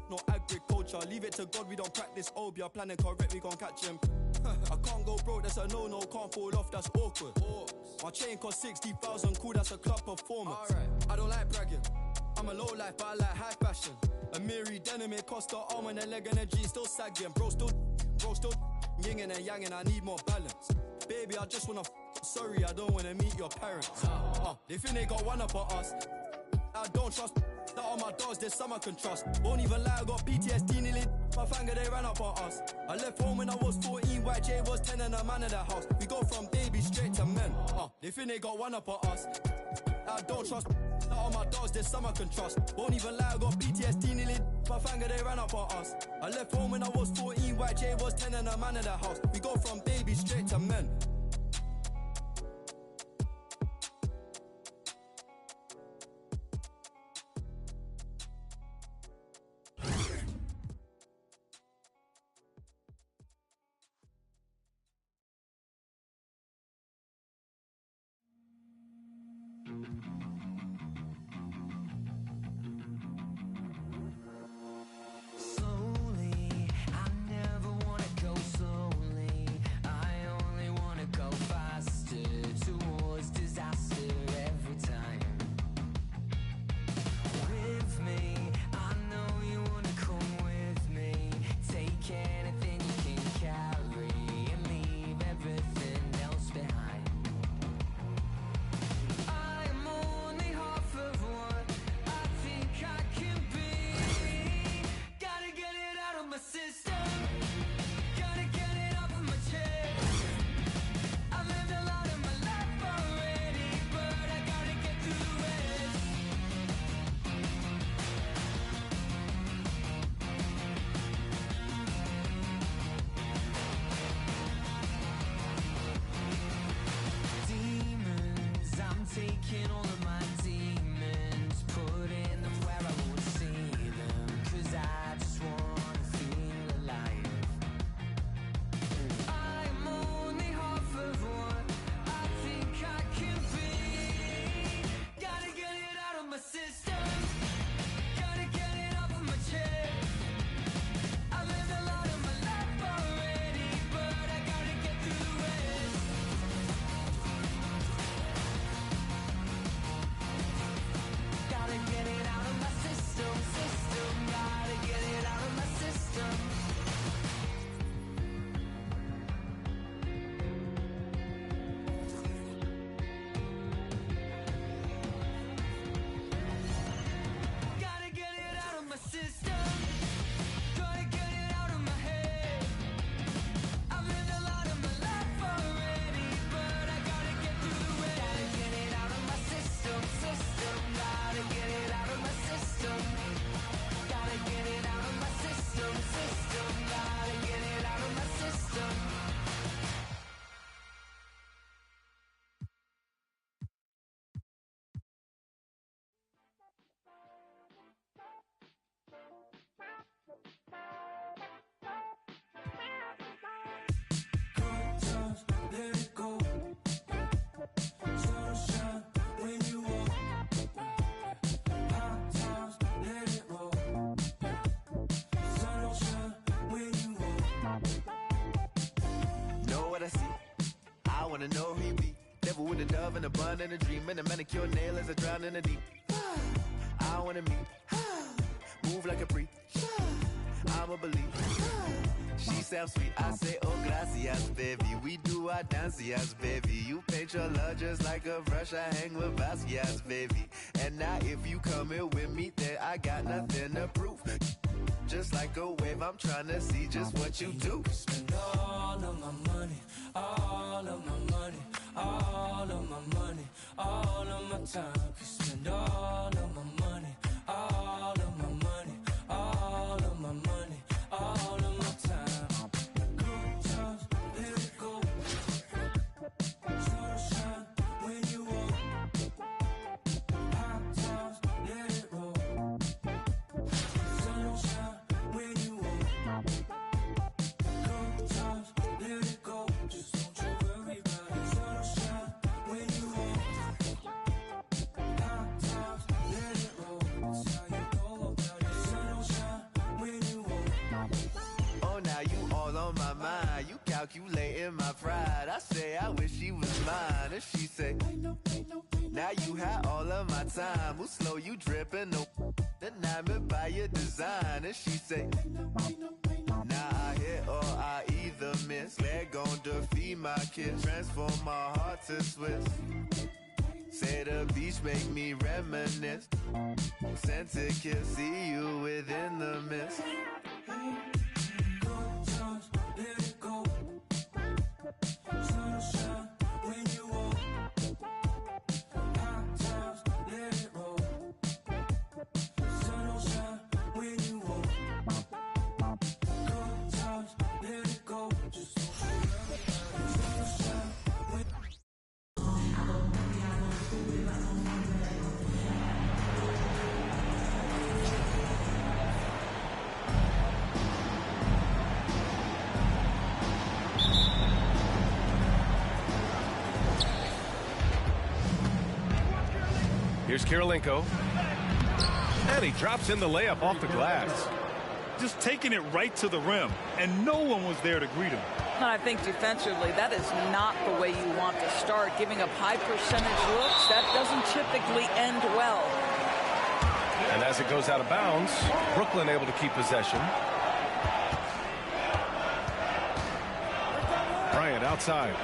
no agriculture, leave it to God, we don't practice obia. Planning correct, we gon' catch him. I can't go broke, that's a no-no, can't fall off, that's awkward. My chain cost 60,000, cool, that's a club performance. I don't like bragging, I'm a low life, but I like high fashion. A Miri denim, it cost the arm and a leg and a G, still sagging. Bro still yinging and yanging, I need more balance. Baby, I just wanna sorry, I don't wanna meet your parents. They think they got one up on us. I don't trust that all my dogs, there's some I can trust. Won't even lie, I got PTSD nearly. My finger, they ran up on us. I left home when I was 14, YJ was 10 and a man in the house. We go from baby straight to men. They think they got one up on us. I don't trust that all my dogs, there's some I can trust. Won't even lie, I got PTSD nearly. My finger, they ran up on us. I left home when I was 14, YJ was 10 and a man in the house. We go from baby straight to men. Taking all of my demons, putting them where I won't see them, 'cause I just wanna feel alive. I'm only half of what I think I can be. Gotta get it out of my system, gotta get it off of my chest. I've lived a lot of my life already, but I gotta get through the rest. Gotta get it out of my system, gotta get it out of my system. Gotta get it out of my system, gotta get it out of my head. I've lived a lot of my life already, but I gotta get through the rest. Gotta get it out of my system, gotta get it out of my system. Gotta get it out of my system, gotta get it out of my system. Good times, let it go. Sunshine when you walk. Hot times, let it roll. Sunshine when you walk. Know what I see? I wanna know who you be. Devil with a dove and a bun and a dream and a manicure nail as I drown in the deep. I wanna meet. Move like a freak. I'ma believe. She sounds sweet, I say, oh, gracias, baby. We do our dancias, baby. You paint your love just like a brush. I hang with Vasquez, baby. And now if you come here with me, then I got nothing to prove. Just like a wave, I'm trying to see just what you do. Spend all of my money, all of my money, all of my money, all of my time. Could spend all of my money, all of my money, all of my money, all of my time. Good times, let it go. Sunshine when you walk. Hot times, let it roll. Sunshine when you walk. Good times, let it go. Just don't you worry about it. Sunshine when you walk. Hot times, let it roll. That's how you go about it. Sunshine when you walk. Oh, now you all on my mind. You calculating my pride. I say I wish she was mine. And she say, now you had all of my time. Who slow you dripping? No, enamored by your design. And she say, now I hit or I either miss. They're gon' defeat my kiss. Transform my heart to Swiss. Say the beach make me reminisce. Sent to kiss, see you within the mist. Good times, let it go. Sunshine when you walk. Hot times, let it roll. Sunshine when you walk. Good times, let it go. Just don't you worry about it. Sunshine when Here's Kirilenko. And he drops in the layup off the glass. Just taking it right to the rim, and no one was there to greet him. I think defensively, that is not the way you want to start. Giving up high percentage looks, that doesn't typically end well. And as it goes out of bounds, Brooklyn able to keep possession. Bryant outside.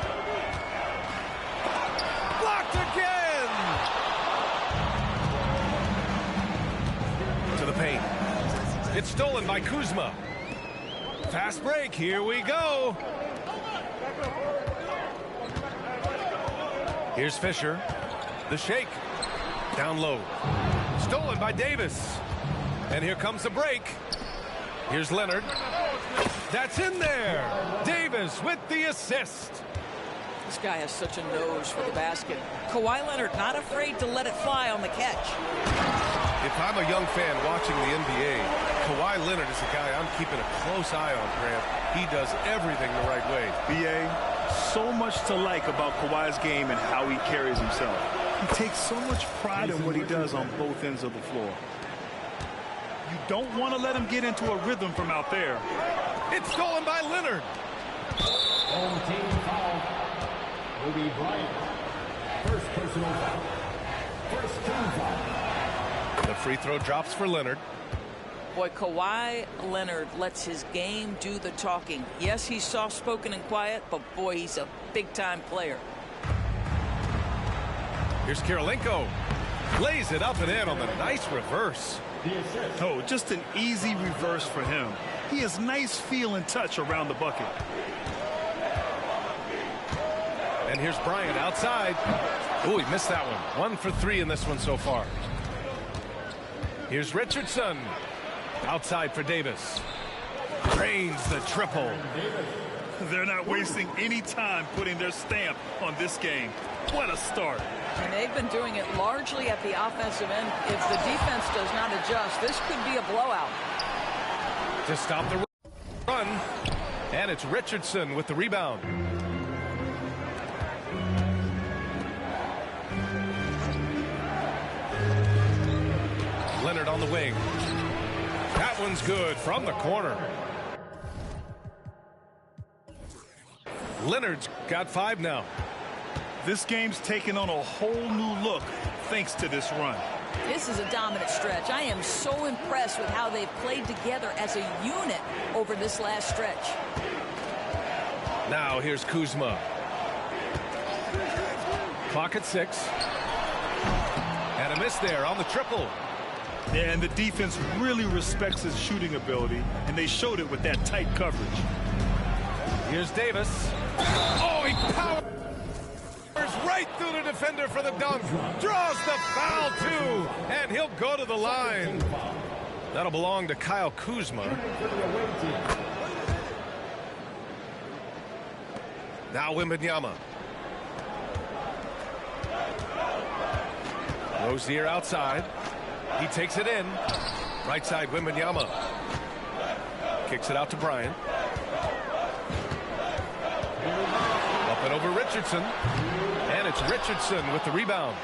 Blocked again! To the paint. It's stolen by Kuzma. Fast break, here we go. Here's Fisher. The shake. Down low. Stolen by Davis. And here comes the break. Here's Leonard. That's in there. Davis with the assist. This guy has such a nose for the basket. Kawhi Leonard not afraid to let it fly on the catch. If I'm a young fan watching the NBA, Kawhi Leonard is a guy I'm keeping a close eye on, Grant. He does everything the right way. BA, so much to like about Kawhi's game and how he carries himself. He takes so much pride in what he does on both ends of the floor. You don't want to let him get into a rhythm from out there. It's stolen by Leonard. Home team foul. Kobe Bryant. First personal foul. First team foul. The free throw drops for Leonard. Boy, Kawhi Leonard lets his game do the talking. Yes, he's soft-spoken and quiet, but boy, he's a big-time player. Here's Kirilenko. Lays it up and in on the nice reverse. Oh, just an easy reverse for him. He has nice feel and touch around the bucket. And here's Bryant outside. Oh, he missed that one. 1 for 3 in this one so far. Here's Richardson. Outside for Davis. Drains the triple. They're not wasting any time putting their stamp on this game. What a start. And they've been doing it largely at the offensive end. If the defense does not adjust, this could be a blowout. To stop the run. And it's Richardson with the rebound. Leonard on the wing. That one's good from the corner. Leonard's got 5 now. This game's taken on a whole new look thanks to this run. This is a dominant stretch. I am so impressed with how they've played together as a unit over this last stretch. Now here's Kuzma. Clock at 6. And a miss there on the triple. Yeah, and the defense really respects his shooting ability, and they showed it with that tight coverage. Here's Davis. Oh, he powers right through the defender for the dunk. Draws the foul, too. And he'll go to the line. That'll belong to Kyle Kuzma. Now Wembanyama. Rozier outside. He takes it in. Right side, Wembanyama. Kicks it out to Bryant. Up and over Richardson. And it's Richardson with the rebound.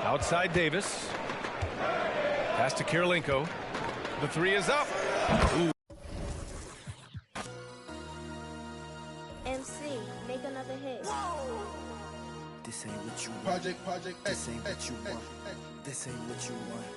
Outside Davis. Pass to Kirilenko. The three is up. Ooh. MC, make another hit. This ain't what you want. Project. This ain't what you want. This ain't what you want.